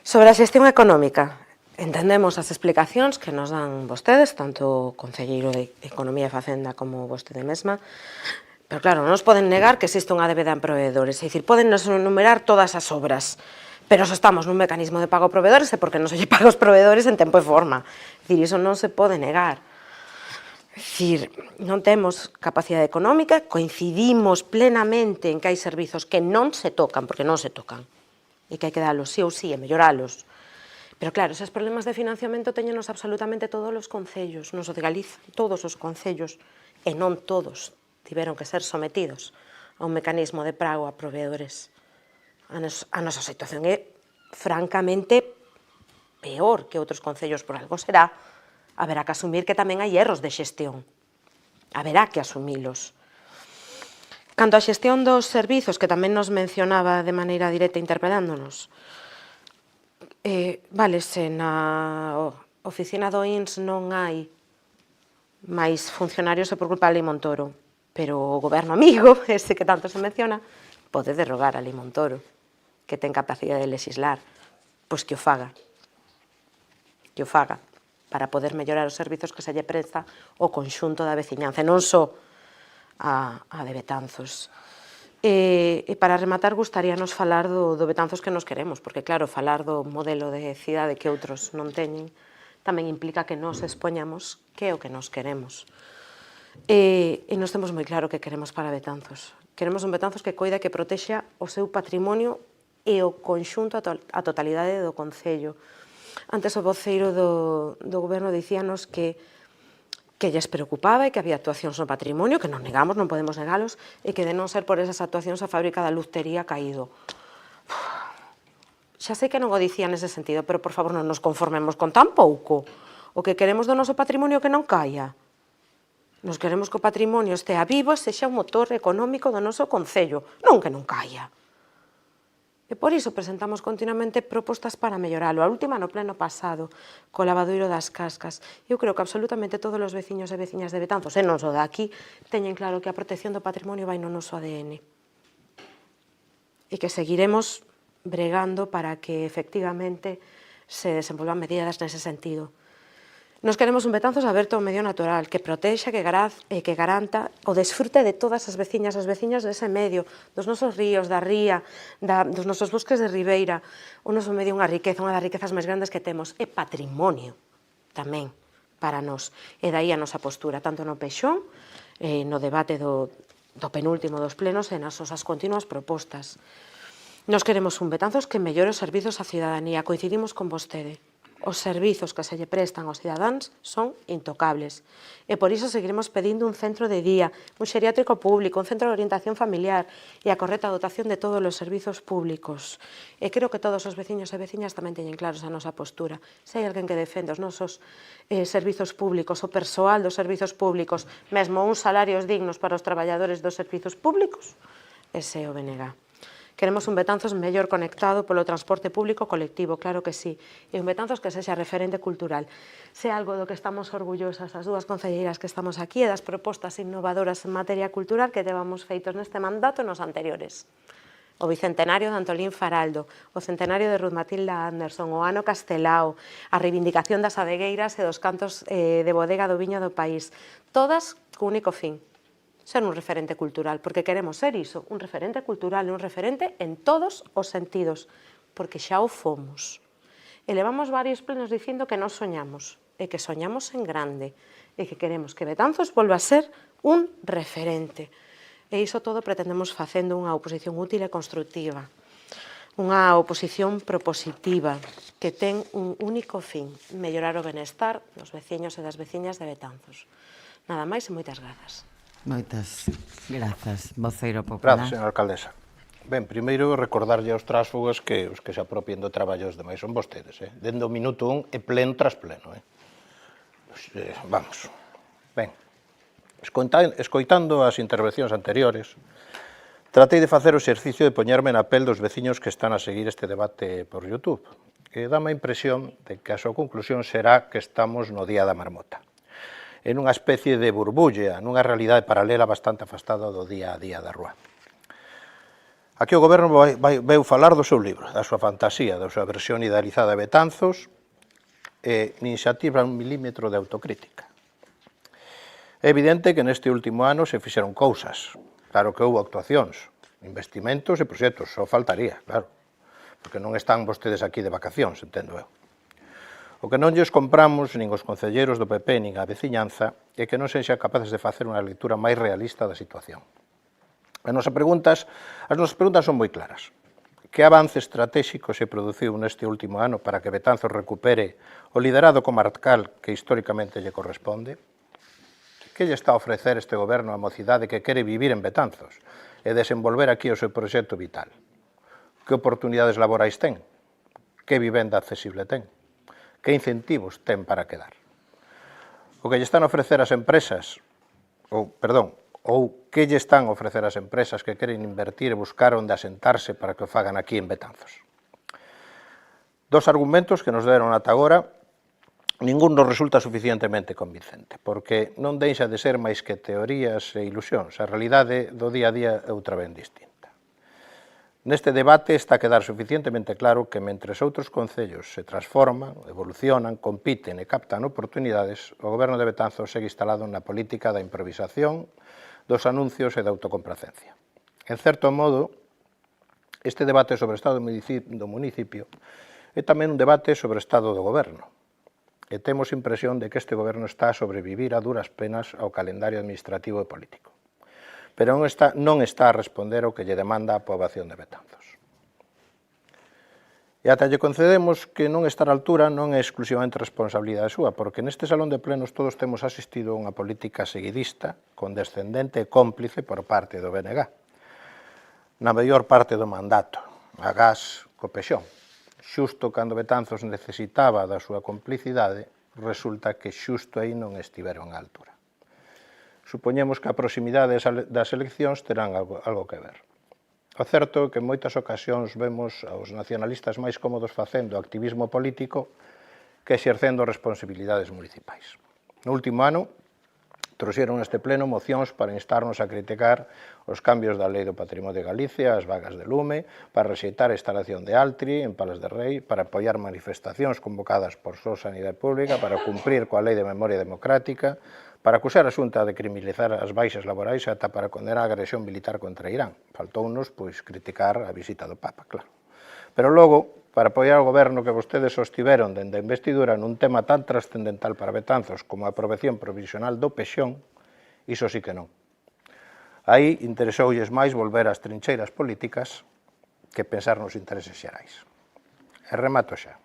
[SPEAKER 4] Sobre a xestión económica, entendemos as explicacións que nos dan vostedes, tanto o concelleiro de Economía e Facenda como vostede mesma, pero claro, non nos poden negar que existe unha débeda en proveedores, é dicir, poden nos enumerar todas as obras, pero se estamos nun mecanismo de pago a proveedores é porque non se lle paga aos proveedores en tempo e forma. É dicir, iso non se pode negar. É dicir, non temos capacidade económica, coincidimos plenamente en que hai servizos que non se tocan, porque non se tocan, e que hai que dalos sí ou sí e melloralos. Pero claro, esos problemas de financiamento teñenos absolutamente todos os concellos, non só de Galiza, todos os concellos, e non todos tiveron que ser sometidos a un mecanismo de pago a proveedores. A nosa situación é francamente peor que outros concellos, por algo será. Haberá que asumir que tamén hai erros de xestión. Haberá que asumilos. Canto á xestión dos servizos, que tamén nos mencionaba de maneira directa interpelándonos, vale, se na oficina do INS non hai máis funcionarios é por culpa da Lei Montoro, pero o goberno amigo, ese que tanto se menciona, pode derrogar a Lei Montoro, que ten capacidade de legislar, pois que o faga, para poder mellorar os servizos que se lle presta o conxunto da veciñanza, e non só a de Betanzos. E para rematar, gustaríanos falar do Betanzos que nos queremos, porque claro, falar do modelo de cidade que outros non teñen tamén implica que nos expoñamos que é o que nos queremos. E nos temos moi claro que queremos para Betanzos. Queremos un Betanzos que coida, que protexa o seu patrimonio e o conxunto, a totalidade do concello. Antes o voceiro do goberno dicíanos que lles preocupaba e que había actuacións no patrimonio, que non negamos, non podemos negalos, e que de non ser por esas actuacións a fábrica da luz tería caído. Xa sei que non o dicía nese sentido, pero por favor non nos conformemos con tan pouco. O que queremos do noso patrimonio que non caia. Nos queremos que o patrimonio estea vivo e sexa un motor económico do noso concello, non que non caia. E por iso presentamos continuamente propostas para melloralo. A última no pleno pasado, co lavadoiro das cascas. Eu creo que absolutamente todos os veciños e veciñas de Betanzos, e non só de aquí, teñen claro que a protección do patrimonio vai no noso ADN. E que seguiremos bregando para que efectivamente se desenvolvan medidas nese sentido. Nos queremos un Betanzos aberto ao medio natural, que protexa, que garanta o desfrute de todas as veciñas dese medio, dos nosos ríos, da ría, dos nosos bosques de ribeira. O noso medio é unha riqueza, unha das riquezas máis grandes que temos. É patrimonio tamén para nós. E daí a nosa postura, tanto no Peixón, no debate do penúltimo dos plenos e nas nosas continuas propostas. Nos queremos un Betanzos que mellore os servizos á cidadanía. Coincidimos con vostede. Os servizos que se lle prestan aos cidadáns son intocables. E por iso seguiremos pedindo un centro de día, un xeriátrico público, un centro de orientación familiar e a correcta dotación de todos os servizos públicos. E creo que todos os veciños e veciñas tamén teñen claros a nosa postura. Se hai alguén que defende os nosos servizos públicos, o persoal dos servizos públicos, mesmo uns salarios dignos para os traballadores dos servizos públicos, ese é o BNG. Queremos un Betanzos mellor conectado polo transporte público colectivo, claro que sí. E un Betanzos que sexa referente cultural. Se algo do que estamos orgullosas as dúas concelleiras que estamos aquí e das propostas innovadoras en materia cultural que levamos feitos neste mandato e nos anteriores. O bicentenario de Antolín Faraldo, o centenario de Ruth Matilda Anderson, o ano Castelao, a reivindicación das adegueiras e dos cantos de bodega do viño do país. Todas co único fin. Ser un referente cultural, porque queremos ser iso, un referente cultural e un referente en todos os sentidos, porque xa o fomos. E levamos varios plenos dicindo que non soñamos, e que soñamos en grande, e que queremos que Betanzos volva a ser un referente. E iso todo pretendemos facendo unha oposición útil e constructiva, unha oposición propositiva, que ten un único fin, mellorar o benestar dos veciños e das veciñas de Betanzos. Nada máis e moitas grazas.
[SPEAKER 1] Moitas grazas, voceiro popular.
[SPEAKER 5] Grazas, señora alcaldesa. Ben, primeiro recordarlle aos trásfugos que os que se apropien do traballo os demais son vostedes, dende o minuto 1 e pleno tras pleno. Vamos. Ben, escoitando as intervencións anteriores, Tratei de facer o exercicio de poñerme na pel dos veciños que están a seguir este debate por YouTube. E dame a impresión de que a súa conclusión será que estamos no día da marmota, en unha especie de burbulla, nunha realidade paralela bastante afastada do día a día da rúa. Aquí o Goberno veu falar do seu libro, da súa fantasía, da súa versión idealizada de Betanzos, e nin xa tibra un milímetro de autocrítica. É evidente que neste último ano se fixeron cousas. Claro que houve actuacións, investimentos e proxectos, só faltaría, claro, porque non están vostedes aquí de vacacións, entendo eu. O que non lles compramos, nin os concelleiros do PP, nin a veciñanza, é que non sexan capaces de facer unha lectura máis realista da situación. As nosas preguntas son moi claras. Que avance estratégico se produciu neste último ano para que Betanzos recupere o liderado comarcal que históricamente lle corresponde? Que lle está a ofrecer este goberno á mocidade que quere vivir en Betanzos e desenvolver aquí o seu proxecto vital? Que oportunidades laborais ten? Que vivenda accesible ten? Que incentivos ten para quedar? O que lle están a ofrecer as empresas, ou que lle están a ofrecer as empresas que queren invertir e buscar onde asentarse para que o fagan aquí en Betanzos? Dos argumentos que nos deron ata agora, ningún nos resulta suficientemente convincente, porque non deixa de ser máis que teorías e ilusións. A realidade do día a día é outra ben distinta. Neste debate está a quedar suficientemente claro que mentres outros concellos se transforman, evolucionan, compiten e captan oportunidades, o Goberno de Betanzos segue instalado na política da improvisación, dos anuncios e da autocomplacencia. En certo modo, este debate sobre o estado do municipio é tamén un debate sobre o estado do goberno. E temos impresión de que este goberno está a sobrevivir a duras penas ao calendario administrativo e político. Pero non está a responder ao que lle demanda a poboación de Betanzos. E ata lle concedemos que non estar á altura non é exclusivamente responsabilidade súa, porque neste salón de plenos todos temos asistido a unha política seguidista, condescendente e cómplice por parte do BNG, na maior parte do mandato, agás co pexón. Xusto cando Betanzos necesitaba da súa complicidade, resulta que xusto aí non estiveron á altura. Supoñemos que a proximidade das eleccións terán algo que ver. O certo é que en moitas ocasións vemos aos nacionalistas máis cómodos facendo activismo político que exercendo responsabilidades municipais. No último ano, trouxeron neste pleno mocións para instarnos a criticar os cambios da Lei do Patrimonio de Galicia, as vagas de lume, para rexeitar a instalación de Altri en Palas de Rei, para apoiar manifestacións convocadas por SOS Sanidade Pública, para cumprir coa Lei de Memoria Democrática, para acusar a Xunta de criminalizar as baixas laborais e ata para condenar a agresión militar contra Irán. Faltounos, pois, criticar a visita do Papa, claro. Pero logo, para apoiar o goberno que vostedes sostiveron dende a investidura nun tema tan trascendental para Betanzos como a aprobación provisional do pexón, iso sí que non. Aí interesoulles máis volver ás trincheiras políticas que pensar nos intereses xerais. E remato xa.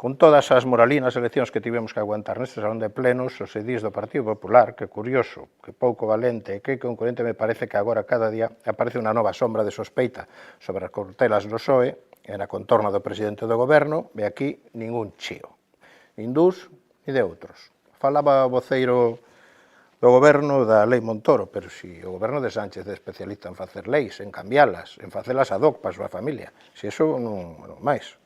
[SPEAKER 5] Con todas as moralinas eleccións que tivemos que aguantar neste salón de plenos, os edís do Partido Popular, que curioso, que pouco valente e que concurrente me parece que agora cada día aparece unha nova sombra de sospeita sobre as cortelas do PSOE e na contorna do presidente do goberno, e aquí ningún chío, nin dus ni de outros. Falaba o voceiro do goberno da Lei Montoro, pero si o goberno de Sánchez é especialista en facer leis, en cambialas, en facelas ad hoc para a súa familia, si eso non máis.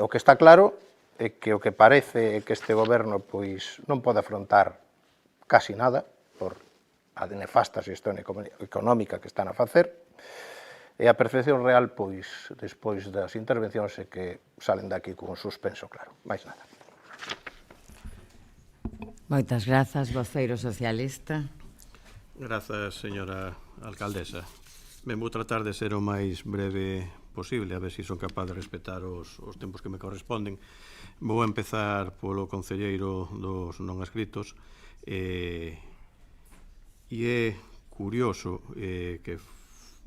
[SPEAKER 5] O que está claro é que o que parece é que este goberno pois non pode afrontar casi nada por a nefasta xestión económica que están a facer, e a percepción real, pois, despois das intervencións, é que salen daqui con un suspenso claro, máis nada.
[SPEAKER 1] Moitas grazas, voceiro socialista.
[SPEAKER 6] Grazas, señora alcaldesa. Ben, vou tratar de ser o máis breve posible, a ver se son capaz de respetar os tempos que me corresponden. Vou empezar polo concelleiro dos non escritos, e é curioso que,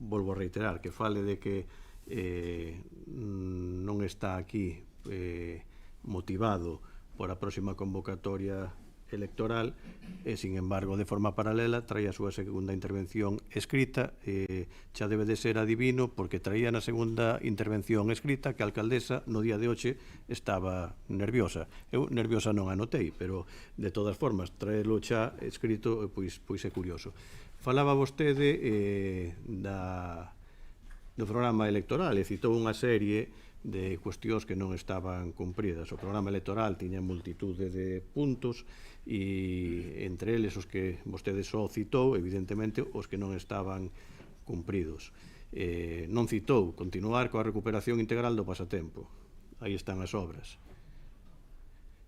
[SPEAKER 6] volvo a reiterar, que fale de que non está aquí motivado por a próxima convocatoria electoral e, sin embargo, de forma paralela, traía a súa segunda intervención escrita, xa debe de ser adivino, porque traía na segunda intervención escrita que a alcaldesa no día de hoxe estaba nerviosa. Eu nerviosa non anotei, pero de todas formas, traelo xa escrito, pois é curioso. Falaba vostede do programa electoral e citou unha serie de cuestións que non estaban cumpridas. O programa electoral tiña multitude de puntos e entre eles os que vostede só citou, evidentemente, os que non estaban cumpridos. Non citou continuar coa recuperación integral do pasatempo. Aí están as obras.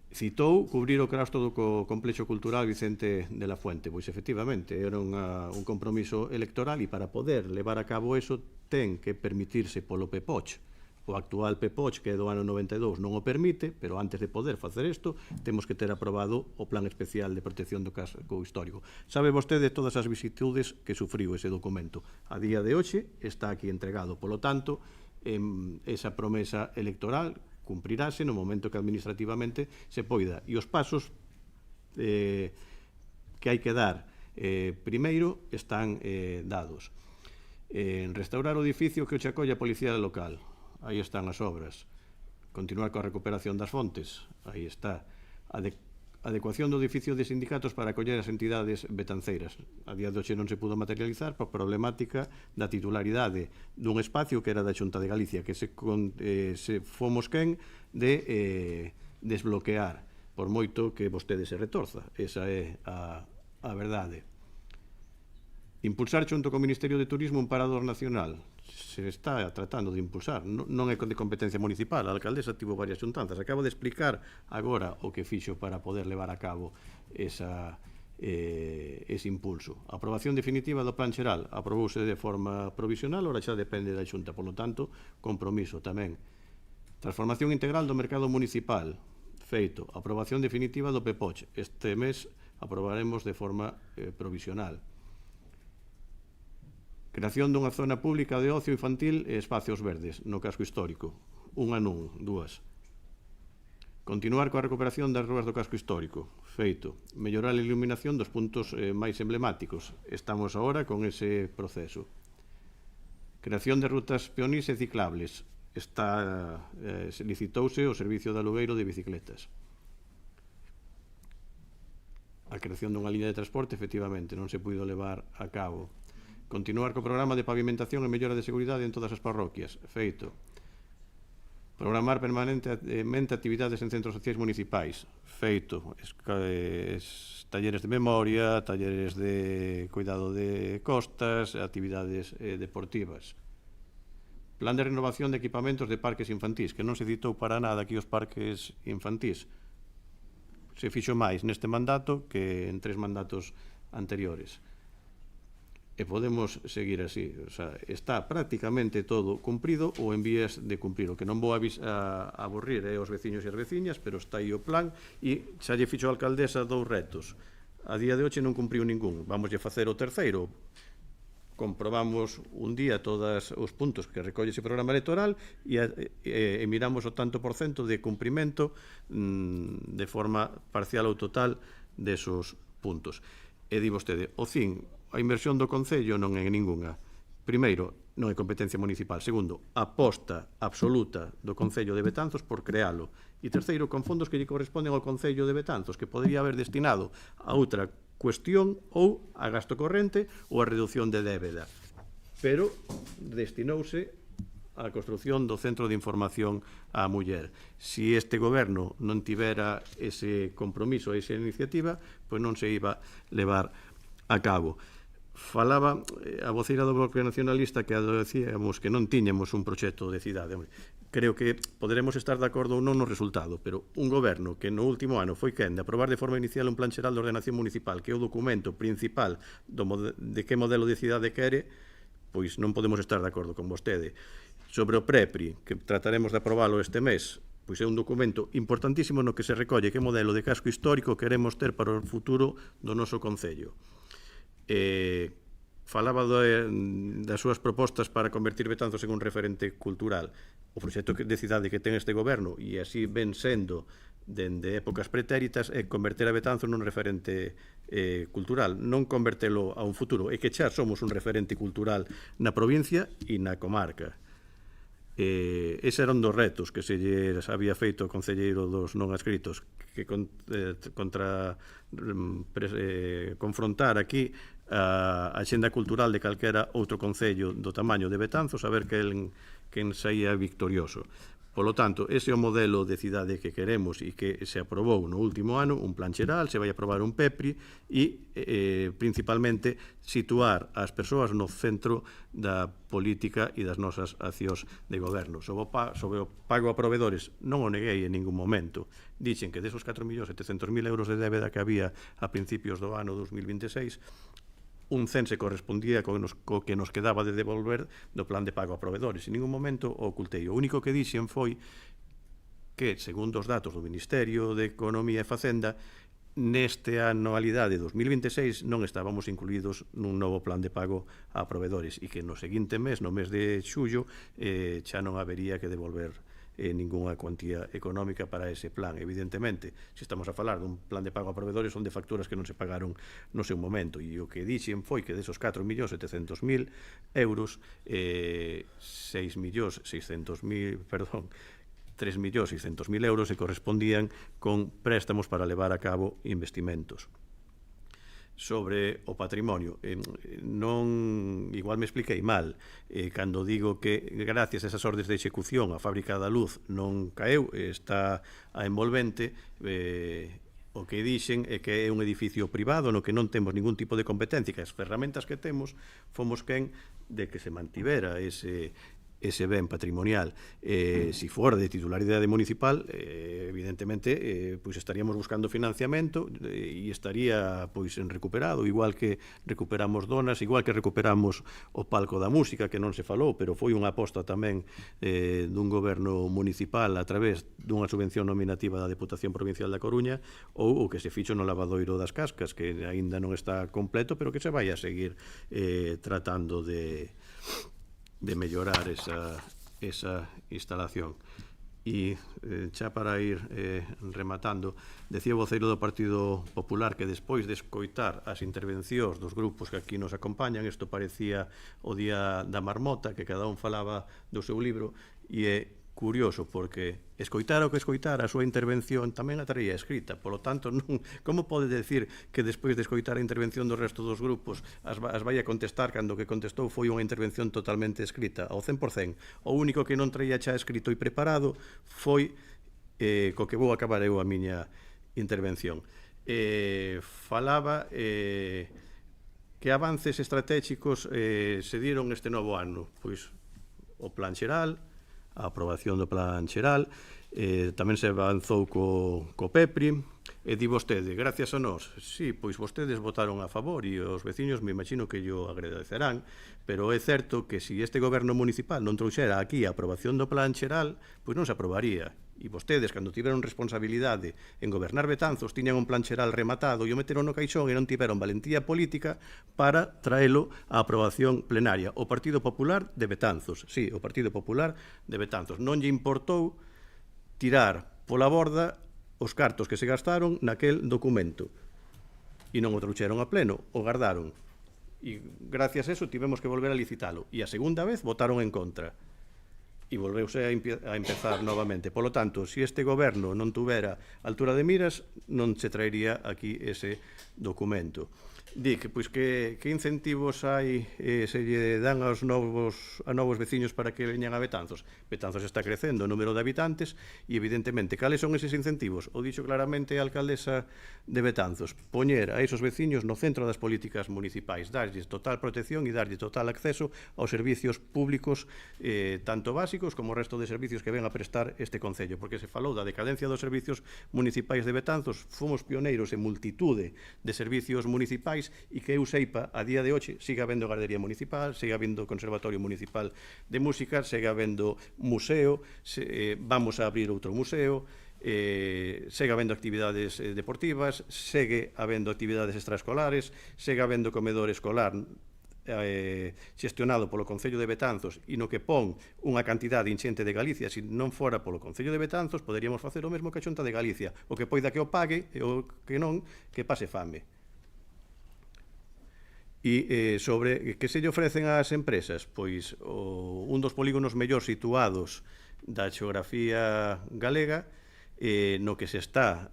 [SPEAKER 6] Citou cubrir o claustro do complexo cultural Vicente de la Fuente. Pois, efectivamente, era un compromiso electoral e para poder levar a cabo eso ten que permitirse polo PEPOCH. O actual PEPOCH, que é do ano 92, non o permite, pero antes de poder facer isto, temos que ter aprobado o Plan Especial de Protección do Casco Histórico. Sabe vostede todas as vicitudes que sufriu ese documento. A día de hoxe está aquí entregado. Polo tanto, esa promesa electoral cumprirase no momento que administrativamente se poida. E os pasos que hai que dar primeiro están dados. Restaurar o edificio que o acolle a Policía Local. Aí están as obras. Continuar coa recuperación das fontes. Aí está. Adecuación do edificio de sindicatos para acoller as entidades betanceiras. A día de hoxe non se pudo materializar por problemática da titularidade dun espacio que era da Xunta de Galicia, que se fomos quen de desbloquear, por moito que vostede se retorza. Esa é a verdade. Impulsar xunto co Ministerio de Turismo un parador nacional. Se está tratando de impulsar, non é de competencia municipal. A alcaldesa tivo varias xuntanzas. Acabo de explicar agora o que fixo para poder levar a cabo ese impulso. A aprobación definitiva do plan xeral aprobouse de forma provisional, ora xa depende da Xunta, polo tanto, compromiso tamén. Transformación integral do mercado municipal, feito. Aprobación definitiva do PEPOCH. Este mes aprobaremos de forma provisional. Creación dunha zona pública de ocio infantil e espacios verdes no casco histórico. Dúas. Continuar coa recuperación das rúas do casco histórico. Feito. Mellorar a iluminación dos puntos máis emblemáticos. Estamos agora con ese proceso. Creación de rutas peonís e ciclables. Licitouse o servicio de alugueiro de bicicletas. A creación dunha liña de transporte, efectivamente, non se puido levar a cabo. Continuar co programa de pavimentación e mellora de seguridade en todas as parroquias. Feito. Programar permanentemente actividades en centros sociais municipais. Feito. Talleres de memoria, talleres de cuidado de costas, actividades deportivas. Plan de renovación de equipamentos de parques infantís, que non se citou para nada aquí os parques infantís. Se fixo máis neste mandato que en 3 mandatos anteriores. E podemos seguir así. O sea, está prácticamente todo cumprido ou en vías de cumprir. O que non vou aburrir os veciños e as veciñas, pero está aí o plan e xa lle fixo a alcaldesa 2 retos. A día de hoxe non cumpriu ningún. Vamos a facer o terceiro. Comprobamos un día todos os puntos que recolle ese programa electoral e miramos o tanto por cento de cumprimento de forma parcial ou total desos puntos. E di vostede, o CIN, a inversión do Concello non é ningunha. Primeiro, non é competencia municipal. Segundo, aposta absoluta do Concello de Betanzos por crealo. E terceiro, con fondos que lle corresponden ao Concello de Betanzos, que podría haber destinado a outra cuestión ou a gasto corrente ou a reducción de débeda. Pero destinouse a construción do Centro de Información á Muller. Si este goberno non tivera ese compromiso, esa iniciativa, pois non se iba levar a cabo. Falaba a voceira do Bloque Nacionalista que decíamos que non tiñamos un proxecto de cidade. Creo que poderemos estar de acordo ou non no resultado, pero un goberno que no último ano foi quen de aprobar de forma inicial un plan xeral de ordenación municipal, que é o documento principal de que modelo de cidade quere, pois non podemos estar de acordo con vostede. Sobre o PREPRI, que trataremos de aprobalo este mes, pois é un documento importantísimo no que se recolle que modelo de casco histórico queremos ter para o futuro do noso Concello. Falaba das súas propostas para convertir Betanzos en un referente cultural. O proxecto de cidade que ten este goberno, e así ven sendo dende épocas pretéritas é converter a Betanzos nun referente cultural, non convertelo a un futuro, é que xa somos un referente cultural na provincia e na comarca. Ese era un dos retos que se lles había feito o concelleiro dos non adscritos, que confrontar aquí a axenda cultural de calquera outro concello do tamaño de Betanzos, a ver quen saía victorioso. Polo tanto, ese é o modelo de cidade que queremos e que se aprobou no último ano, un plan xeral, se vai aprobar un PEPRI e, principalmente, situar as persoas no centro da política e das nosas accións de goberno. Sobre o pago a proveedores, non o neguei en ningún momento. Dixen que desos 4.700.000 euros de débeda que había a principios do ano 2026, un cen se correspondía co que nos quedaba de devolver do plan de pago a proveedores. En ningún momento o ocultei. O único que dixen foi que, segundo os datos do Ministerio de Economía e Facenda, neste anualidade 2026 non estábamos incluídos nun novo plan de pago a proveedores e que no seguinte mes, no mes de xullo, xa non habería que devolver ningunha cuantía económica para ese plan. Evidentemente, se estamos a falar dun plan de pago a proveedores, son de facturas que non se pagaron no seu momento, e o que dixen foi que desos 4.700.000 euros, 3.600.000 euros se correspondían con préstamos para levar a cabo investimentos. Sobre o patrimonio, igual me expliquei mal cando digo que gracias a esas ordes de execución a fábrica da luz non caeu, está a envolvente. O que dixen é que é un edificio privado no que non temos ningún tipo de competencia, que as ferramentas que temos fomos quen de que se mantivera ese ben patrimonial. Si fora de titularidade municipal, evidentemente, pois estaríamos buscando financiamento e estaría pois recuperado, igual que recuperamos Donas, igual que recuperamos o Palco da Música, que non se falou, pero foi unha aposta tamén dun goberno municipal a través dunha subvención nominativa da Deputación Provincial da Coruña, ou o que se fixo no Lavadoiro das Cascas, que aínda non está completo, pero que se vai a seguir tratando de mellorar esa instalación. E xa para ir rematando, decía o voceiro do Partido Popular que despois de escoitar as intervencións dos grupos que aquí nos acompañan, isto parecía o día da marmota, que cada un falaba do seu libro, e é curioso, porque escoitar o que escoitar a súa intervención tamén a traía escrita, polo tanto, como pode decir que despois de escoitar a intervención do resto dos grupos as vai a contestar cando que contestou foi unha intervención totalmente escrita, ao 100%? O único que non traía xa escrito e preparado foi co que vou acabar eu a miña intervención. Falaba que avances estratégicos se dieron este novo ano, pois o plan xeral, a aprobación do plan xeral, tamén se avanzou co PEPRI, e di vostede, gracias a nós, sí, pois vostedes votaron a favor e os veciños me imagino que llo agradecerán, pero é certo que se este goberno municipal non trouxera aquí a aprobación do plan xeral, pois non se aprobaría. E vostedes, cando tiveron responsabilidade en gobernar Betanzos, tiñan un plan xeral rematado e o meteron no caixón e non tiveron valentía política para traelo á aprobación plenaria. O Partido Popular de Betanzos, sí, o Partido Popular de Betanzos. Non lle importou tirar pola borda os cartos que se gastaron naquel documento. E non o trouxeron a pleno, o gardaron. E gracias a eso tivemos que volver a licitalo. E a segunda vez votaron en contra. E volveuse a empezar novamente. Polo tanto, se este goberno non tuvera altura de miras, non se traería aquí ese documento. Di que, pois, que incentivos hai se lle dan aos novos veciños para que veñan a Betanzos? Betanzos está crecendo o número de habitantes e, evidentemente, cales son eses incentivos? O dixo claramente a alcaldesa de Betanzos, poñer a esos veciños no centro das políticas municipais, darlles total protección e darlle total acceso aos servicios públicos, tanto básicos como o resto de servicios que ven a prestar este concello, porque se falou da decadencia dos servicios municipais de Betanzos, fomos pioneiros en multitude de servicios municipais e que eu seipa, a día de hoxe, siga habendo gardería municipal, siga habendo conservatorio municipal de música, siga habendo museo, vamos a abrir outro museo, segue habendo actividades deportivas, segue habendo actividades extraescolares, segue habendo comedor escolar xestionado polo Concello de Betanzos e no que pon unha cantidade inxente de Galicia, se non fora polo Concello de Betanzos, poderíamos facer o mesmo que a Xunta de Galicia, o que poida que o pague e o que non, que pase fame. E sobre que se lle ofrecen ás empresas, pois un dos polígonos mellor situados da xeografía galega, no que se está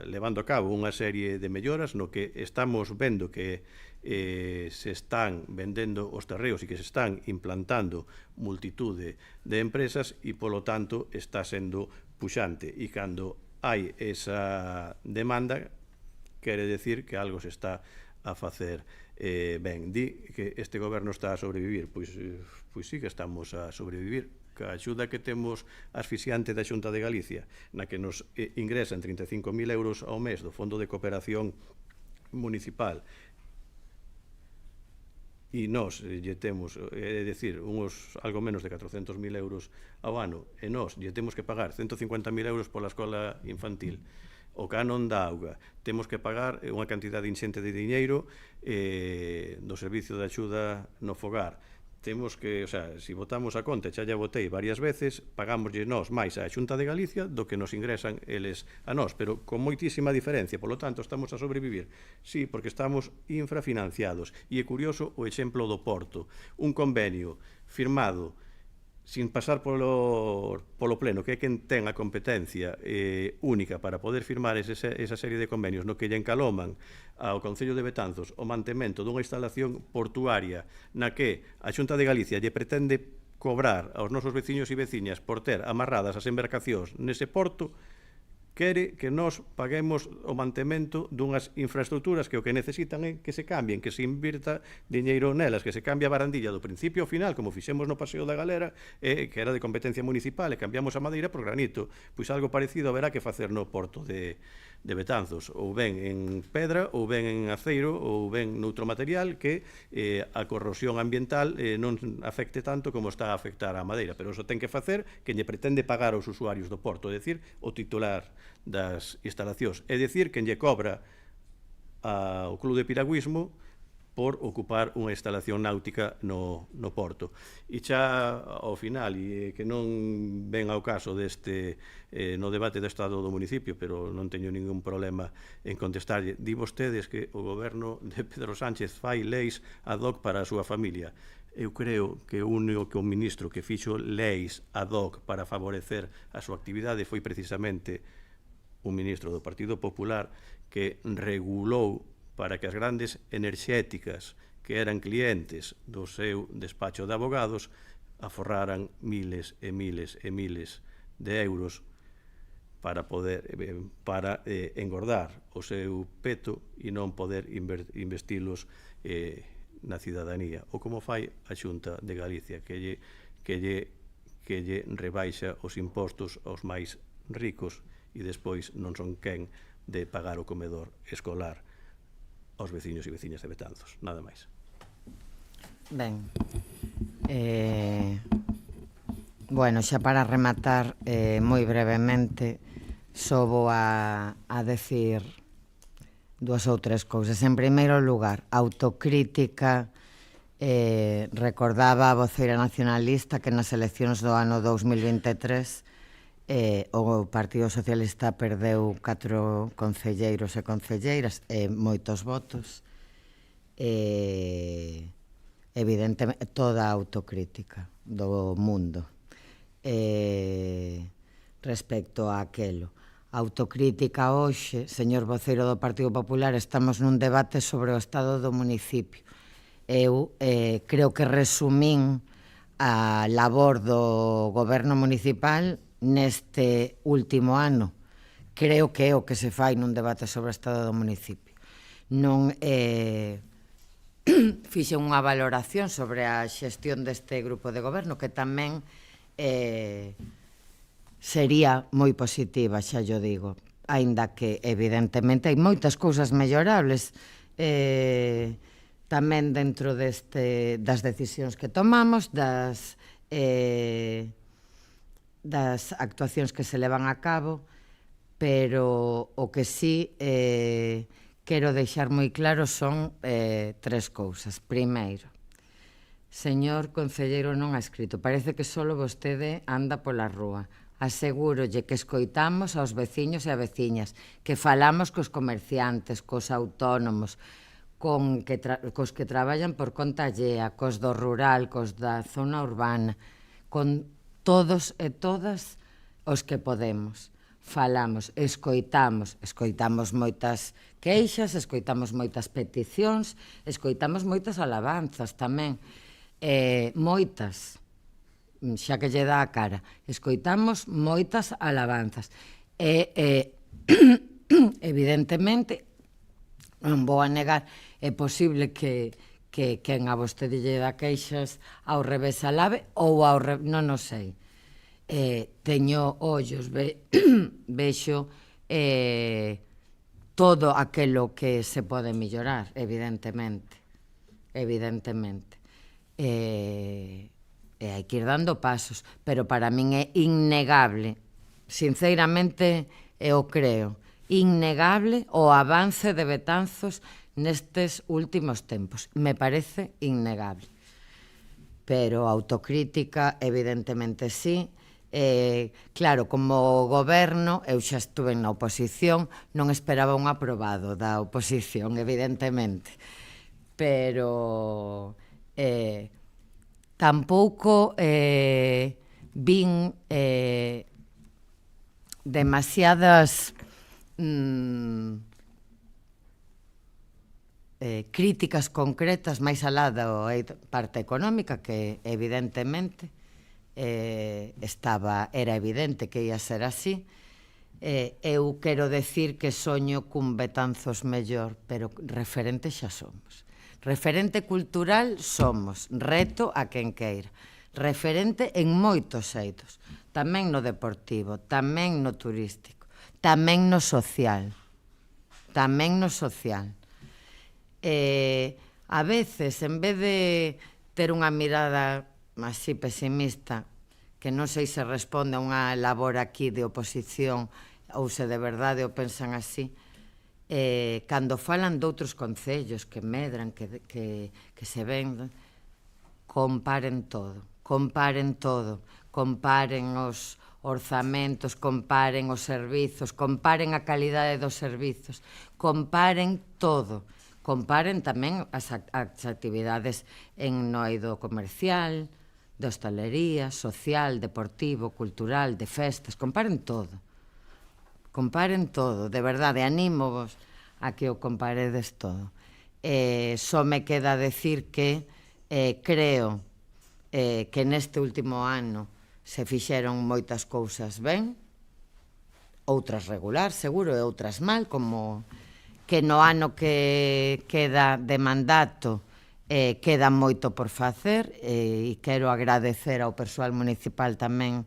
[SPEAKER 6] levando a cabo unha serie de melloras, no que estamos vendo que se están vendendo os terreos e que se están implantando multitude de empresas e, polo tanto, está sendo puxante. E cando hai esa demanda, quere decir que algo se está a facer ben. Di que este goberno está a sobrevivir. Pois sí que estamos a sobrevivir. Que a axuda que temos asfixiante da Xunta de Galicia, na que nos ingresan 35.000 euros ao mes do Fondo de Cooperación Municipal, e nós lle temos, é dicir, algo menos de 400.000 euros ao ano, e nós lle temos que pagar 150.000 euros pola escola infantil, o canon da auga, temos que pagar unha cantidade inxente de diñeiro do servicio de axuda no fogar, temos que, o sea, se votamos a conta, xa lla votei varias veces, pagámoslle nós máis a Xunta de Galicia do que nos ingresan eles a nós, pero con moitísima diferencia, polo tanto, estamos a sobrevivir. Sí, porque estamos infrafinanciados. E é curioso o exemplo do Porto. Un convenio firmado sin pasar polo pleno, que é quen ten a competencia única para poder firmar esa serie de convenios no que lle encaloman ao Concello de Betanzos o mantemento dunha instalación portuaria na que a Xunta de Galicia lle pretende cobrar aos nosos veciños e veciñas por ter amarradas as embarcacións nese porto, quere que nós paguemos o mantemento dunhas infraestructuras que o que necesitan é que se cambien, que se invirta diñeiro nelas, que se cambie a barandilla do principio ao final, como fixemos no Paseo da Galera, que era de competencia municipal, e cambiamos a madeira por granito. Pois algo parecido haberá que facer no porto de Betanzos, ou ben en pedra, ou ben en aceiro, ou ben noutro material que a corrosión ambiental non afecte tanto como está a afectar a madeira, pero iso ten que facer que lle pretende pagar aos usuarios do porto, é dicir, o titular das instalacións, é dicir, quen lle cobra ao Club de Piragüismo por ocupar unha instalación náutica no porto. E xa ao final, e que non ven ao caso deste no debate do Estado do municipio, pero non teño ningún problema en contestarlle, di vostedes que o goberno de Pedro Sánchez fai leis ad hoc para a súa familia. Eu creo que o único que o ministro que fixo leis ad hoc para favorecer a súa actividade foi precisamente un ministro do Partido Popular que regulou para que as grandes enerxéticas que eran clientes do seu despacho de abogados aforraran miles e miles e miles de euros para engordar o seu peto e non poder investilos na cidadanía, ou como fai a Xunta de Galicia, que lle rebaixa os impostos aos máis ricos e despois non son quen de pagar o comedor escolar aos veciños e veciñas de Betanzos. Nada máis.
[SPEAKER 1] Ben, bueno, xa para rematar moi brevemente, só vou a decir dúas ou tres cousas. En primeiro lugar, autocrítica. Recordaba a voceira nacionalista que nas eleccións do ano 2023 o Partido Socialista perdeu 4 concelleiros e concelleiras e moitos votos. Evidentemente, toda a autocrítica do mundo respecto a aquelo. Autocrítica hoxe, señor voceiro do Partido Popular, estamos nun debate sobre o estado do municipio. Eu creo que resumín a labor do goberno municipal neste último ano. Creo que é o que se fai nun debate sobre o estado do municipio. Non fixen unha valoración sobre a xestión deste grupo de goberno, que tamén sería moi positiva, xa yo digo, aínda que evidentemente hai moitas cousas mellorables tamén dentro das decisións que tomamos, das actuacións que se levan a cabo, pero o que sí quero deixar moi claro son tres cousas. Primeiro, señor concelleiro non ha escrito, parece que só vostede anda pola rúa. Asegúrolle que escoitamos aos veciños e a veciñas, que falamos cos comerciantes, cos autónomos, cos que traballan por conta allea, cos do rural, cos da zona urbana, con todos e todas os que podemos. Falamos, escoitamos moitas queixas, escoitamos moitas peticións, escoitamos moitas alabanzas tamén, moitas, xa que lle dá a cara, escoitamos moitas alabanzas. Evidentemente, non vou a negar, é posible que quen a vostede lle dá queixas ao revés alabe ou ao revés, non o sei. Teño ollos, vexo todo aquilo que se pode mellorar, evidentemente. E hai que ir dando pasos, pero para min é innegable, sinceramente eu creo, innegable o avance de Betanzos nestes últimos tempos. Me parece innegable. Pero autocrítica, evidentemente sí. Claro, como goberno, eu xa estuve na oposición, non esperaba un aprobado da oposición, evidentemente. Pero tampouco vin demasiadas críticas concretas máis alá da parte económica, que evidentemente era evidente que ia ser así. Eu quero decir que soño cun Betanzos mellor, pero referente xa somos. Referente cultural somos, reto a quen queira. Referente en moitos eidos, tamén no deportivo, tamén no turístico, tamén no social. A veces, en vez de ter unha mirada así pesimista, que non sei se responde a unha labor aquí de oposición ou se de verdade o pensan así, cando falan doutros concellos que medran, que se ven, comparen todo, comparen os orzamentos, comparen os servizos, comparen a calidade dos servizos, comparen todo, comparen tamén as actividades no eido comercial, de hostalería, social, deportivo, cultural, de festas, comparen todo, de verdade, anímovos a que o comparedes todo. Só me queda decir que creo que neste último ano se fixeron moitas cousas ben, outras regular, seguro, e outras mal, como que no ano que queda de mandato queda moito por facer, e quero agradecer ao persoal municipal tamén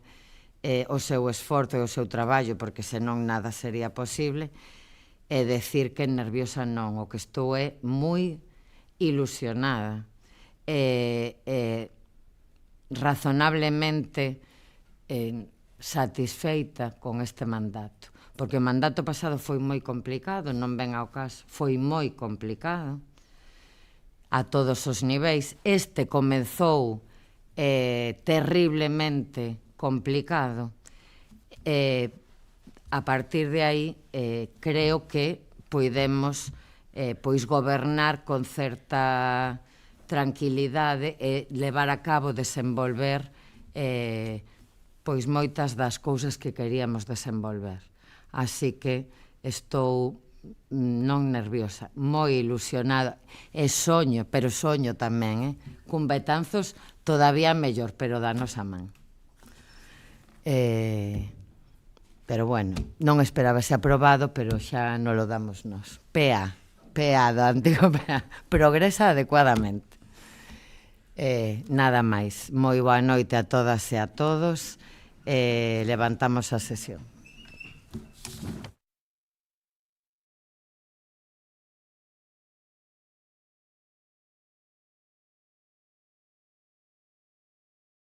[SPEAKER 1] o seu esforzo e o seu traballo, porque senón nada sería posible, e decir que nerviosa non, o que estou é moi ilusionada, razonablemente satisfeita con este mandato, porque o mandato pasado foi moi complicado, non ven ao caso, foi moi complicado a todos os niveis. Este comezou terriblemente complicado. A partir de aí, creo que podemos gobernar con certa tranquilidade e levar a cabo, desenvolver moitas das cousas que queríamos desenvolver. Así que estou non nerviosa, moi ilusionada, e soño, pero soño tamén, cun Betanzos todavía mellor, pero danos a man. Pero bueno, non esperaba ser aprobado, pero xa non lo damos nós. PA do antigo PA, progresa adecuadamente. Nada máis, moi boa noite a todas e a todos, levantamos a sesión.